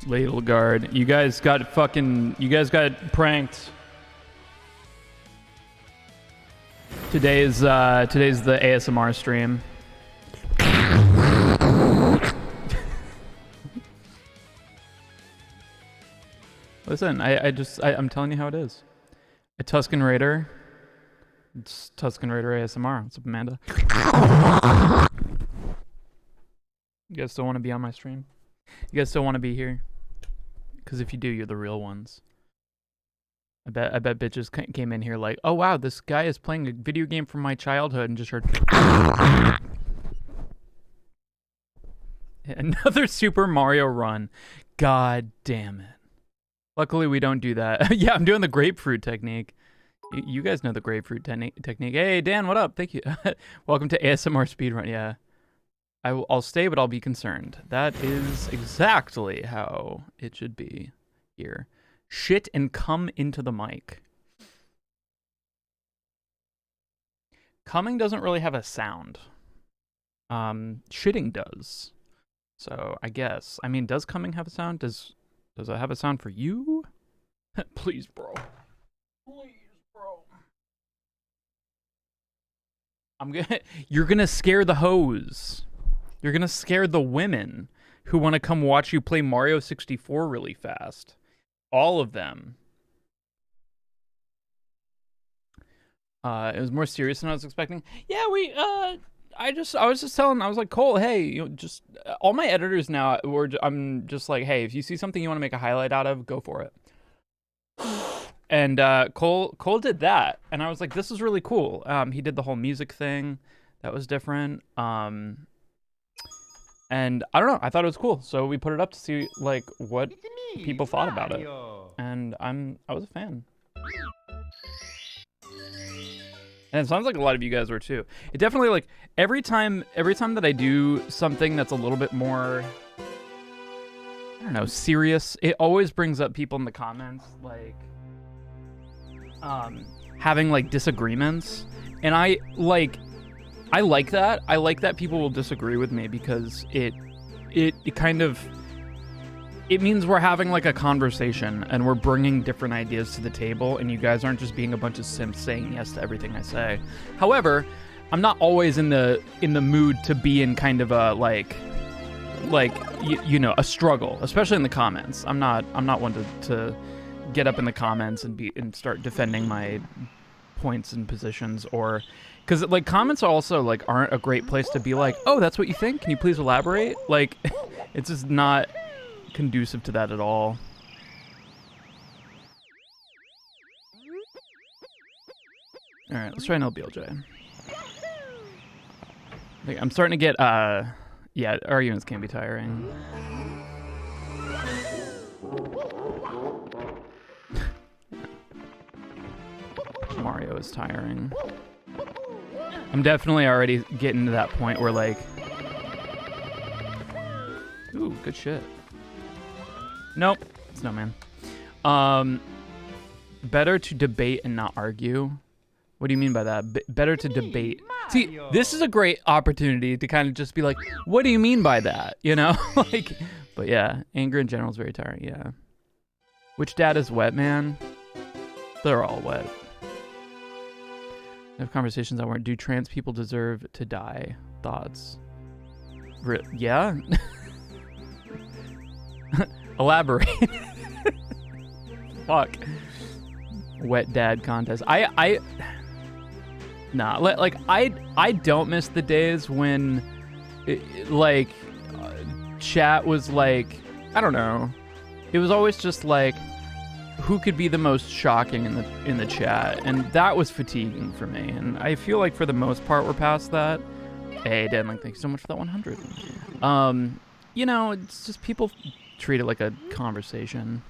Ladle guard. You guys got pranked. Today's the ASMR stream. Listen, I'm telling you how it is. A Tusken Raider. It's Tusken Raider ASMR. What's up, Amanda? You guys still want to be on my stream? You guys still want to be here? Because if you do, you're the real ones. I bet bitches came in here like, oh wow, this guy is playing a video game from my childhood and just heard another Super Mario Run. God damn it. Luckily, we don't do that. Yeah, I'm doing the grapefruit technique. You guys know the grapefruit technique. Hey, Dan, what up? Thank you. Welcome to ASMR Speedrun. Yeah. I'll stay, but I'll be concerned. That is exactly how it should be here. Shit and come into the mic. Coming doesn't really have a sound. Shitting does. So I guess. I mean, does coming have a sound? Does it have a sound for you? Please, bro. Please, bro. You're gonna scare the hoes. You're gonna scare the women who want to come watch you play Mario 64 really fast. All of them. It was more serious than I was expecting. Yeah, I was just telling, I was like, Cole, hey, just all my editors now, I'm just like, hey, if you see something you want to make a highlight out of, go for it. And Cole did that, and I was like, this is really cool. He did the whole music thing. That was different. And I don't know, I thought it was cool. So we put it up to see like what people thought about it. And I was a fan. And it sounds like a lot of you guys were too. It definitely, like, every time that I do something that's a little bit more, I don't know, serious, it always brings up people in the comments like having like disagreements. And I like that. I like that people will disagree with me because it kind of, it means we're having like a conversation and we're bringing different ideas to the table, and you guys aren't just being a bunch of simps saying yes to everything I say. However, I'm not always in the mood to be in kind of a like you know, a struggle, especially in the comments. I'm not one to get up in the comments and start defending my points and positions, or because like comments also like aren't a great place to be like, oh, that's what you think, can you please elaborate? Like it's just not conducive to that at all. All right, let's try an LBLJ. I'm starting to get yeah, arguments can be tiring. Mario is tiring. I'm definitely already getting to that point where like, ooh, good shit. Nope, it's no man. Better to debate and not argue. What do you mean by that? Better to debate. See, this is a great opportunity to kind of just be like, what do you mean by that? You know, like, but yeah, anger in general is very tiring. Yeah. Which dad is wet, man? They're all wet. I have conversations that weren't. Do trans people deserve to die? Thoughts? Yeah. Elaborate. Fuck. Wet dad contest. Nah, like I don't miss the days when chat was like, I don't know. It was always just like who could be the most shocking in the chat, and that was fatiguing for me. And I feel like for the most part we're past that. Hey, Deadlink, thanks so much for that 100. You know, it's just people treat it like a conversation.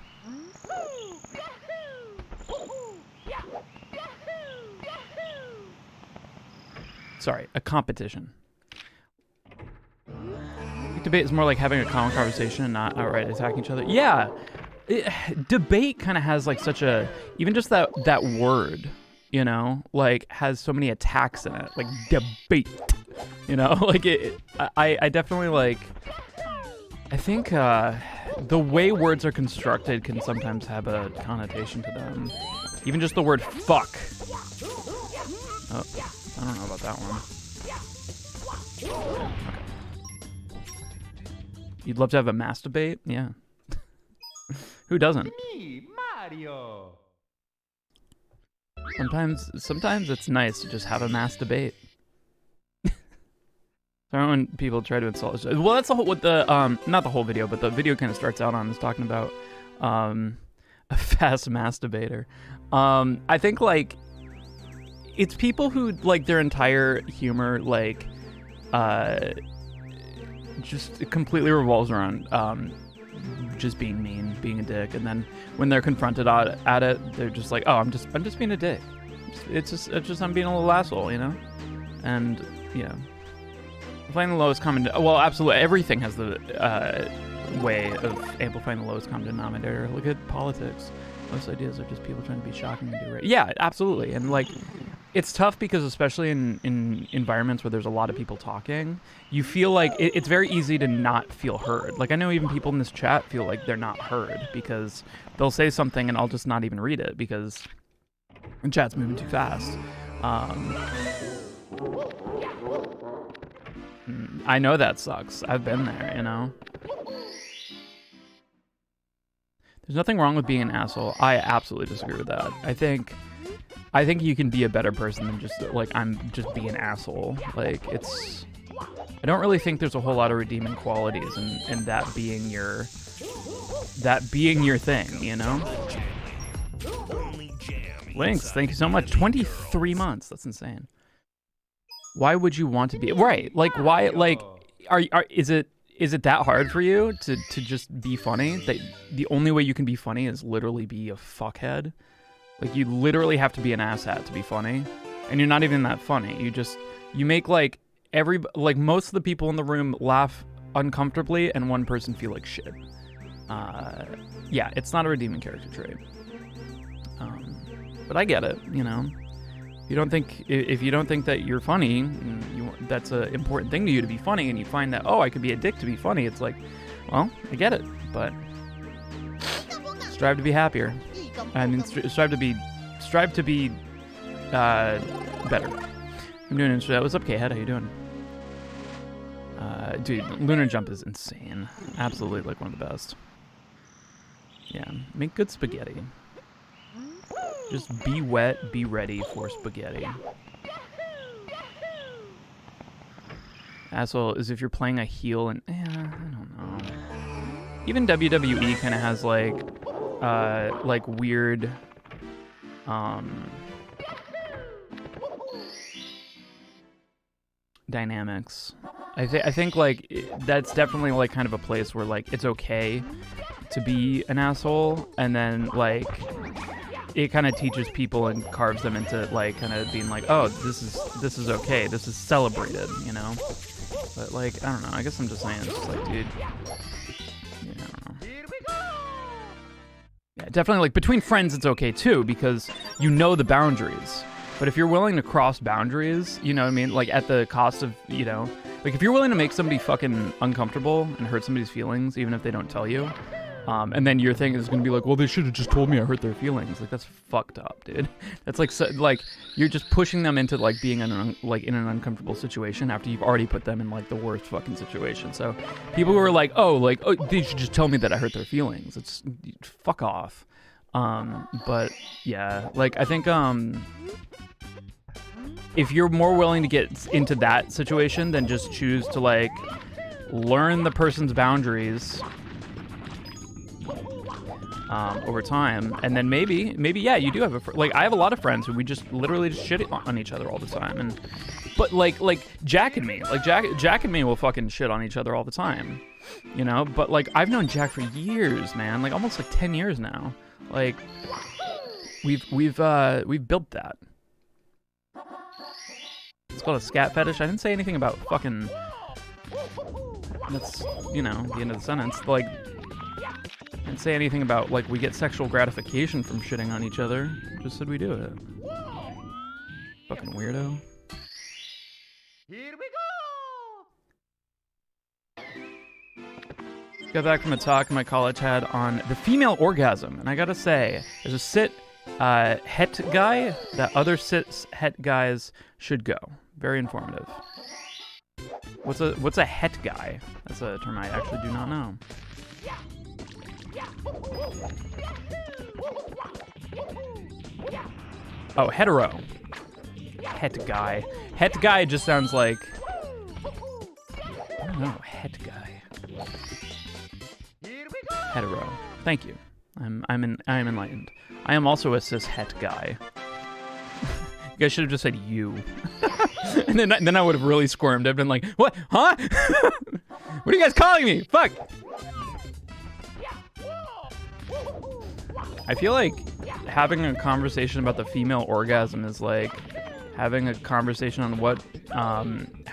Sorry, a competition. Debate is more like having a common conversation and not outright attacking each other. Yeah, Debate kind of has like such a, even just that word, you know, like has so many attacks in it, like debate, you know, like I definitely like, I think the way words are constructed can sometimes have a connotation to them. Even just the word fuck. Oh, I don't know about that one. Okay. You'd love to have a masturbate? Yeah. Who doesn't? Me, Mario. Sometimes it's nice to just have a masturbate. Sorry when people try to insult. Well, that's the whole, what the not the whole video, but the video kind of starts out on is talking about a fast masturbator. I think like it's people who like their entire humor like just completely revolves around just being mean, being a dick, and then when they're confronted at it, they're just like, oh, I'm just being a dick. It's just I'm being a little asshole, you know? And you know, finding the lowest common, well, absolutely everything has the way of amplifying the lowest common denominator. Look at politics. Most ideas are just people trying to be shocking and do right. Yeah, absolutely. And like, it's tough because especially in environments where there's a lot of people talking, you feel like it's very easy to not feel heard. Like I know even people in this chat feel like they're not heard because they'll say something and I'll just not even read it because the chat's moving too fast. I know that sucks. I've been there, you know? There's nothing wrong with being an asshole. I absolutely disagree with that. I think you can be a better person than just like I'm just being an asshole. Like it's, I don't really think there's a whole lot of redeeming qualities in that being your thing, you know? Lynx, thank you so much. 23 months. That's insane. Why would you want to be right? Like why? Like is it that hard for you to just be funny? That the only way you can be funny is literally be a fuckhead. Like you literally have to be an asshat to be funny, and you're not even that funny. You make like most of the people in the room laugh uncomfortably, and one person feel like shit. Yeah, it's not a redeeming character trait. But I get it, you know. If you don't think that you're funny, and that's an important thing to you to be funny, and you find that, oh, I could be a dick to be funny, it's like, well, I get it, but strive to be happier. I mean, strive to be better. I'm doing it. What's up, K-Head? How you doing? Dude, Lunar Jump is insane. Absolutely, like one of the best. Yeah, make good spaghetti. Just be wet, be ready for spaghetti. Asshole is if you're playing a heel and I don't know. Even WWE kind of has like weird dynamics. I think like that's definitely like kind of a place where like it's okay to be an asshole, and then like it kind of teaches people and carves them into like kind of being like, oh, this is okay, this is celebrated, you know. But like I don't know, I guess I'm just saying, it's just like, dude, yeah, I don't know. Yeah, definitely like between friends it's okay too, because you know the boundaries. But if you're willing to cross boundaries, you know what I mean, like at the cost of, you know, like if you're willing to make somebody fucking uncomfortable and hurt somebody's feelings even if they don't tell you, and then your thing is going to be like, well, they should have just told me I hurt their feelings. Like, that's fucked up, dude. That's like, so, like you're just pushing them into like being in an uncomfortable situation after you've already put them in like the worst fucking situation. So people who are like, oh, they should just tell me that I hurt their feelings. It's fuck off. But yeah, like I think if you're more willing to get into that situation than just choose to like learn the person's boundaries over time, and then maybe yeah, you do have like I have a lot of friends who we just literally just shit on each other all the time, but like Jack and me, like Jack and me will fucking shit on each other all the time, you know. But like I've known Jack for years, man, like almost like 10 years now. Like we've built that. It's called a scat fetish. I didn't say anything about fucking. That's, you know, the end of the sentence. Like, Didn't say anything about, like, we get sexual gratification from shitting on each other. Just said we do it. Fucking weirdo. Here we go! Got back from a talk my college had on the female orgasm, and I gotta say, as a sit het guy, that other sit het guys should go. Very informative. What's a het guy? That's a term I actually do not know. Oh, hetero. Het guy. Het guy just sounds like, I don't know, het guy. Hetero. Thank you. I am enlightened. I am also a cis het guy. You guys should have just said you. And then I would have really squirmed. I've been like, what? Huh? What are you guys calling me? Fuck. I feel like having a conversation about the female orgasm is like having a conversation on what, how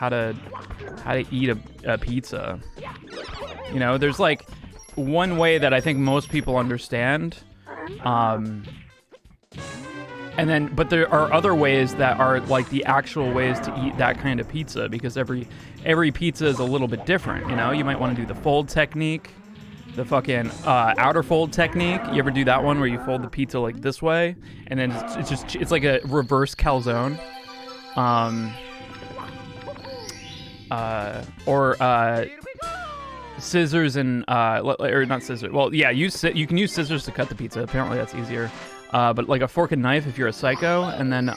to eat a pizza. You know, there's like one way that I think most people understand, but there are other ways that are like the actual ways to eat that kind of pizza, because every pizza is a little bit different. You know, you might want to do the fold technique, the fucking outer fold technique. You ever do that one where you fold the pizza like this way, and then it's like a reverse calzone, or scissors and or not scissors. Well, yeah, you can use scissors to cut the pizza. Apparently that's easier. But like a fork and knife if you're a psycho, and then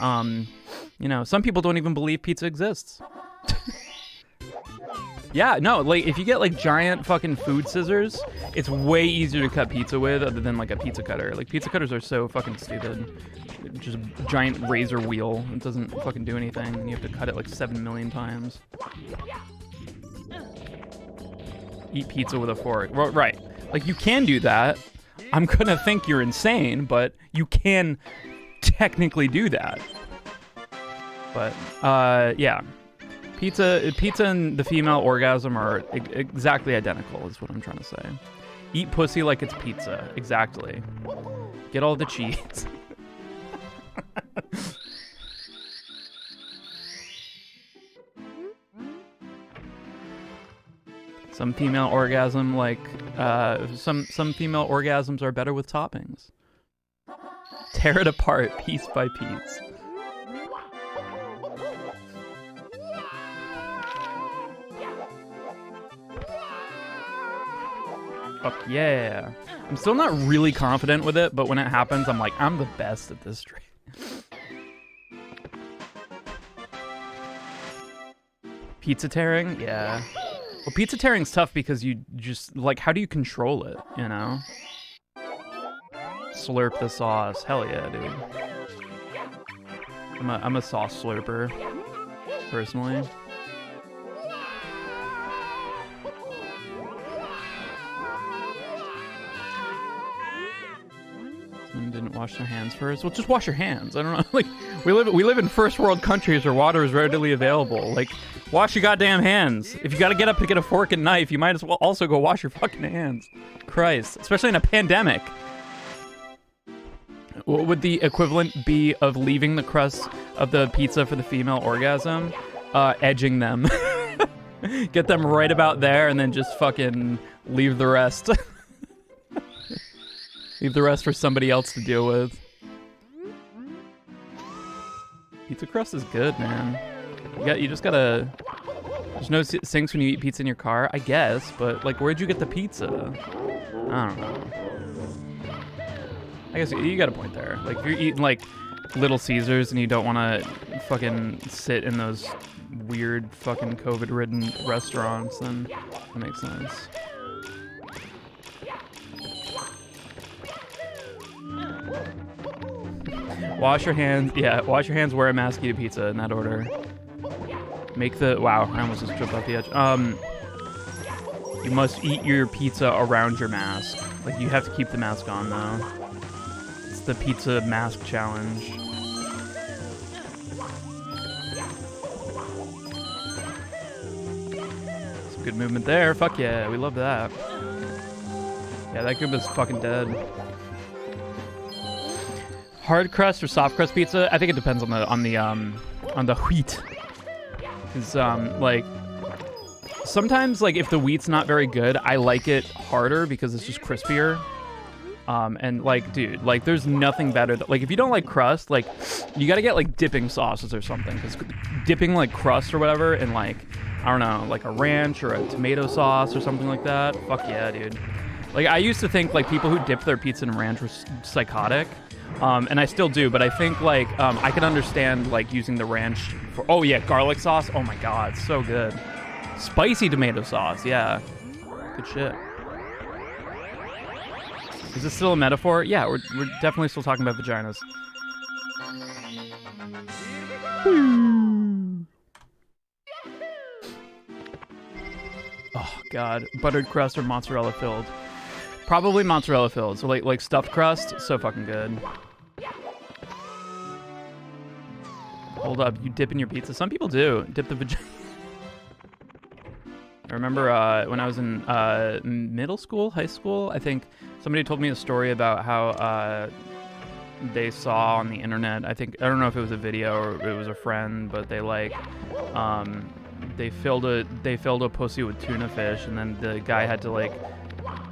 you know, some people don't even believe pizza exists. Yeah, no, like if you get like giant fucking food scissors, it's way easier to cut pizza with other than like a pizza cutter. Like pizza cutters are so fucking stupid. Just a giant razor wheel. It doesn't fucking do anything. And you have to cut it like 7 million times. Eat pizza with a fork. Well, right. Like you can do that. I'm gonna think you're insane, but you can technically do that. But yeah. Pizza and the female orgasm are exactly identical, is what I'm trying to say. Eat pussy like it's pizza. Exactly. Get all the cheese. Some female orgasm, like, some female orgasms are better with toppings. Tear it apart piece by piece. Fuck yeah. I'm still not really confident with it, but when it happens, I'm like, I'm the best at this trick. Pizza tearing? Yeah. Well, pizza tearing's tough because you just, like, how do you control it, you know? Slurp the sauce. Hell yeah, dude. I'm a sauce slurper, personally. Someone didn't wash their hands first. Well, just wash your hands. I don't know. Like, we live in first world countries where water is readily available. Like, wash your goddamn hands. If you gotta get up to get a fork and knife, you might as well also go wash your fucking hands. Christ. Especially in a pandemic. What would the equivalent be of leaving the crust of the pizza for the female orgasm? Edging them. Get them right about there and then just fucking leave the rest. Leave the rest for somebody else to deal with. Pizza crust is good, man. You just gotta... There's no sinks when you eat pizza in your car, I guess, but like, where'd you get the pizza? I don't know. I guess you got a point there. Like, if you're eating like Little Caesars and you don't want to fucking sit in those weird fucking COVID-ridden restaurants, then that makes sense. Wash your hands. Yeah, wash your hands, wear a mask, eat a pizza in that order. Make the... Wow, I almost just tripped off the edge. You must eat your pizza around your mask. Like, you have to keep the mask on, though. It's the pizza mask challenge. Some good movement there. Fuck yeah, we love that. Yeah, that Goomba's fucking dead. Hard crust or soft crust pizza? I think it depends on the wheat. Cause like sometimes like if the wheat's not very good, I like it harder because it's just crispier. And like, dude, like there's nothing better. Like if you don't like crust, like you gotta get like dipping sauces or something. Cause dipping like crust or whatever in like, I don't know, like a ranch or a tomato sauce or something like that. Fuck yeah, dude. Like I used to think like people who dip their pizza in ranch were psychotic. And I still do, but I think like I can understand like using the ranch for, oh yeah, garlic sauce. Oh my God, so good. Spicy tomato sauce, yeah. Good shit. Is this still a metaphor? Yeah, we're definitely still talking about vaginas. Oh God, buttered crust or mozzarella filled? Probably mozzarella filled. So like stuffed crust, so fucking good. Hold up, you dip in your pizza? Some people do. Dip the vagina. I remember when I was in middle school, high school, I think somebody told me a story about how they saw on the internet, I don't know if it was a video or it was a friend, but they like, they filled a pussy with tuna fish, and then the guy had to like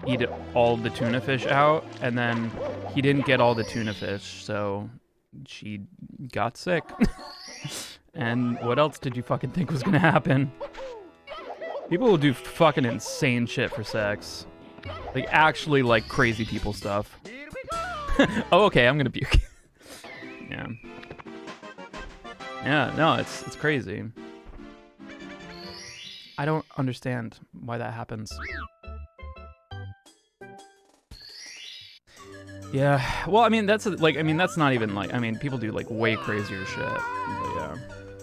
eat all the tuna fish out, and then he didn't get all the tuna fish, so she got sick. And what else did you fucking think was gonna happen? People will do fucking insane shit for sex. Like actually like crazy people stuff. Oh, okay, I'm gonna puke. Yeah. Yeah, no, it's crazy. I don't understand why that happens. Yeah, well, I mean, that's not even like, I mean, people do like way crazier shit. But yeah.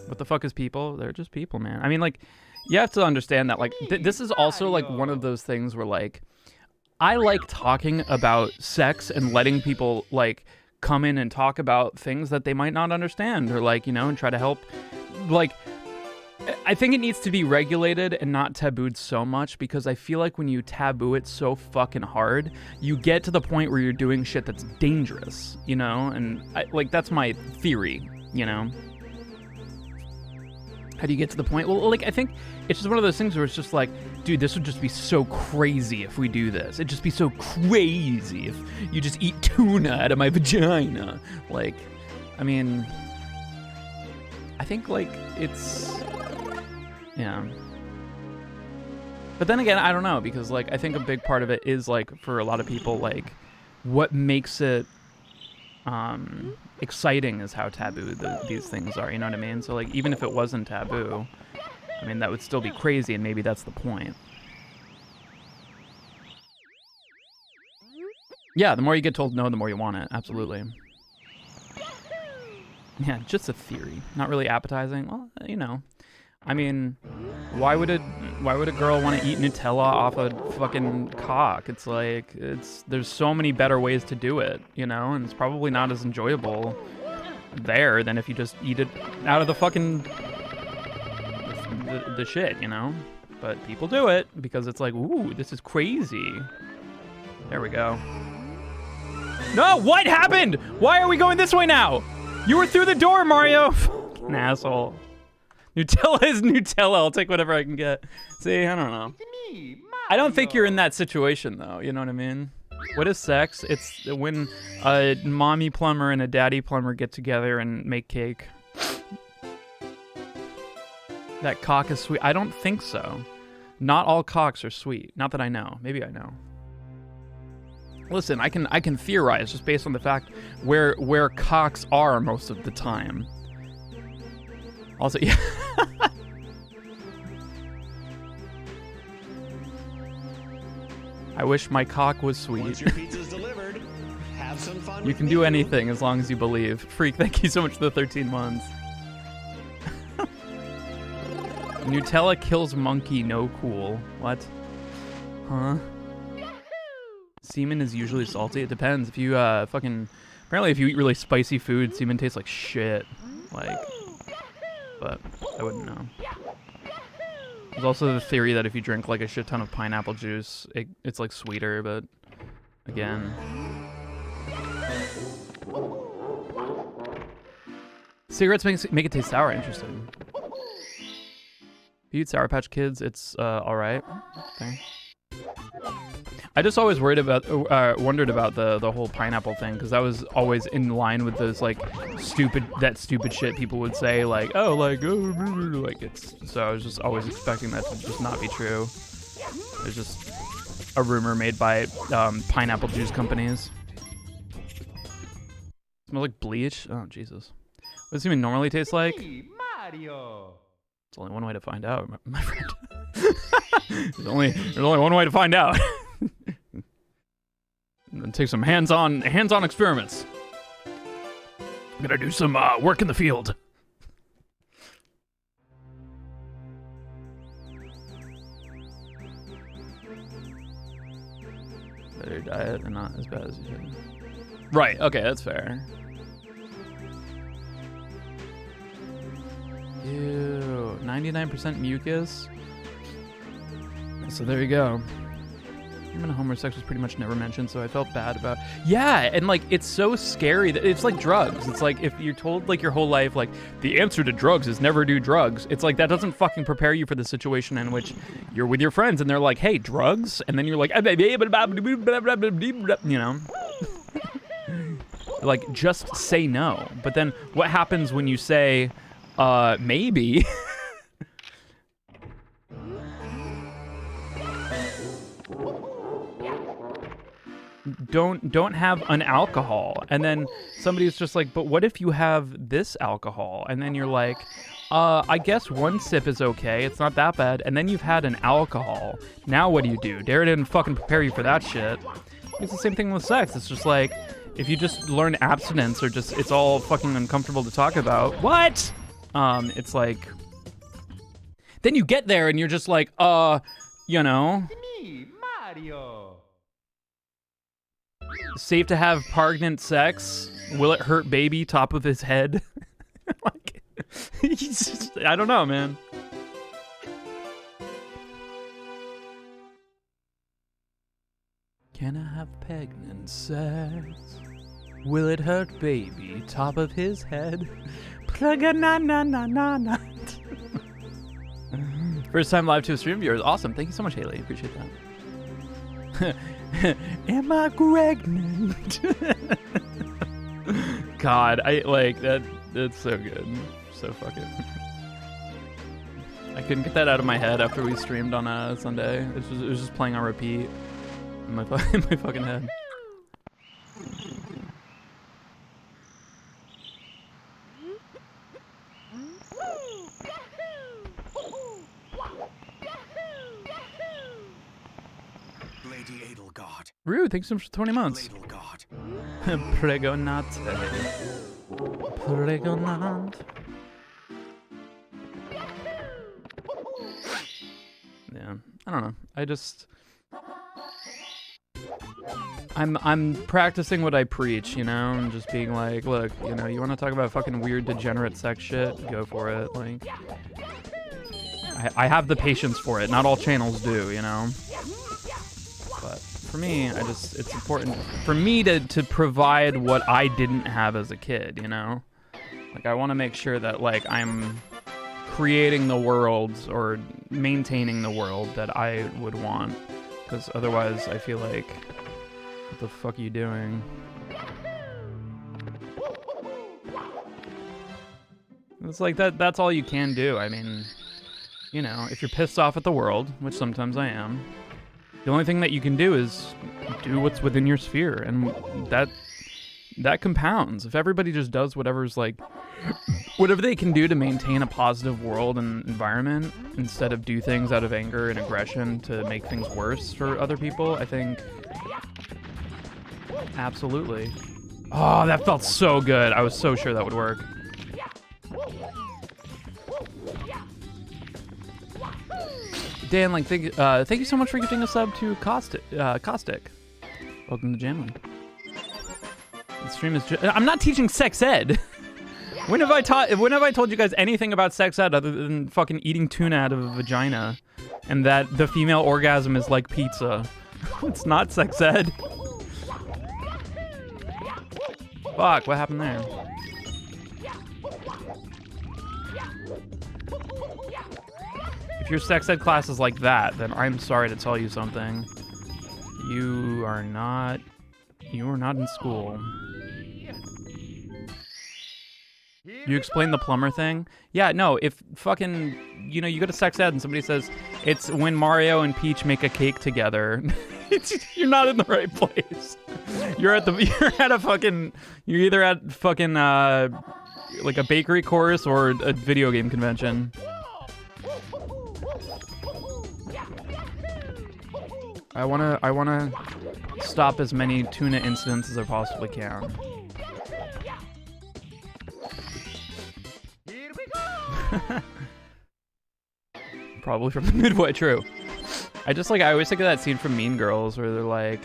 What the fuck is people? They're just people, man. I mean, like, you have to understand that, like, this is also like one of those things where like, I like talking about sex and letting people like come in and talk about things that they might not understand, or like, you know, and try to help. Like, I think it needs to be regulated and not tabooed so much, because I feel like when you taboo it so fucking hard, you get to the point where you're doing shit that's dangerous, you know? And like, that's my theory, you know? How do you get to the point? Well, like, I think it's just one of those things where it's just like, dude, this would just be so crazy if we do this. It'd just be so crazy if you just eat tuna out of my vagina. Like, I mean, I think, like, it's... Yeah. But then again, I don't know, because, like, I think a big part of it is, like, for a lot of people, like, what makes it exciting is how taboo these things are, you know what I mean? So, like, even if it wasn't taboo, I mean, that would still be crazy, and maybe that's the point. Yeah, the more you get told no, the more you want it. Absolutely. Yeah, just a theory. Not really appetizing. Well, you know. I mean, why would a girl want to eat Nutella off a fucking cock? It's like, there's so many better ways to do it, you know? And it's probably not as enjoyable there than if you just eat it out of the fucking the shit, you know? But people do it because it's like, ooh, this is crazy. There we go. No, what happened? Why are we going this way now? You were through the door, Mario. Fucking asshole. Nutella is Nutella. I'll take whatever I can get. See, I don't know. I don't think you're in that situation, though. You know what I mean? What is sex? It's when a mommy plumber and a daddy plumber get together and make cake. That cock is sweet. I don't think so. Not all cocks are sweet. Not that I know. Maybe I know. Listen, I can theorize just based on the fact where cocks are most of the time. Also, yeah. I wish my cock was sweet. Once your pizza's delivered, have some fun. You can do anything as long as you believe. Freak, thank you so much for the 13 months. Nutella kills monkey, no cool. What? Huh? Semen is usually salty. It depends. If you apparently if you eat really spicy food, semen tastes like shit. Like, but I wouldn't know. There's also the theory that if you drink like a shit ton of pineapple juice, it's like sweeter, but Again. Cigarettes make it taste sour. Interesting. If you eat Sour Patch Kids, it's all right. Okay. I just always wondered about the whole pineapple thing, because that was always in line with those like stupid shit people would say, like, oh, like it's. So I was just always expecting that to just not be true. It's just a rumor made by pineapple juice companies. Smells like bleach. Oh Jesus. What does it even normally taste like? Hey, Mario. There's only one way to find out, my friend. there's only one way to find out. And take some hands-on experiments. I'm gonna do some work in the field. Better diet and not as bad as you should. Right. Okay, that's fair. Ew, 99% mucus. So there you go. Human and homosex was pretty much never mentioned, so I felt bad about. Yeah, and like it's so scary that it's like drugs. It's like if you're told like your whole life like the answer to drugs is never do drugs. It's like that doesn't fucking prepare you for the situation in which you're with your friends and they're like, "Hey, drugs," and then you're like, you know, like just say no. But then what happens when you say, maybe? Don't have an alcohol, and then somebody's just like, but what if you have this alcohol? And then you're like, I guess one sip is okay, it's not that bad. And then you've had an alcohol. Now what do? Dare didn't fucking prepare you for that shit. It's the same thing with sex. It's just like, if you just learn abstinence or just it's all fucking uncomfortable to talk about, what? It's like, then you get there and you're just like, you know, Me, Mario. safe to have pregnant sex? Will it hurt baby? Top of his head? Like, I don't know, man. Can I have pregnant sex? Will it hurt baby? Top of his head? First time live to a stream viewers. Awesome. Thank you so much, Haley. Appreciate that. Am I pregnant? God, I like that. That's so good. So fucking. I couldn't get that out of my head after we streamed on a Sunday. It was just playing on repeat in my fucking head. Lady Edelgard. Rude, thanks so much for 20 months. Edelgard. Pregonate. Pregonant. Yeah, I don't know. I'm practicing what I preach, you know, and just being like, look, you know, you want to talk about fucking weird degenerate sex shit? Go for it. Like, I have the patience for it. Not all channels do, you know. But for me, it's important for me to provide what I didn't have as a kid, you know? Like, I want to make sure that, like, I'm creating the world or maintaining the world that I would want. Because otherwise, I feel like, what the fuck are you doing? It's like that's all you can do. I mean, you know, if you're pissed off at the world, which sometimes I am, the only thing that you can do is do what's within your sphere, and that compounds. If everybody just does whatever they can do to maintain a positive world and environment, instead of do things out of anger and aggression to make things worse for other people, I think absolutely. Oh, that felt so good. I was so sure that would work. Dan, like, thank you so much for gifting a sub to Caustic. Welcome to Jamlin. The stream is. I'm not teaching sex ed. When have I told you guys anything about sex ed other than fucking eating tuna out of a vagina, and that the female orgasm is like pizza? It's not sex ed. Fuck, what happened there? If your sex ed class is like that, then I'm sorry to tell you something. You are not in school. You explain the plumber thing? Yeah, no, if fucking, you know, you go to sex ed and somebody says it's when Mario and Peach make a cake together, you're not in the right place. You're either at fucking, like a bakery course or a video game convention. I wanna stop as many tuna incidents as I possibly can. Probably from the Midway, true. I always think of that scene from Mean Girls where they're like,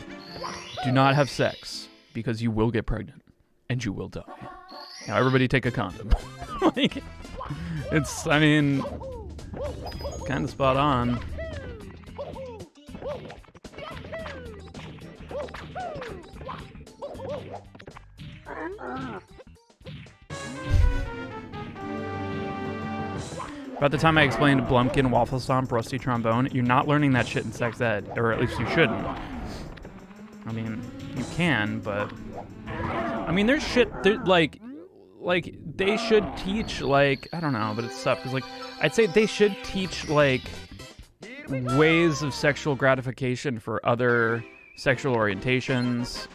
do not have sex because you will get pregnant and you will die. Now everybody take a condom. Like, it's, I mean, kind of spot on. About the time I explained Blumpkin, Waffle Stomp, Rusty Trombone, you're not learning that shit in sex ed, or at least you shouldn't. I mean, you can, but I mean, there's shit like they should teach, like, I don't know, but it's tough because, like, I'd say they should teach like ways of sexual gratification for other sexual orientations.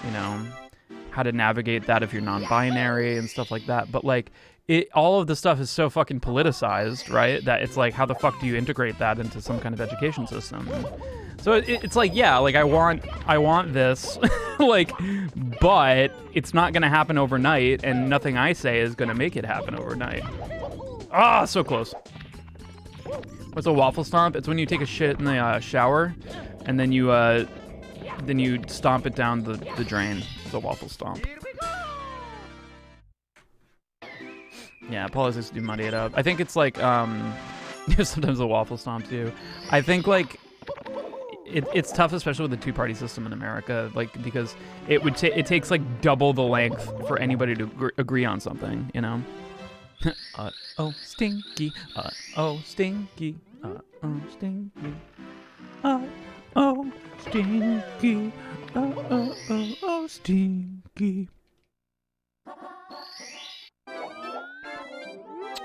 You know, how to navigate that if you're non-binary and stuff like that. But like, all of the stuff is so fucking politicized, right? That it's like, how the fuck do you integrate that into some kind of education system? So it's like, yeah, like I want this, like, but it's not gonna happen overnight, and nothing I say is gonna make it happen overnight. Ah, so close. What's a waffle stomp? It's when you take a shit in the shower, and then you stomp it down the drain. It's a waffle stomp. Yeah, politics do muddy it up. I think it's like, sometimes the waffle stomp too. I think like, it's tough, especially with the two-party system in America, like, because it takes like double the length for anybody to agree on something, you know? Oh, stinky. Oh, stinky. Oh, stinky. Oh, stinky. Oh, stinky.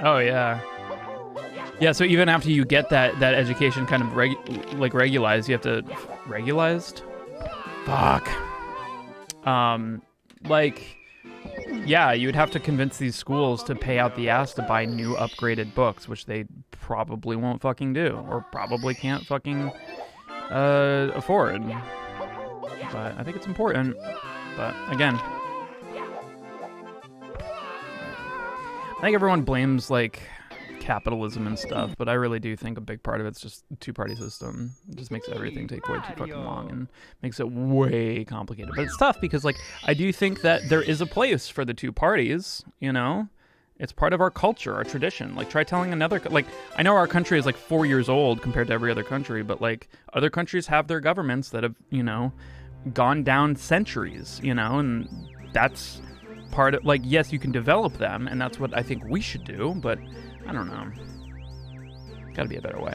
Oh, yeah. Yeah, so even after you get that education kind of regularized, you have to... Regularized? Fuck. Like, yeah, you would have to convince these schools to pay out the ass to buy new upgraded books, which they probably won't fucking do, or probably can't fucking afford. But I think it's important. But again, I think everyone blames like capitalism and stuff, but I really do think a big part of it's just the two-party system. It just makes everything take way too fucking long and makes it way complicated. But it's tough because, like, I do think that there is a place for the two parties, you know? It's part of our culture, our tradition. Like, try telling another... Like, I know our country is, like, 4 years old compared to every other country, but, like, other countries have their governments that have, you know, gone down centuries, you know? And that's part of... Like, yes, you can develop them, and that's what I think we should do, but... I don't know. Gotta be a better way.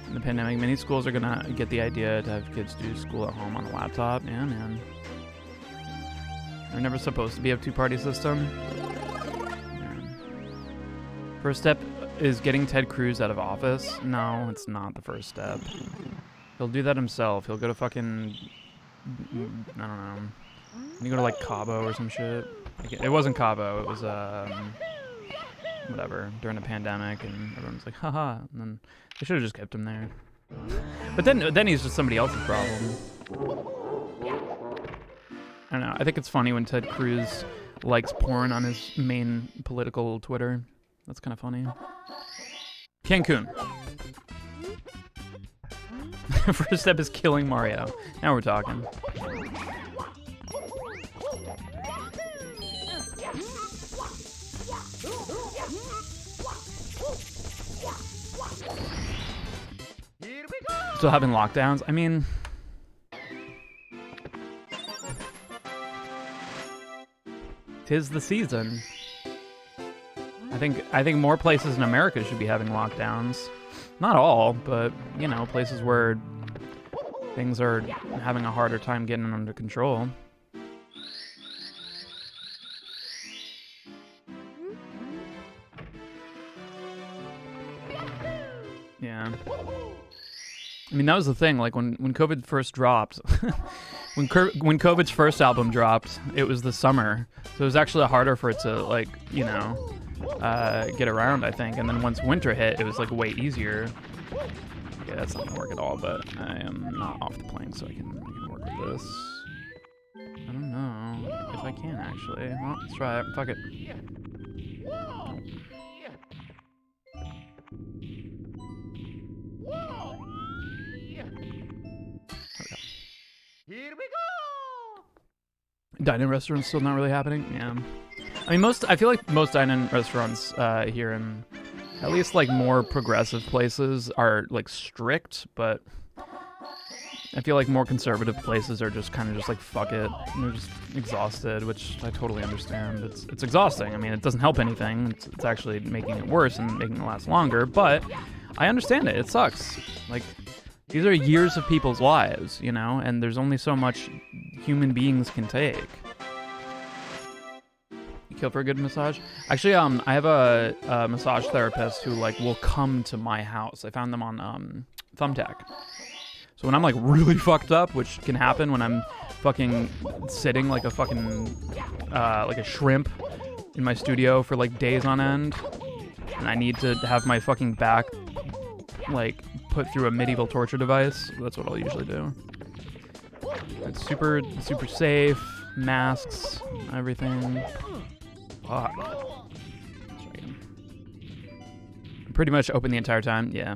In the pandemic, many schools are gonna get the idea to have kids do school at home on a laptop. Yeah, man. They're never supposed to be a two-party system. Yeah. First step is getting Ted Cruz out of office. No, it's not the first step. He'll do that himself. He'll go to fucking... I don't know. You go to like Cabo or some shit. It wasn't Cabo. It was whatever, during a pandemic, and everyone's like, haha. And then they should have just kept him there. But then he's just somebody else's problem. I don't know. I think it's funny when Ted Cruz likes porn on his main political Twitter. That's kind of funny. Cancun. First step is killing Mario. Now we're talking. Still having lockdowns. I mean, tis the season. I think more places in America should be having lockdowns. Not all, but you know, places where things are having a harder time getting under control. Yeah. I mean, that was the thing. Like when COVID first dropped, when COVID's first album dropped, it was the summer, so it was actually harder for it to like, you know, get around, I think. And then once winter hit, it was like way easier. Yeah, that's not gonna work at all. But I am not off the plane, so I can work with this. I don't know if I can actually. Well, let's try it. Fuck it. Here we go. Dine-in restaurants still not really happening. Yeah, I mean I feel like most dine-in restaurants here in at least like more progressive places are like strict, but I feel like more conservative places are just kind of just like fuck it. They're just exhausted, which I totally understand. It's exhausting. I mean, it doesn't help anything. It's actually making it worse and making it last longer. But I understand it. It sucks. Like, these are years of people's lives, you know, and there's only so much human beings can take. You kill for a good massage? Actually, I have a massage therapist who like will come to my house. I found them on Thumbtack. So when I'm like really fucked up, which can happen when I'm fucking sitting like a fucking like a shrimp in my studio for like days on end, and I need to have my fucking back like put through a medieval torture device, that's what I'll usually do. It's super safe, masks, everything. Fuck. I'm pretty much open the entire time, yeah.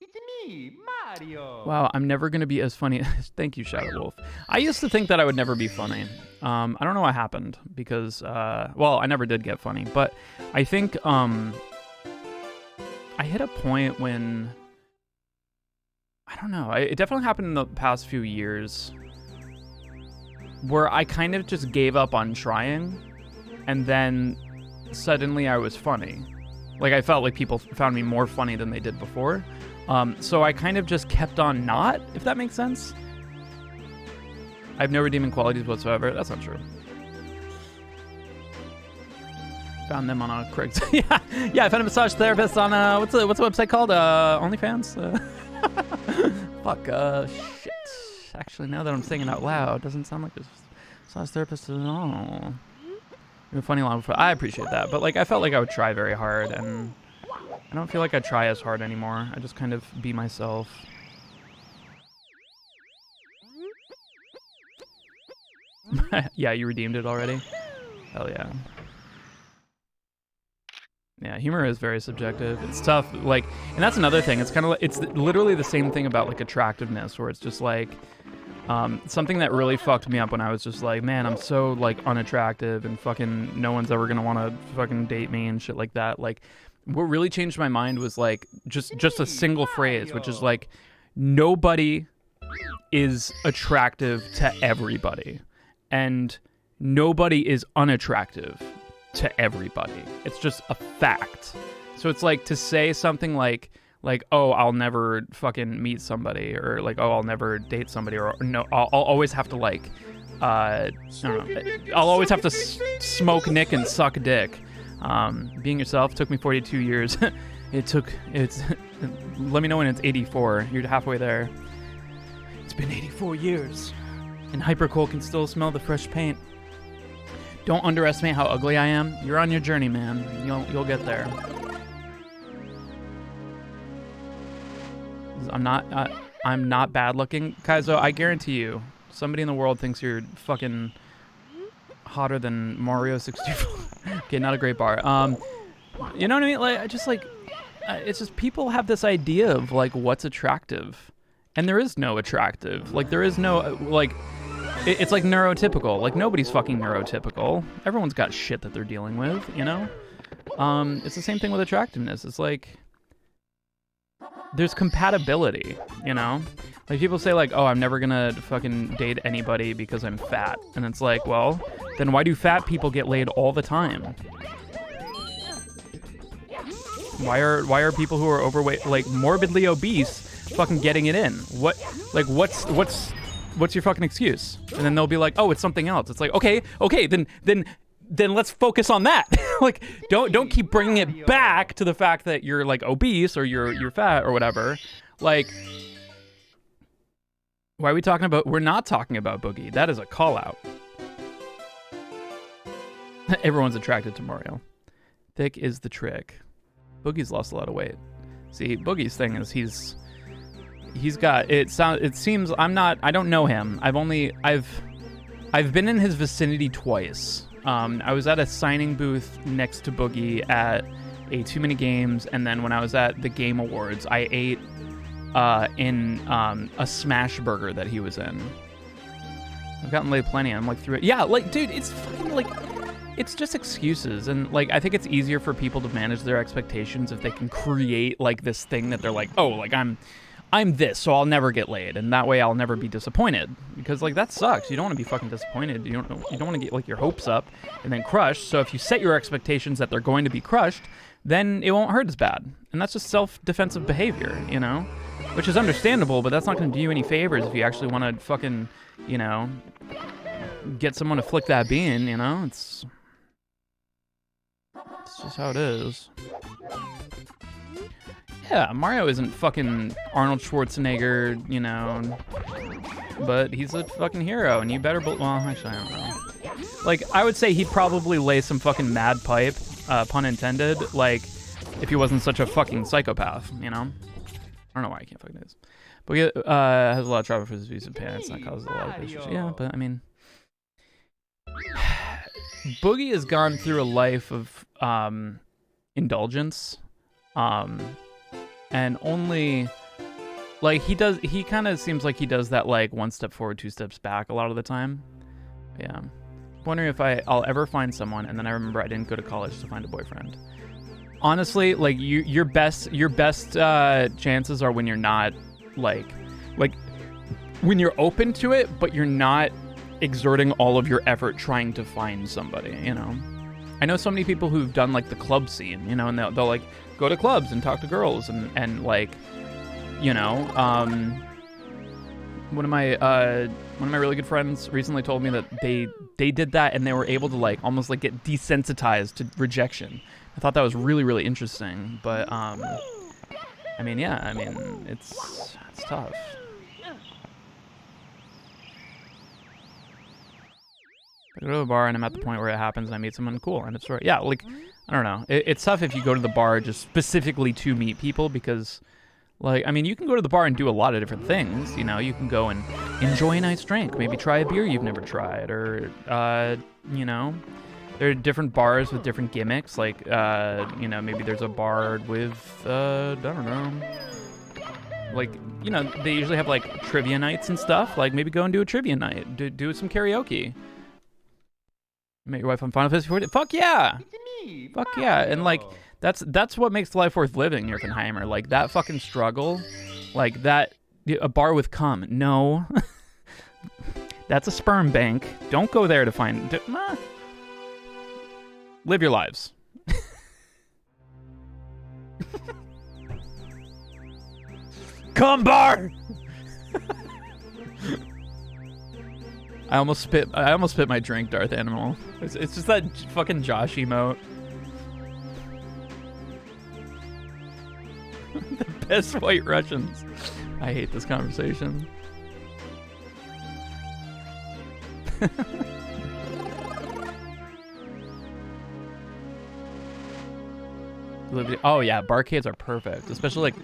It's me, Mario. Wow, I'm never gonna be as funny. Thank you, Shadow Wolf. I used to think that I would never be funny. I don't know what happened because, well, I never did get funny, but I think, I hit a point when, I don't know, it definitely happened in the past few years where I kind of just gave up on trying, and then suddenly I was funny. Like, I felt like people found me more funny than they did before. So I kind of just kept on not, if that makes sense. I have no redeeming qualities whatsoever. That's not true. Found them on a Craigslist. yeah, I found a massage therapist on what's the website called? OnlyFans. Fuck. Shit. Actually, now that I'm saying it out loud, doesn't sound like a massage therapist at all. You're a funny line. I appreciate that, but like I felt like I would try very hard, and I don't feel like I try as hard anymore. I just kind of be myself. Yeah, you redeemed it already. Hell yeah. Yeah, humor is very subjective. It's tough, like, and that's another thing. It's kind of, it's literally the same thing about like attractiveness, where it's just like, something that really fucked me up when I was just like, man, I'm so like unattractive and fucking no one's ever gonna want to fucking date me and shit like that. Like, what really changed my mind was like just a single phrase, which is like, nobody is attractive to everybody, and nobody is unattractive to everybody. It's just a fact. So it's like to say something like, oh, I'll never fucking meet somebody, or like, oh, I'll never date somebody, or no, I'll always have to like, I don't know, I'll always have to smoke Nick and suck dick. Being yourself took me 42 years. It's let me know when it's 84. You're halfway there. It's been 84 years, and Hypercool can still smell the fresh paint. Don't underestimate how ugly I am. You're on your journey, man. You'll get there. I'm not bad looking, Kaizo. I guarantee you, somebody in the world thinks you're fucking hotter than Mario 64. Okay, not a great bar. You know what I mean? Like, I just like, it's just people have this idea of like what's attractive, and there is no attractive. Like, there is no like. It's like neurotypical. Like, nobody's fucking neurotypical. Everyone's got shit that they're dealing with, you know? It's the same thing with attractiveness. It's like, there's compatibility, you know? Like people say like, oh, I'm never gonna fucking date anybody because I'm fat. And it's like, well, then why do fat people get laid all the time? Why are people who are overweight, like morbidly obese, fucking getting it in? What's your fucking excuse? And then they'll be like, oh, it's something else. It's like, okay, then let's focus on that. Like, don't keep bringing it back to the fact that you're like obese or you're fat or whatever. Like, why are we talking about? We're not talking about Boogie. That is a call out. Everyone's attracted to Mario. Thick is the trick. Boogie's lost a lot of weight. See, Boogie's thing is he's got it. It seems I don't know him. I've been in his vicinity twice. I was at a signing booth next to Boogie at a Too Many Games, and then when I was at the Game Awards, I ate in a smash burger that he was in. I've gotten laid plenty. I'm like through it. Yeah, like dude, it's fucking like. It's just excuses, and like I think it's easier for people to manage their expectations if they can create like this thing that they're like, oh, like I'm this, so I'll never get laid, and that way I'll never be disappointed, because like that sucks. You don't want to be fucking disappointed. You don't want to get like your hopes up and then crushed. So if you set your expectations that they're going to be crushed, then it won't hurt as bad, and that's just self-defensive behavior, you know, which is understandable, but that's not going to do you any favors if you actually want to fucking, you know, get someone to flick that bean, you know. It's just how it is. Yeah, Mario isn't fucking Arnold Schwarzenegger, you know, but he's a fucking hero, and you better well, actually, I don't know. Like, I would say he'd probably lay some fucking mad pipe, pun intended, like, if he wasn't such a fucking psychopath, you know? I don't know why I can't fucking do this. But he has a lot of trouble for his abusive parents, and that causes a lot of issues. Yeah, but, I mean... Boogie has gone through a life of indulgence, and only like he kind of seems like he does that like one step forward, two steps back a lot of the time. Yeah, I'm wondering if I'll ever find someone, and then I remember I didn't go to college to find a boyfriend. Honestly, like your best chances are when you're not like when you're open to it, but you're not exerting all of your effort trying to find somebody, you know. I know so many people who've done like the club scene, you know, and they'll like go to clubs and talk to girls and like, you know, one of my really good friends recently told me that they did that and they were able to like almost like get desensitized to rejection. I thought that was really, really interesting, but I mean, yeah, I mean, it's tough. I go to a bar and I'm at the point where it happens and I meet someone cool, and it's right. Yeah, like, I don't know. It's tough if you go to the bar just specifically to meet people, because, like, I mean, you can go to the bar and do a lot of different things. You know, you can go and enjoy a nice drink, maybe try a beer you've never tried, or, you know, there are different bars with different gimmicks. Like, you know, maybe there's a bar with, I don't know. Like, you know, they usually have, like, trivia nights and stuff. Like, maybe go and do a trivia night. Do some karaoke. Met your wife on Final Fantasy 14? Fuck yeah! Me, Fuck yeah! And like, that's what makes life worth living, Yerkenheimer. Like, that fucking struggle, like that, a bar with cum. No, that's a sperm bank. Don't go there to find. Live your lives. Cum bar. I almost spit my drink, Darth Animal. It's just that fucking Josh emote. The best white Russians. I hate this conversation. Oh yeah, barcades are perfect. Especially like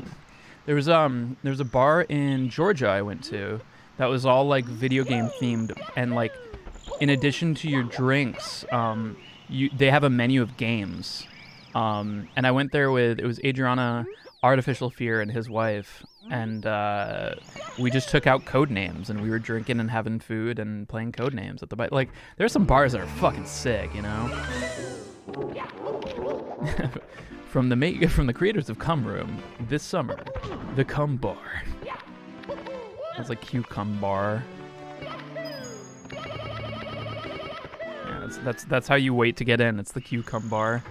there was a bar in Georgia I went to that was all like video game themed, and like in addition to your drinks, they have a menu of games. And I went there with, it was Adriana, Artificial Fear, and his wife, and we just took out code names and we were drinking and having food and playing code names at the bar. Like, there's some bars that are fucking sick, you know. From the creators of Cum Room, this summer, the Cum Bar. It's like cucumber. Yeah, that's how you wait to get in. It's the cucumber.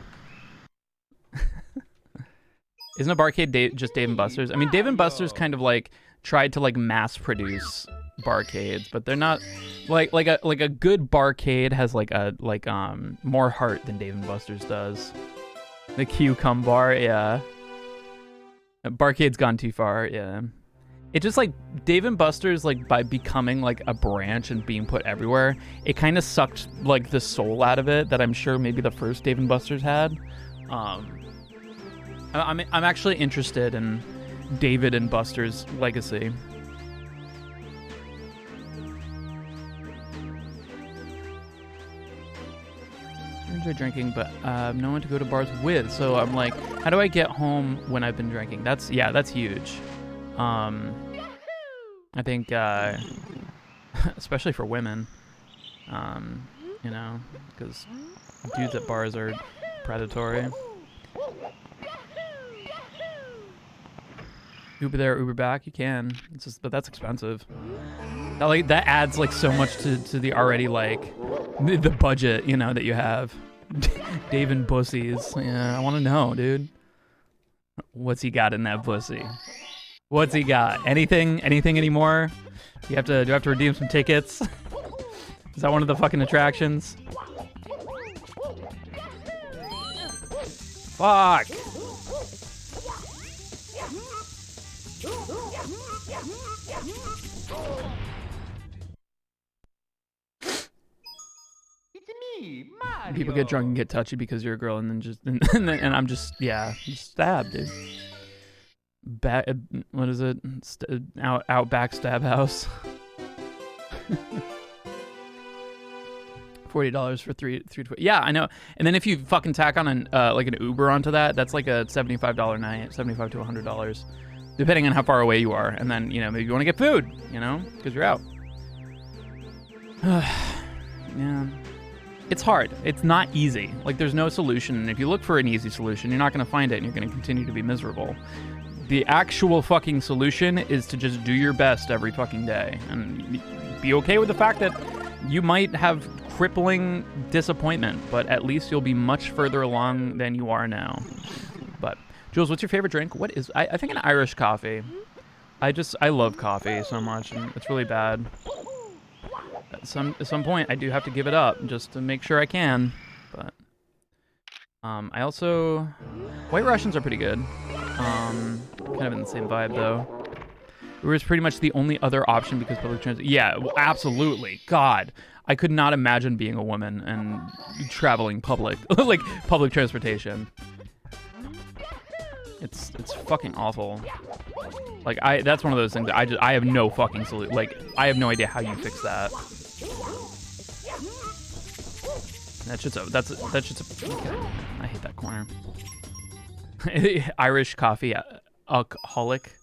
Isn't a barcade just Dave and Buster's? I mean, Dave and Buster's kind of like tried to like mass produce barcades, but they're not like a good barcade has like more heart than Dave and Buster's does. The cucumber, yeah. Barcade's gone too far, yeah. It just like Dave and Buster's, like by becoming like a branch and being put everywhere, it kind of sucked like the soul out of it that I'm sure maybe the first Dave and Buster's had. I'm actually interested in David and Buster's legacy. I enjoy drinking, but no one to go to bars with. So I'm like, how do I get home when I've been drinking? That's huge. I think, especially for women, you know, because dudes at bars are predatory. Uber there, Uber back, you can. It's just, but that's expensive. That adds like so much to the already like the budget, you know, that you have. Dave and Bussies. Yeah, I want to know, dude. What's he got in that pussy? What's he got? Anything anymore? Do I have to redeem some tickets? Is that one of the fucking attractions? Fuck. Mario. People get drunk and get touchy because you're a girl, and then just and I'm just stabbed, dude. What is it? Outback Stab House. $40 for three. Yeah, I know. And then if you fucking tack on an like an Uber onto that, that's like a $75 night, $75 to $100, depending on how far away you are. And then maybe you want to get food, because you're out. Yeah. It's hard. It's not easy. Like, there's no solution. And if you look for an easy solution, you're not going to find it, and you're going to continue to be miserable. The actual fucking solution is to just do your best every fucking day and be okay with the fact that you might have crippling disappointment, but at least you'll be much further along than you are now. But Jules, what's your favorite drink? What is I think an Irish coffee. I love coffee so much, and it's really bad. At some point, I do have to give it up just to make sure I can. But I also White Russians are pretty good. Kind of in the same vibe though. Uber is pretty much the only other option because public transit. Yeah, absolutely. God, I could not imagine being a woman and traveling public public transportation. It's fucking awful. Like that's one of those things that I have no fucking solution. Like I have no idea how you fix that. That's just I hate that corner. Irish coffee alcoholic.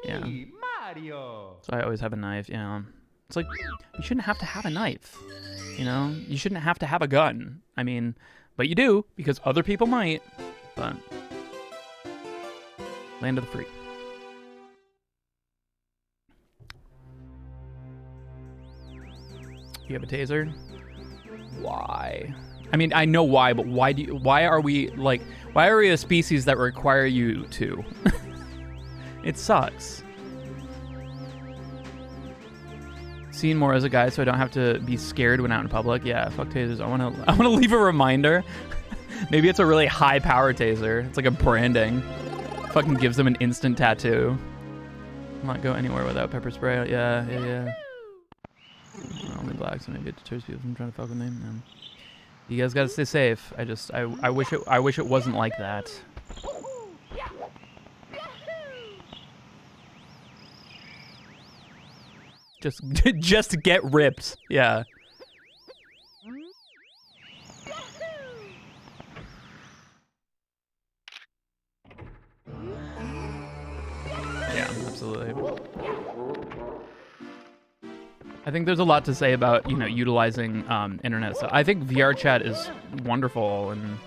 Yeah. Mario. So I always have a knife. Yeah. It's like you shouldn't have to have a knife. You shouldn't have to have a gun. I mean, but you do because other people might. But land of the free. You have a taser? Why? I mean, I know why, but why are we a species that require you to? It sucks. Seen more as a guy so I don't have to be scared when out in public. Yeah, fuck tasers. I wanna leave a reminder. Maybe it's a really high power taser. It's like a branding. Fucking gives them an instant tattoo. Not go anywhere without pepper spray. Yeah. Only black, so maybe it deters people from trying to fuck with me. No. You guys gotta stay safe. I wish it wasn't like that. Just get ripped. Yeah. Yeah, absolutely. I think there's a lot to say about, you know, utilizing internet stuff. I think VR chat is wonderful, and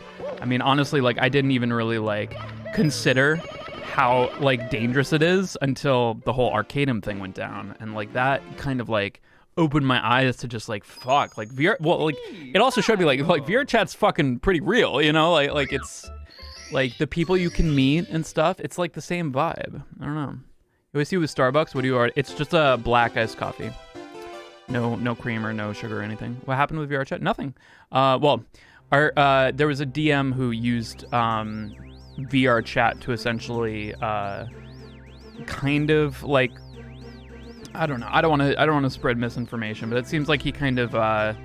I mean, honestly, like, I didn't even really like consider how like dangerous it is until the whole Arcanum thing went down, and like that kind of like opened my eyes to just like fuck, like VR. Well, like it also showed me like VR chat's fucking pretty real, you know, like it's like the people you can meet and stuff. It's like the same vibe. I don't know. You always see with Starbucks, what do you order? It's just a black iced coffee. No cream or no sugar or anything. What happened with VR chat? Nothing. Well, there was a DM who used VR chat to essentially kind of like, I don't know. I don't want to spread misinformation, but it seems like he kind of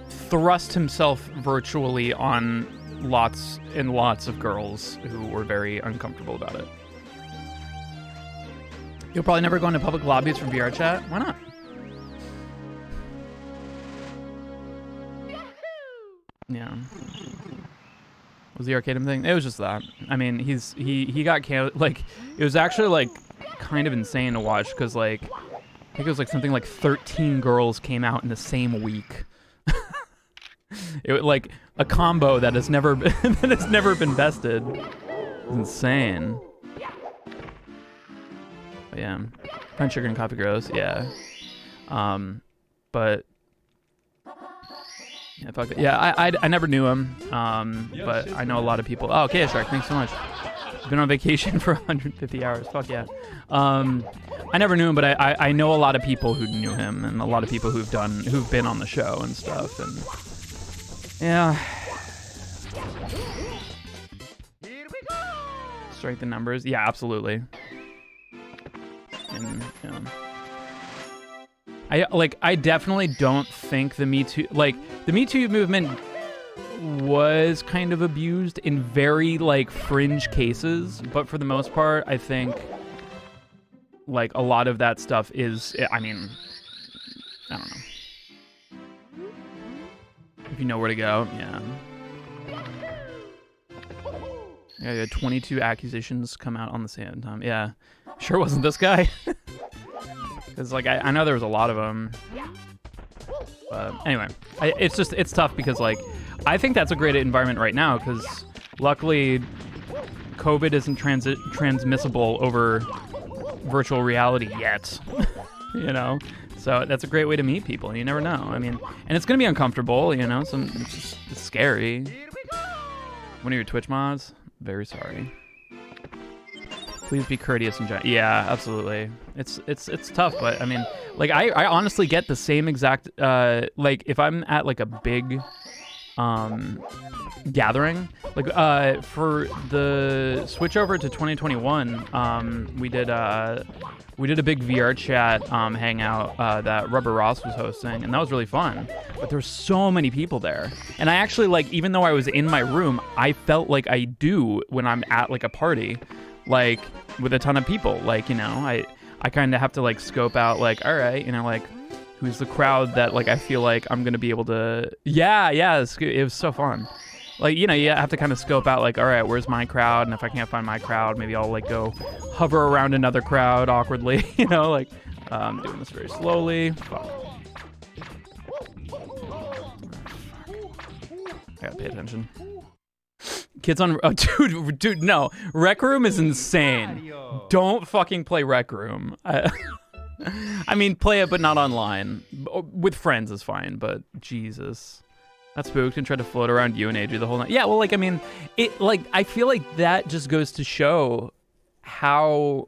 thrust himself virtually on lots and lots of girls who were very uncomfortable about it. You'll probably never go into public lobbies for VR chat. Why not? Yeah. Was the Arcanum thing? It was just that. I mean, he got like, it was actually like kind of insane to watch because like I think it was like something like 13 girls came out in the same week. It was like a combo that has never been bested. It's insane. But yeah, French sugar and coffee gross. Yeah, but yeah, fuck it. Yeah, I never knew him. But I know a lot of people. Oh, okay, Shark. Thanks so much. Been on vacation for 150 hours. Fuck yeah. I never knew him, but I know a lot of people who knew him, and a lot of people who've been on the show and stuff, and yeah. Strike the numbers. Yeah, absolutely. And yeah. I definitely don't think the Me Too movement was kind of abused in very like fringe cases, but for the most part, I think like a lot of that stuff is, I mean, I don't know. If you know where to go, yeah. Yeah, you had 22 accusations come out on the same time. Yeah, sure wasn't this guy. Because like I know there was a lot of them. But anyway, it's tough because like I think that's a great environment right now because luckily COVID isn't transmissible over virtual reality yet. You know, so that's a great way to meet people. You never know. I mean, and it's gonna be uncomfortable. You know, it's scary. One of your Twitch mods. Very sorry. Please be courteous and yeah, absolutely. It's tough, but I mean, like I honestly get the same exact like if I'm at like a big gathering, like for the switch over to 2021, we did a big VR chat hangout that Rubber Ross was hosting, and that was really fun. But there were so many people there, and I actually like, even though I was in my room, I felt like I do when I'm at like a party, like with a ton of people. Like, you know, I kind of have to like scope out like, all right, you know, like who's the crowd that like I feel like I'm gonna be able to. Yeah, it was so fun. Like, you know, you have to kind of scope out like, all right, where's my crowd? And if I can't find my crowd, maybe I'll like go hover around another crowd awkwardly, you know, like doing this very slowly. Fuck. I gotta pay attention. Kids on, oh, dude, no. Rec Room is insane. Don't fucking play Rec Room. I mean, play it, but not online. With friends is fine, but Jesus. That spooked and tried to float around you and AJ the whole night. Yeah, well, like, I mean, it, like, I feel like that just goes to show how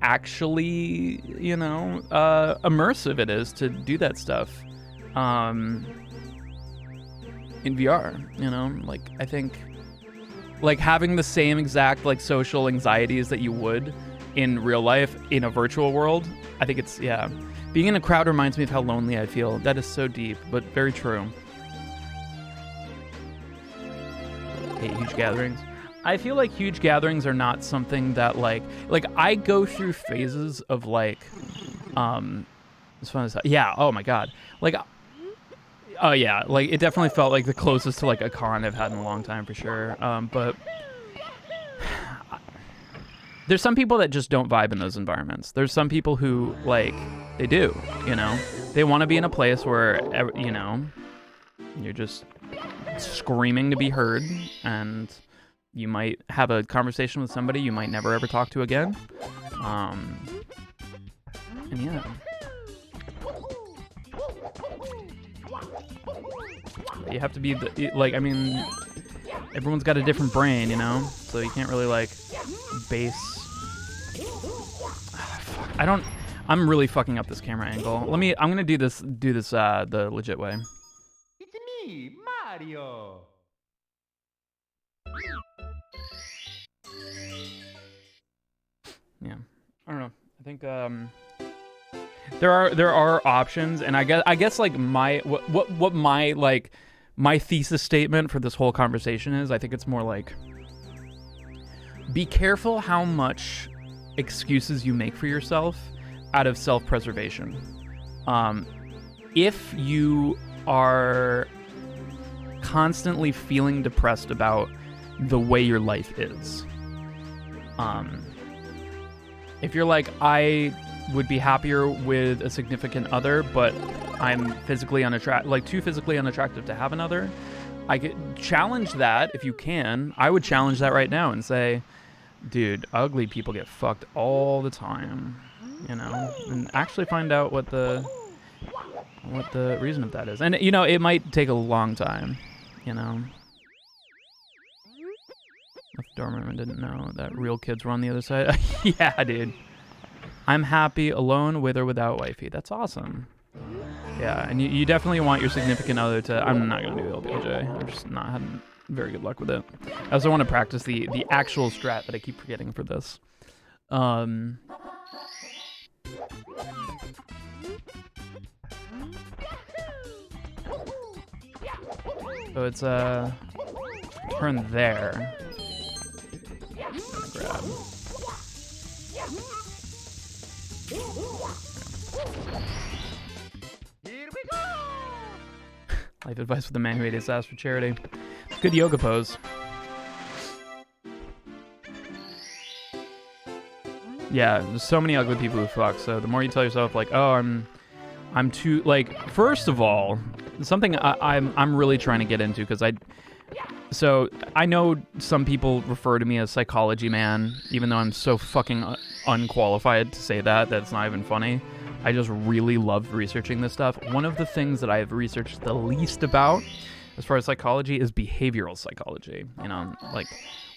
actually, you know, immersive it is to do that stuff in VR, you know? Like, I think, like, having the same exact, like, social anxieties that you would in real life in a virtual world, I think it's, yeah. Being in a crowd reminds me of how lonely I feel. That is so deep, but very true. Huge gatherings. I feel like huge gatherings are not something that like I go through phases of like it's fun as hell. Yeah, oh my god. Like oh yeah, like it definitely felt like the closest to like a con I've had in a long time for sure. But there's some people that just don't vibe in those environments. There's some people who, like, they do, you know? They want to be in a place where, you know, you're just screaming to be heard, and you might have a conversation with somebody you might never ever talk to again. And yeah. You have to be, like, I mean, everyone's got a different brain, you know? So you can't really, like, base... I'm really fucking up this camera angle. I'm gonna do this the legit way. It's me, Mario. Yeah, I don't know. I think there are options, and I guess like what my like my thesis statement for this whole conversation is, I think it's more like, be careful how much excuses you make for yourself out of self-preservation. If you are constantly feeling depressed about the way your life is, if you're like, I would be happier with a significant other, but I'm physically too physically unattractive to have another, I could challenge that if you can. I would challenge that right now and say, dude, ugly people get fucked all the time, you know, and actually find out what the reason of that is. And, you know, it might take a long time, you know. If Dormerman didn't know that real kids were on the other side. Yeah, dude. I'm happy alone with or without wifey. That's awesome. Yeah, and you definitely want your significant other to... I'm not going to do LBJ. I'm just not having very good luck with it. I also want to practice the actual strat that I keep forgetting for this. So it's turn there. Grab. Here we go. Life advice for the man who ate his ass for charity. It's a good yoga pose. Yeah, there's so many ugly people who fuck. So the more you tell yourself, like, oh, I'm too, like, first of all, something I'm really trying to get into, because so I know some people refer to me as psychology man, even though I'm so fucking unqualified to say that. That's not even funny. I just really love researching this stuff. One of the things that I've researched the least about as far as psychology is behavioral psychology. You know, like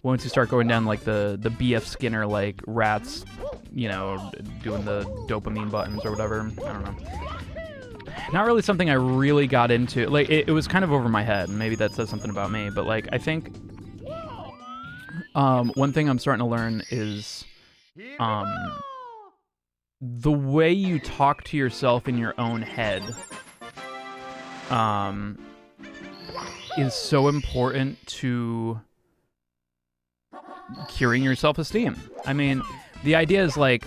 once you start going down like the B.F. Skinner, like rats, you know, doing the dopamine buttons or whatever. I don't know. Not really something I really got into. Like, it was kind of over my head, and maybe that says something about me, but, like, I think one thing I'm starting to learn is the way you talk to yourself in your own head is so important to curing your self-esteem. I mean, the idea is, like,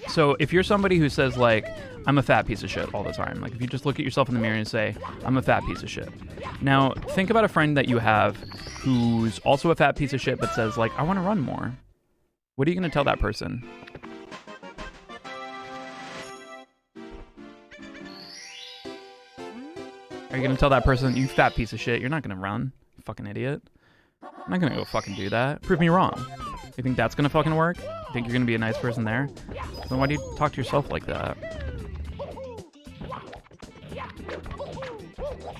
so if you're somebody who says, like, I'm a fat piece of shit all the time. Like, if you just look at yourself in the mirror and say, I'm a fat piece of shit. Now, think about a friend that you have who's also a fat piece of shit but says, like, I want to run more. What are you going to tell that person? Are you going to tell that person, you fat piece of shit, you're not going to run, you fucking idiot? I'm not going to go fucking do that. Prove me wrong. You think that's going to fucking work? You think you're going to be a nice person there? Then why do you talk to yourself like that?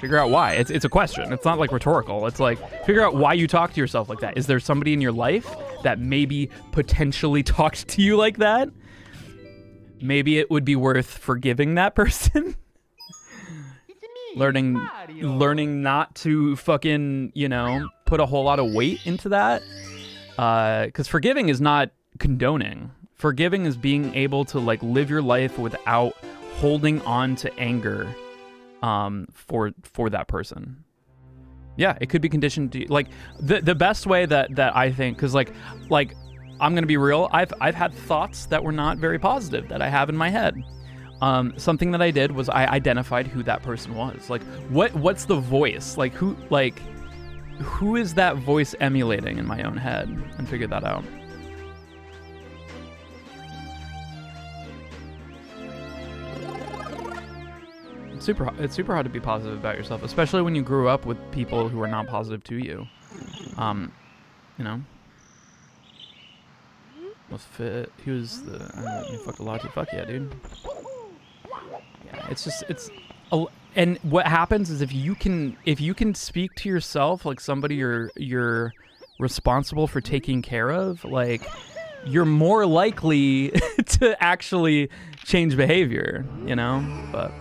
Figure out why. It's a question. It's not like rhetorical. It's like, figure out why you talk to yourself like that. Is there somebody in your life that maybe potentially talks to you like that? Maybe it would be worth forgiving that person. Learning not to fucking, you know, put a whole lot of weight into that. Because forgiving is not condoning. Forgiving is being able to, like, live your life without holding on to anger for that person. Yeah, it could be conditioned to, like, the best way that I think, because like I'm gonna be real, I've had thoughts that were not very positive that I have in my head. Something that I did was I identified who that person was. Like, what's the voice? Like, who is that voice emulating in my own head, and figured that out. it's super hard to be positive about yourself, especially when you grew up with people who are not positive to you. You know. He was he fucked a lot too. Fuck yeah, dude. Yeah, and what happens is if you can speak to yourself like somebody you're responsible for taking care of, like you're more likely to actually change behavior, you know? But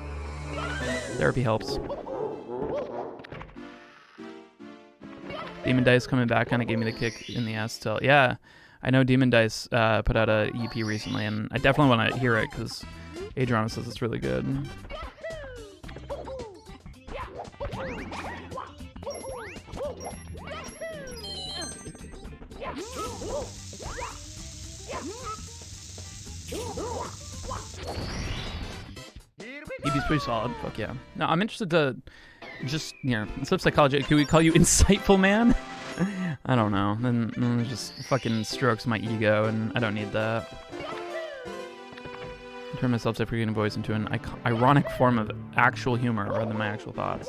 therapy helps. Demon Dice coming back kind of gave me the kick in the ass till. Yeah, I know Demon Dice put out a EP recently, and I definitely want to hear it because Adriana says it's really good. EP's pretty solid. Fuck yeah. No, I'm interested to just, instead of psychology, can we call you Insightful Man? I don't know. Then it just fucking strokes my ego, and I don't need that. I turn my self-deprecating voice into an ironic form of actual humor rather than my actual thoughts.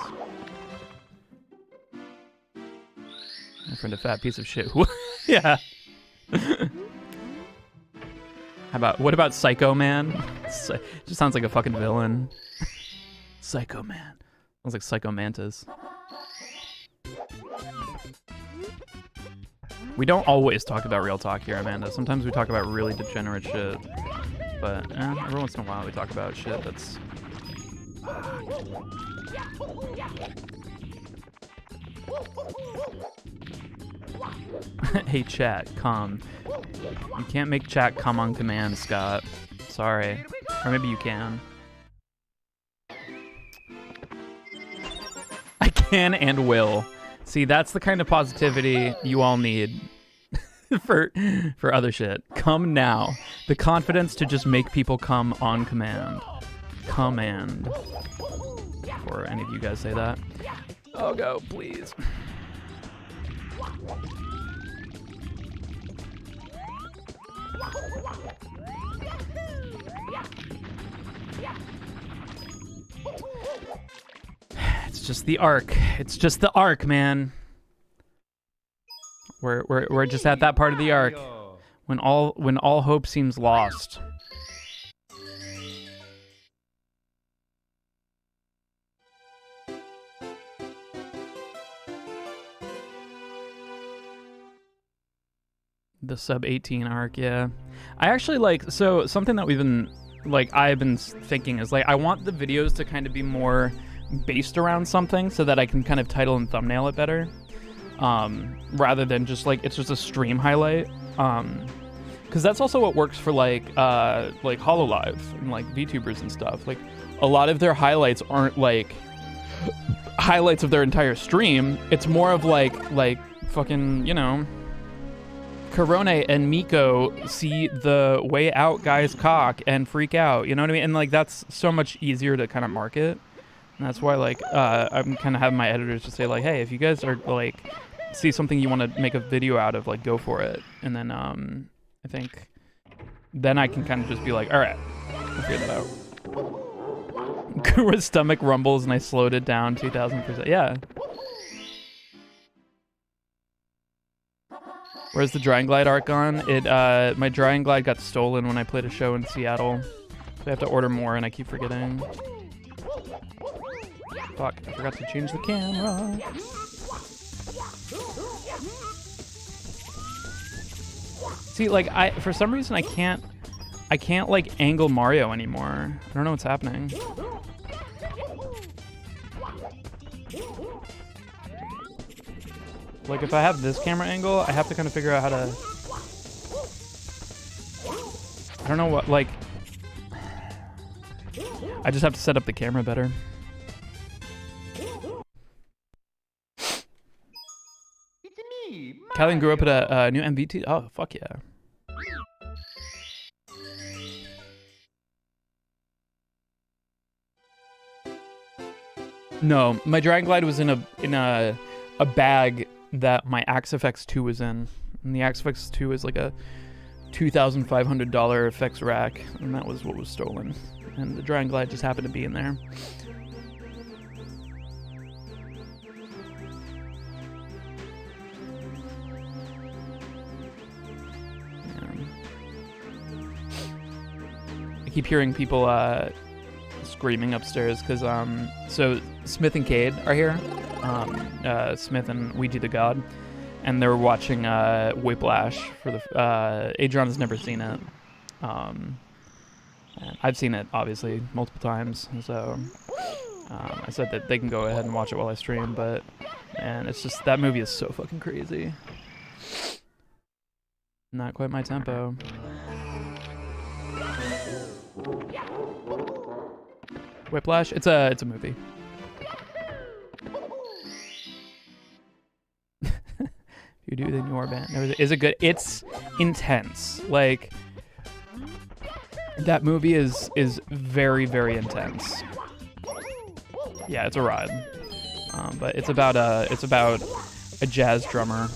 My friend, a fat piece of shit. Yeah. What about Psycho Man? Just sounds like a fucking villain. Psycho Man. Sounds like Psycho Mantis. We don't always talk about real talk here, Amanda. Sometimes we talk about really degenerate shit. But every once in a while we talk about shit that's... Hey chat, come. You can't make chat come on command, Scott. Sorry. Or maybe you can. I can and will. See, that's the kind of positivity you all need for other shit. Come now. The confidence to just make people come on command. Command. Or any of you guys say that. Oh, go, please. It's just the arc. It's just the arc, man. We're just at that part of the arc when all hope seems lost. The sub 18 arc, yeah. I actually so something that I've been thinking is I want the videos to kind of be more based around something so that I can kind of title and thumbnail it better, rather than just it's just a stream highlight, because that's also what works for Hololive and VTubers and stuff. A lot of their highlights aren't highlights of their entire stream. It's more of fucking Korone and Miko see the way out guy's cock and freak out, you know what I mean? And that's so much easier to kind of market. And that's why I'm kind of having my editors to say hey, if you guys are see something you want to make a video out of, go for it. And then I think then I can kind of just be all right, I'll figure that out. Kura's stomach rumbles and I slowed it down 2000%. Yeah. Where's the Dry and Glide arc on? My Dry and Glide got stolen when I played a show in Seattle. So I have to order more and I keep forgetting. Fuck, I forgot to change the camera. See, for some reason I can't angle Mario anymore. I don't know what's happening. If I have this camera angle, I have to kind of figure out how to... I don't know what, I just have to set up the camera better. Calvin grew up at a new MVT. Oh, fuck yeah. No, my Dragon Glide was in a bag that my Axe-Fx 2 was in. And the Axe-Fx 2 is a $2,500 effects rack, and that was what was stolen. And the Dragon Glide just happened to be in there. keep hearing people screaming upstairs because so Smith and Cade are here. Smith and Ouija the God, and they're watching Whiplash for the. Adrian has never seen it. And I've seen it obviously multiple times, so I said that they can go ahead and watch it while I stream. But man, it's just that movie is so fucking crazy. Not quite my tempo. Whiplash. It's a movie. You do, then you are banned. Is it good? It's intense. Like that movie is very, very intense. Yeah, it's a ride. But it's about a jazz drummer.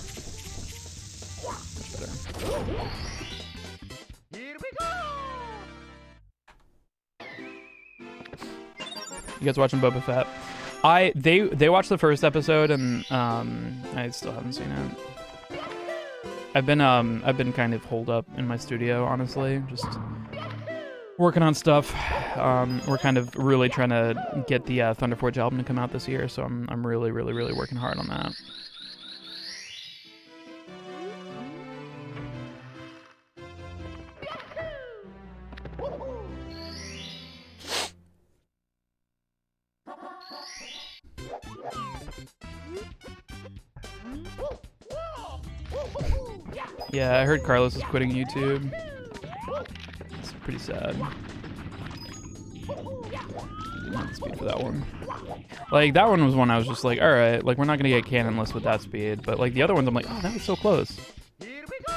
Much better. Here we go. You guys watching Boba Fett? They watched the first episode and I still haven't seen it. I've been kind of holed up in my studio, honestly, just working on stuff. We're kind of really trying to get the Thunder Forge album to come out this year, so I'm really working hard on that. Yeah, I heard Carlos is quitting YouTube. It's pretty sad. Didn't have the speed for that one. Like, that one was one I was just like, alright, like, we're not gonna get canonless with that speed. But, like, the other ones, I'm like, oh, that was so close. Here we go.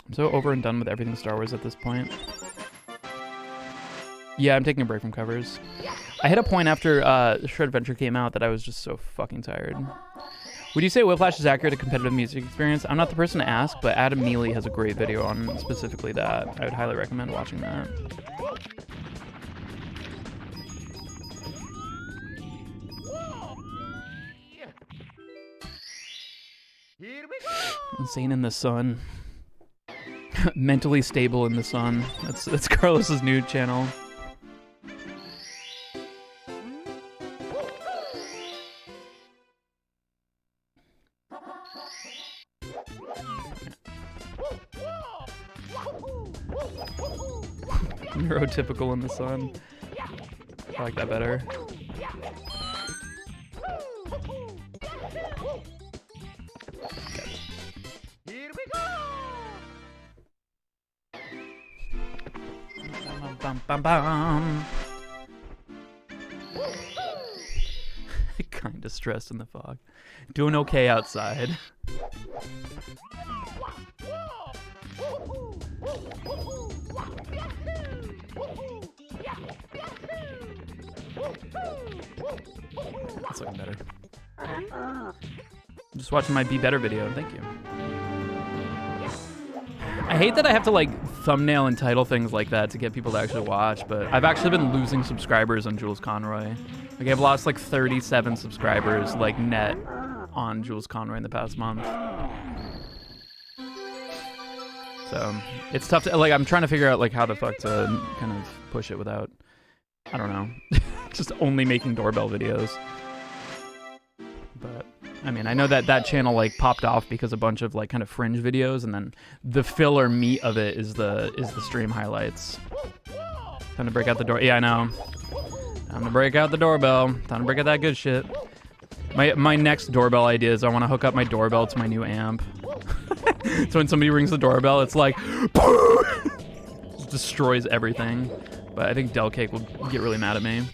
I'm so over and done with everything Star Wars at this point. Yeah, I'm taking a break from covers. I hit a point after Shred Adventure came out that I was just so fucking tired. Would you say Whiplash is accurate to competitive music experience? I'm not the person to ask, but Adam Neely has a great video on specifically that. I would highly recommend watching that. Here we go. Insane in the Sun. Mentally Stable in the Sun. That's Carlos's new channel. Neurotypical in the Sun. I like that better. Here we go. Bum, bum, bum. Kinda stressed in the fog. Doing okay outside. That's looking better. I'm just watching my Be Better video. Thank you. I hate that I have to like thumbnail and title things like that to get people to actually watch, but I've actually been losing subscribers on Jules Conroy. Like I've lost like 37 subscribers like net on Jules Conroy in the past month. So it's tough to like, I'm trying to figure out like how the fuck to kind of push it without, I don't know, just only making doorbell videos. But I mean, I know that that channel like popped off because a bunch of like kind of fringe videos, and then the filler meat of it is the stream highlights. Time to break out the door. Yeah, I know. Time to break out the doorbell. Time to break out that good shit. My next doorbell idea is I want to hook up my doorbell to my new amp. So when somebody rings the doorbell, it's like it destroys everything. But I think Del Cake will get really mad at me.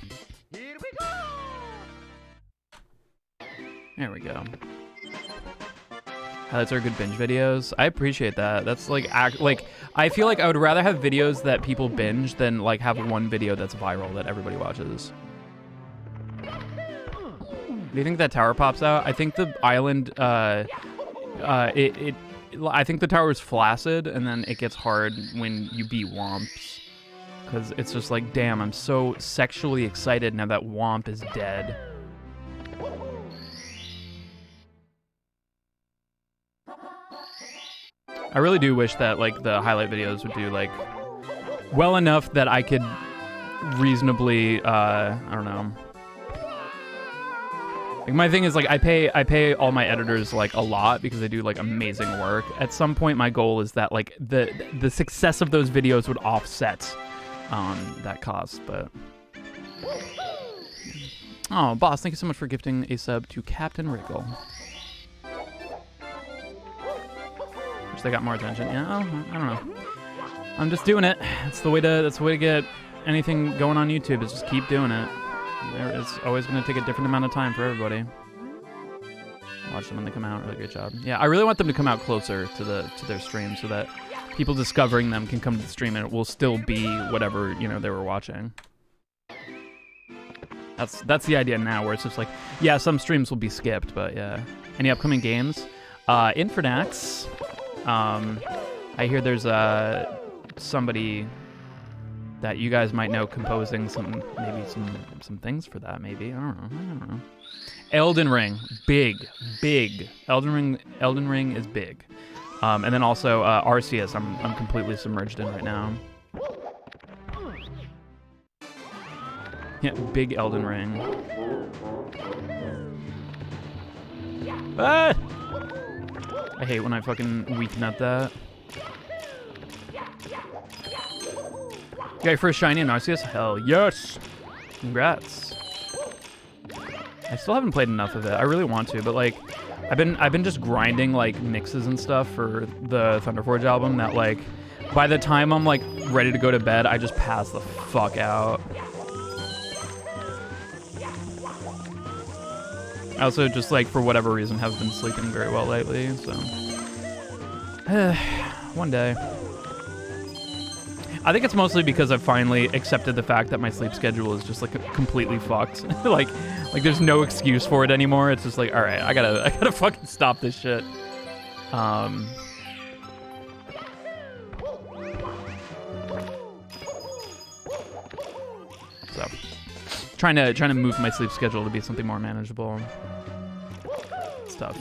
Here we go. There we go. Highlights are good binge videos. I appreciate that. That's like I feel like I would rather have videos that people binge than like have one video that's viral that everybody watches. Do you think that tower pops out? I think the island I think the tower is flaccid, and then it gets hard when you beat Womps. Because it's just like, damn, I'm so sexually excited now that Womp is dead. I really do wish that like the highlight videos would do like well enough that I could reasonably, I don't know. Like my thing is like I pay all my editors like a lot because they do like amazing work. At some point, my goal is that like the success of those videos would offset that cost. But oh, boss, thank you so much for gifting a sub to Captain Wrinkle. Wish they got more attention. Yeah, I don't know. I'm just doing it. That's the way to get anything going on YouTube. Is just keep doing it. It's always going to take a different amount of time for everybody. Watch them when they come out. Really great job. Yeah, I really want them to come out closer to their stream so that people discovering them can come to the stream and it will still be whatever, you know, they were watching. That's the idea now, where it's just like, yeah, some streams will be skipped, but yeah. Any upcoming games? Infernax. I hear there's somebody that you guys might know composing some things for that. Maybe I don't know. Elden Ring, big. Elden Ring is big. And then also Arceus. I'm completely submerged in right now. Yeah, big Elden Ring. Ah! I hate when I fucking weaken at that. You got your first shiny in Arceus? Hell yes! Congrats. I still haven't played enough of it. I really want to, but like, I've been just grinding like mixes and stuff for the Thunder Forge album that like, by the time I'm like ready to go to bed, I just pass the fuck out. I also just like, for whatever reason, have been sleeping very well lately, so. One day. I think it's mostly because I've finally accepted the fact that my sleep schedule is just like completely fucked. like there's no excuse for it anymore. It's just like, all right, I gotta fucking stop this shit. So trying to move my sleep schedule to be something more manageable. Stuff.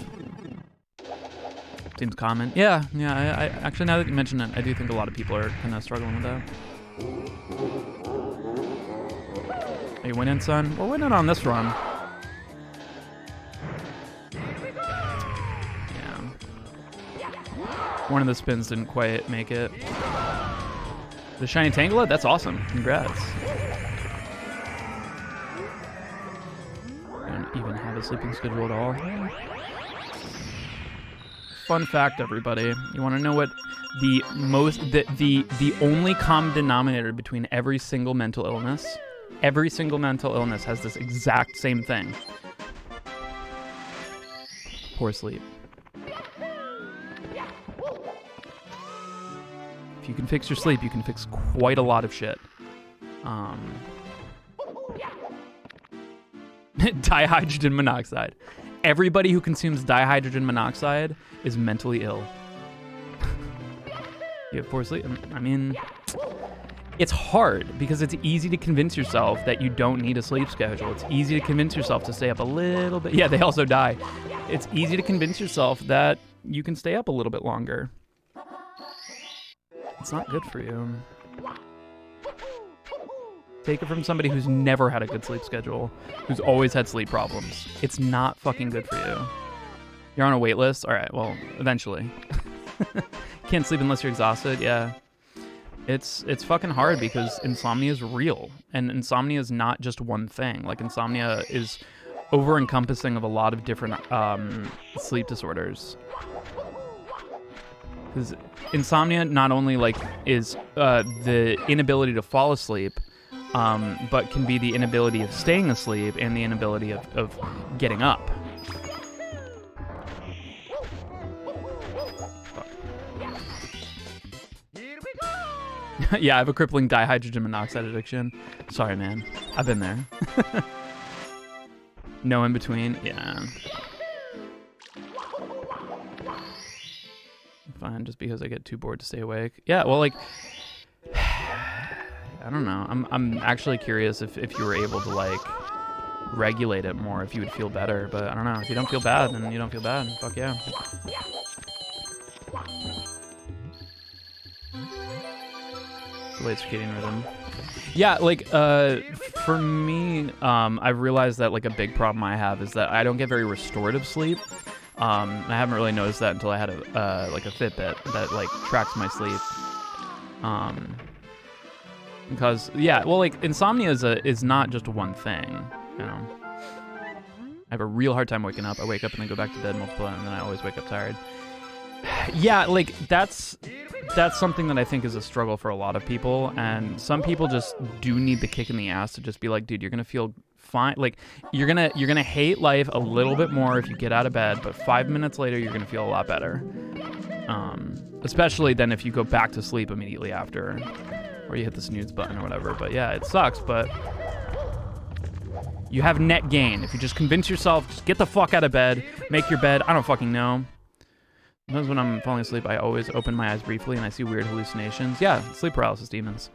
Seems common. Yeah. I actually, now that you mention it, I do think a lot of people are kind of struggling with that. Are you winning, son? We're winning on this run. Yeah. One of the spins didn't quite make it. The shiny Tangela? That's awesome. Congrats. I don't even have a sleeping schedule at all. Fun fact, everybody. You want to know what the only common denominator between every single mental illness? Every single mental illness has this exact same thing. Poor sleep. If you can fix your sleep, you can fix quite a lot of shit. Dihydrogen monoxide. Everybody who consumes dihydrogen monoxide is mentally ill. You have poor sleep? I mean, it's hard because it's easy to convince yourself that you don't need a sleep schedule. It's easy to convince yourself to stay up a little bit. Yeah, they also die. It's easy to convince yourself that you can stay up a little bit longer. It's not good for you. Take it from somebody who's never had a good sleep schedule, who's always had sleep problems. It's not fucking good for you. You're on a wait list? All right, well, eventually. Can't sleep unless you're exhausted? Yeah. It's fucking hard because insomnia is real. And insomnia is not just one thing. Like, insomnia is over-encompassing of a lot of different sleep disorders. Because insomnia not only, like, is the inability to fall asleep, but can be the inability of staying asleep and the inability of getting up. Here we go! Yeah, I have a crippling dihydrogen monoxide addiction. Sorry, man. I've been there. No in between. Yeah. Fine, just because I get too bored to stay awake. Yeah, well, like, I don't know. I'm actually curious if you were able to, like, regulate it more, if you would feel better. But I don't know. If you don't feel bad, then you don't feel bad. Fuck yeah. Delayed circadian rhythm. Yeah, like for me, I've realized that like a big problem I have is that I don't get very restorative sleep. I haven't really noticed that until I had a like a Fitbit that like tracks my sleep. Because yeah, well, like insomnia is not just one thing, you know. I have a real hard time waking up. I wake up and then go back to bed multiple, and then I always wake up tired. Yeah, like that's something that I think is a struggle for a lot of people, and some people just do need the kick in the ass to just be like, dude, you're gonna feel fine. Like you're gonna hate life a little bit more if you get out of bed, but 5 minutes later you're gonna feel a lot better. Especially then if you go back to sleep immediately after, or you hit the snooze button or whatever. But yeah, it sucks, but you have net gain if you just convince yourself, just get the fuck out of bed, make your bed. I don't fucking know. Sometimes when I'm falling asleep, I always open my eyes briefly and I see weird hallucinations. Yeah, sleep paralysis demons.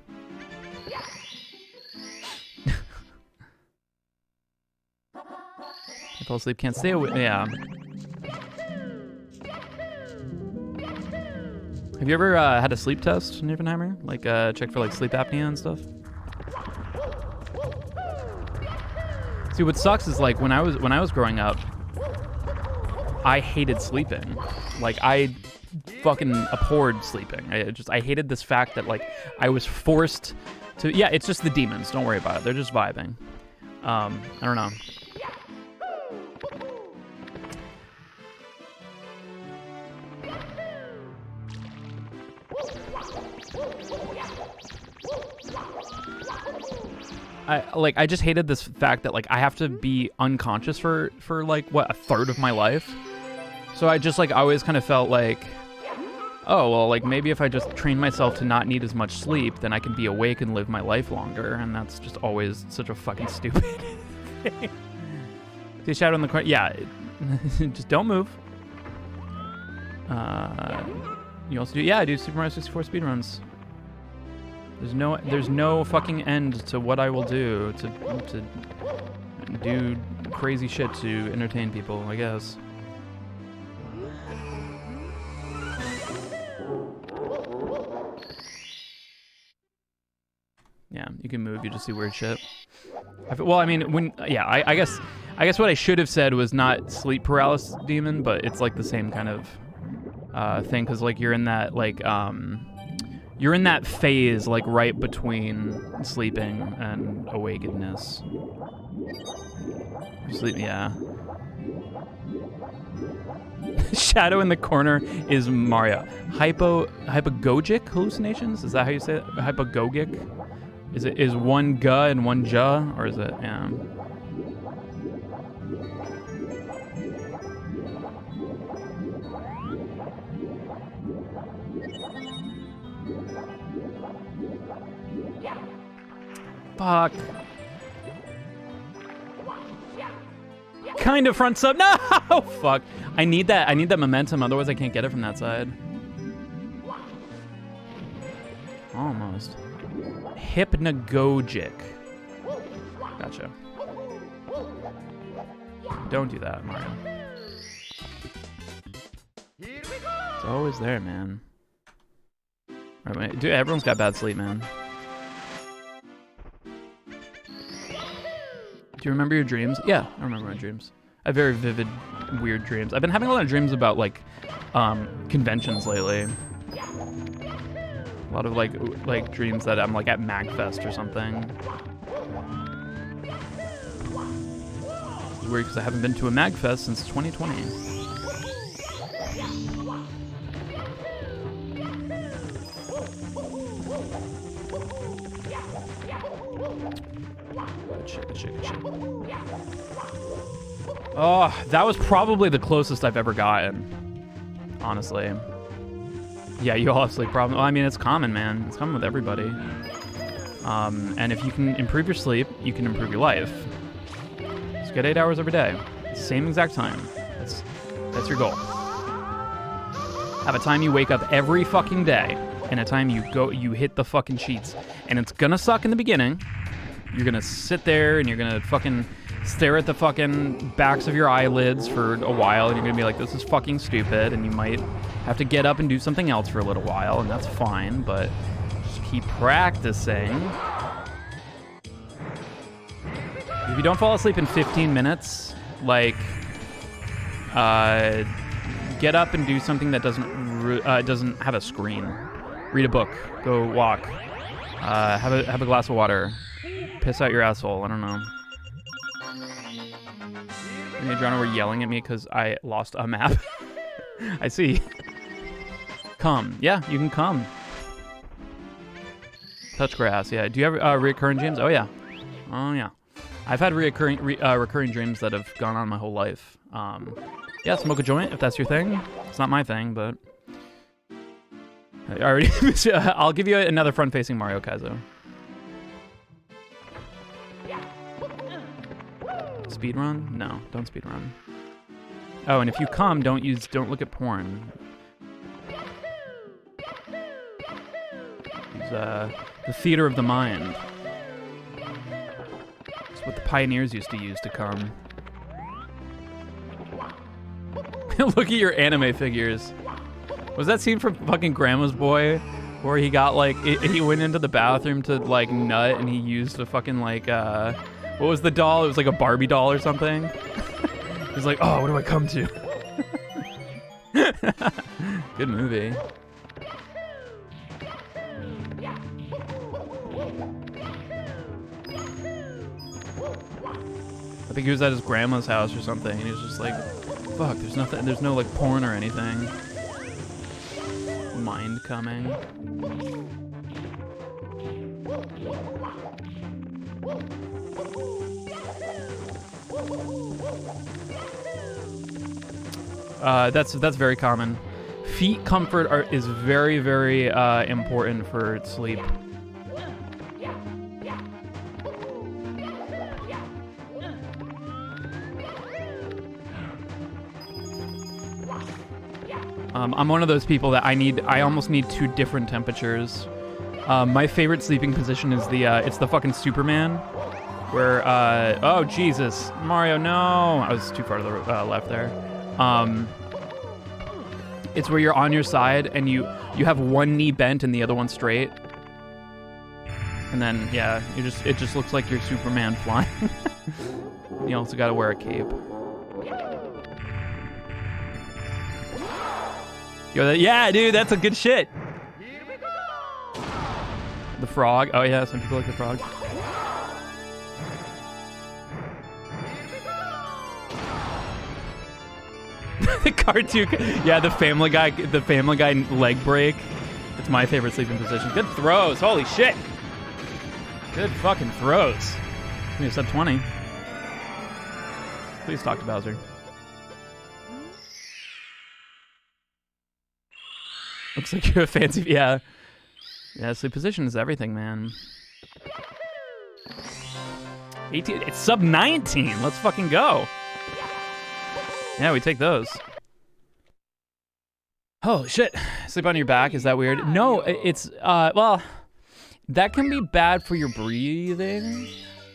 I fall asleep, can't stay awake. Yeah. Have you ever had a sleep test, Nivenheimer? Like check for like sleep apnea and stuff? See, what sucks is like when I was growing up, I hated sleeping. Like I fucking abhorred sleeping. I hated this fact that like I was forced to. Yeah, it's just the demons. Don't worry about it. They're just vibing. I don't know. I just hated this fact that like I have to be unconscious for like what, a third of my life. So I just like always kind of felt like, oh well, like maybe if I just train myself to not need as much sleep, then I can be awake and live my life longer. And that's just always such a fucking stupid thing. See a shadow in the corner? Yeah, just don't move. You also do? Yeah, I do Super Mario 64 speedruns. There's no fucking end to what I will do to do crazy shit to entertain people, I guess. Yeah, you can move, you just see weird shit. Well, I mean, I guess what I should have said was not sleep paralysis demon, but it's like the same kind of thing, because like you're in that like you're in that phase like right between sleeping and awakeness. Sleep, yeah. Shadow in the corner is Mario. Hypogogic hallucinations? Is that how you say it? Hypogogic? Is one ga and one ja, or is it? Yeah. Fuck. Kind of front sub. No, fuck. I need that momentum. Otherwise, I can't get it from that side. Almost. Hypnagogic. Gotcha. Don't do that, Mario. It's always there, man. All right, wait. Dude, everyone's got bad sleep, man. Do you remember your dreams? Yeah, I remember my dreams. I have very vivid, weird dreams. I've been having a lot of dreams about like conventions lately. A lot of like dreams that I'm like at MagFest or something. It's weird because I haven't been to a MagFest since 2020. Good shit. Oh, that was probably the closest I've ever gotten. Honestly. Yeah, you all have sleep problems. Well, I mean, it's common, man. It's common with everybody. And if you can improve your sleep, you can improve your life. Just get 8 hours every day. Same exact time. That's your goal. Have a time you wake up every fucking day, and a time you hit the fucking sheets. And it's gonna suck in the beginning. You're gonna sit there and you're gonna fucking stare at the fucking backs of your eyelids for a while, and you're gonna be like, this is fucking stupid, and you might have to get up and do something else for a little while, and that's fine, but just Keep practicing. If you don't fall asleep in 15 minutes, like, get up and do something that doesn't have a screen. Read a book. Go walk. Have a glass of water. Piss out your asshole. I don't know. Me and Adriana were yelling at me because I lost a map. I see. Come. Yeah, you can come. Touch grass. Yeah. Do you have recurring dreams? Oh yeah. Oh yeah. I've had recurring dreams that have gone on my whole life. Yeah, smoke a joint if that's your thing. It's not my thing, but I already. I'll give you another front-facing Mario Kaizo. Speedrun? No, don't speedrun. Oh, and if you come, don't look at porn. Use the theater of the mind. It's what the pioneers used to use to come. Look at your anime figures. Was that scene from fucking Grandma's Boy? Where he got like, he went into the bathroom to like nut and he used a fucking like, what was the doll? It was like a Barbie doll or something. He's like, oh, what do I come to? Good movie. I think he was at his grandma's house or something and he was just like, fuck, there's no like porn or anything. Mind coming. That's very common. Feet comfort is very, very important for sleep. I'm one of those people that I almost need 2 different temperatures. My favorite sleeping position is it's the fucking Superman, where oh Jesus, Mario, no, I was too far to the left there. It's where you're on your side and you have one knee bent and the other one straight, and then yeah, it just looks like you're Superman flying. You also got to wear a cape. Yo, yeah, dude, that's a good shit. Here we go! The frog. Oh yeah, some people like the frog. The cartoon. Yeah, the Family Guy leg break. It's my favorite sleeping position. Good throws. Holy shit. Good fucking throws. Give me a sub 20. Please talk to Bowser. Looks like you're a fancy, yeah. Yeah, sleep position is everything, man. 18, it's sub 19. Let's fucking go. Yeah, we take those. Oh shit, sleep on your back, is that weird? No, it's, well, that can be bad for your breathing.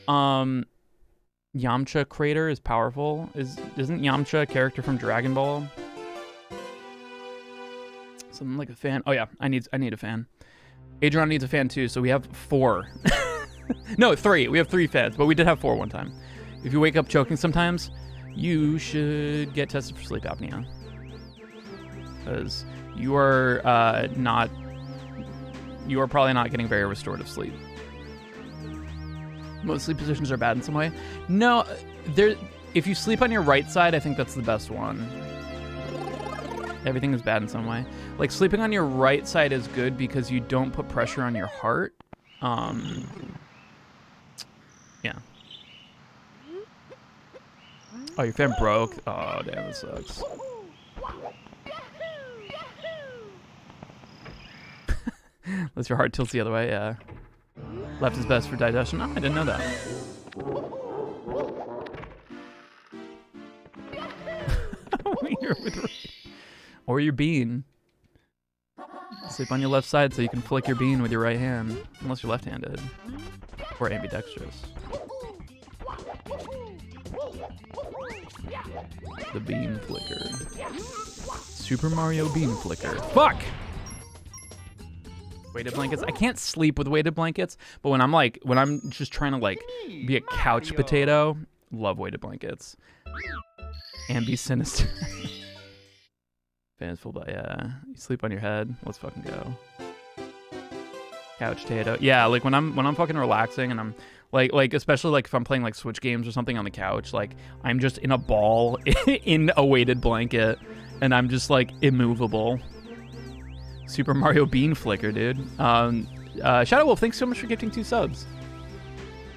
Yamcha Crater is powerful. Isn't Yamcha a character from Dragon Ball? Something like a fan. Oh yeah, I need a fan. Adrian needs a fan too, so we have 4. No, 3. We have 3 fans, but we did have 4 one time. If you wake up choking sometimes, you should get tested for sleep apnea. Because you are probably not getting very restorative sleep. Most sleep positions are bad in some way. No, if you sleep on your right side, I think that's the best one. Everything is bad in some way. Like, sleeping on your right side is good because you don't put pressure on your heart. Yeah. Oh, your fan broke? Oh, damn, that sucks. Unless your heart tilts the other way, yeah. Left is best for digestion. Oh, I didn't know that. Or your bean. Sleep on your left side so you can flick your bean with your right hand. Unless you're left-handed. Or ambidextrous. The bean flicker. Super Mario bean flicker. Fuck! Weighted blankets. I can't sleep with weighted blankets, but when I'm just trying to like be a couch potato, love weighted blankets. And be sinister. Fans full, but yeah, you sleep on your head. Let's fucking go. Couch potato. Yeah, like when I'm fucking relaxing and I'm like especially like if I'm playing like Switch games or something on the couch, like I'm just in a ball in a weighted blanket and I'm just like immovable. Super Mario Bean Flicker, dude. Shadow Wolf, thanks so much for gifting 2 subs.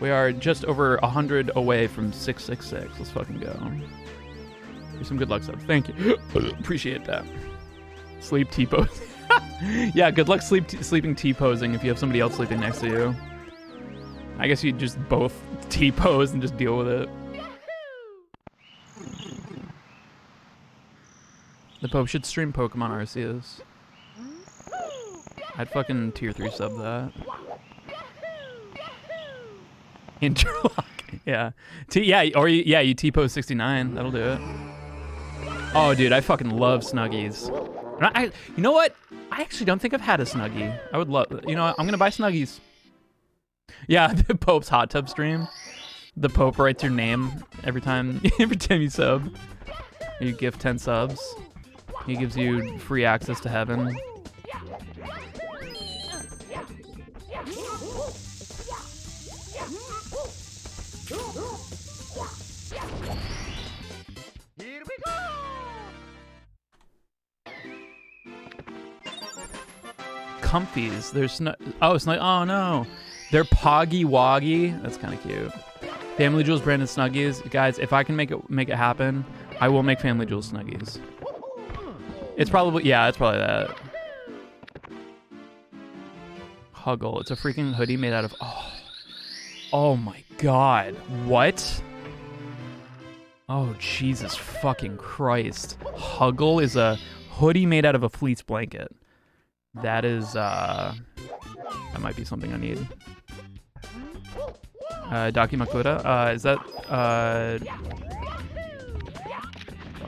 We are just over 100 away from 666. Let's fucking go. Here's some good luck subs. Thank you. Appreciate that. Sleep T-pose. Yeah, good luck sleeping T-posing if you have somebody else sleeping next to you. I guess you just both T-pose and just deal with it. The Pope should stream Pokemon Arceus. I'd fucking tier 3 sub that. Interlock. Yeah. You T-pose 69. That'll do it. Oh, dude, I fucking love Snuggies. And you know what? I actually don't think I've had a Snuggie. I would love, you know what? I'm gonna buy Snuggies. Yeah, the Pope's hot tub stream. The Pope writes your name every time you sub. You gift 10 subs. He gives you free access to heaven. Here we go! Comfies. There's no. Oh, it's not. Oh no, they're Poggy Woggy. That's kind of cute. Family Jewels branded Snuggies, guys. If I can make it happen, I will make Family Jewels Snuggies. It's probably that. Huggle. It's a freaking hoodie made out of. Oh my God. What? Oh Jesus fucking Christ. Huggle is a hoodie made out of a fleece blanket. That is, that might be something I need. Daki Makura, is that,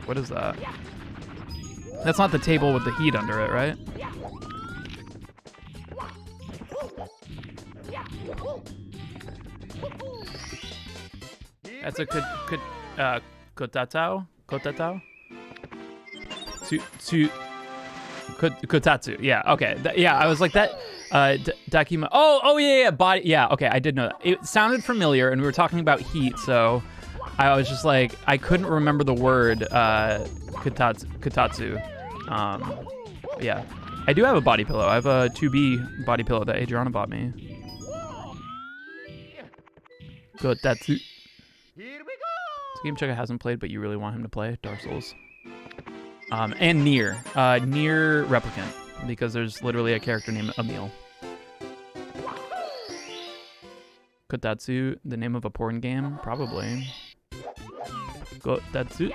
what is that? That's not the table with the heat under it, right? That's a kotatao? Kotatao? Kotatsu, yeah, okay. Yeah, I was like that, Dakima, oh yeah, body, yeah, okay, I did know that. It sounded familiar, and we were talking about heat, so I was just like, I couldn't remember the word, kotatsu. Yeah. I do have a body pillow. I have a 2B body pillow that Adriana bought me. Kotatsu. Here we go! It's a game Chugga hasn't played, but you really want him to play, Dark Souls. And Nier. Nier Replicant, because there's literally a character named Emil. Kotatsu, the name of a porn game? Probably. Kotatsu.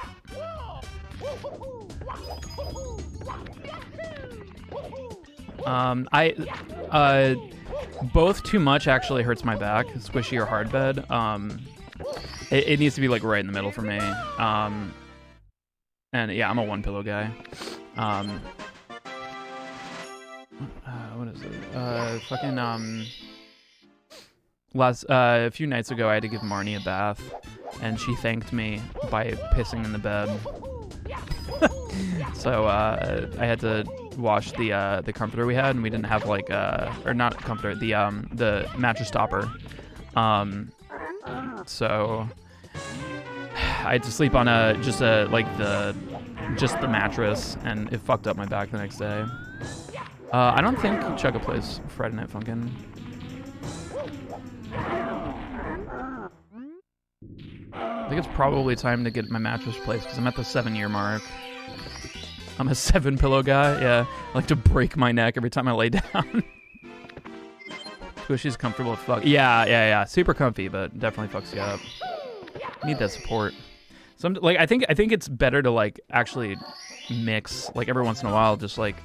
Both too much actually hurts my back. Squishy or hard bed. It needs to be like right in the middle for me. And yeah, I'm a one pillow guy. What is it? A few nights ago I had to give Marnie a bath, and she thanked me by pissing in the bed. So I had to wash the comforter we had, and we didn't have like or not comforter, the mattress topper. So I had to sleep on just the mattress, and it fucked up my back the next day. I don't think Chugga plays Friday Night Funkin'. I think it's probably time to get my mattress replaced because I'm at the 7-year mark. I'm a 7 pillow guy. Yeah, I like to break my neck every time I lay down. Squishy's comfortable as fuck. Yeah. Super comfy, but definitely fucks you up. Need that support. Like I think it's better to like actually mix like every once in a while, just like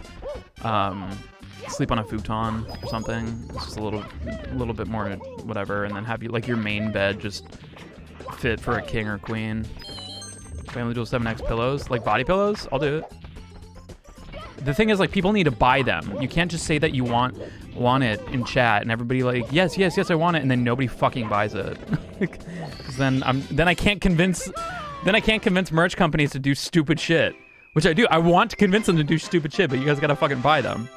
sleep on a futon or something. It's just a little bit more whatever, and then have you like your main bed just fit for a king or queen. Family Jewel 7X pillows, like body pillows. I'll do it. the thing is, like, people need to buy them. You can't just say that you want it in chat and everybody like, yes, yes, yes, I want it, and then nobody fucking buys it. 'Cause then I can't convince merch companies to do stupid shit, which I do. I want to convince them to do stupid shit, but you guys gotta fucking buy them.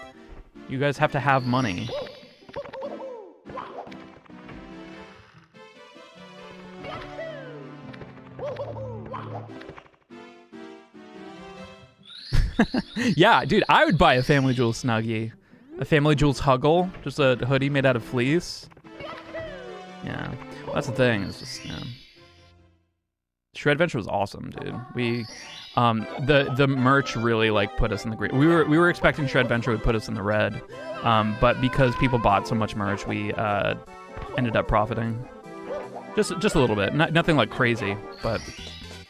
You guys have to have money. Yeah, dude, I would buy a Family Jewels Snuggie. A Family Jewels Huggle. Just a hoodie made out of fleece. Yeah. Well, that's the thing. It's just, yeah. Shredventure was awesome, dude. We, the merch really, like, put us in the green. We were expecting Shredventure would put us in the red. But because people bought so much merch, we, ended up profiting. Just a little bit. Nothing, like, crazy, but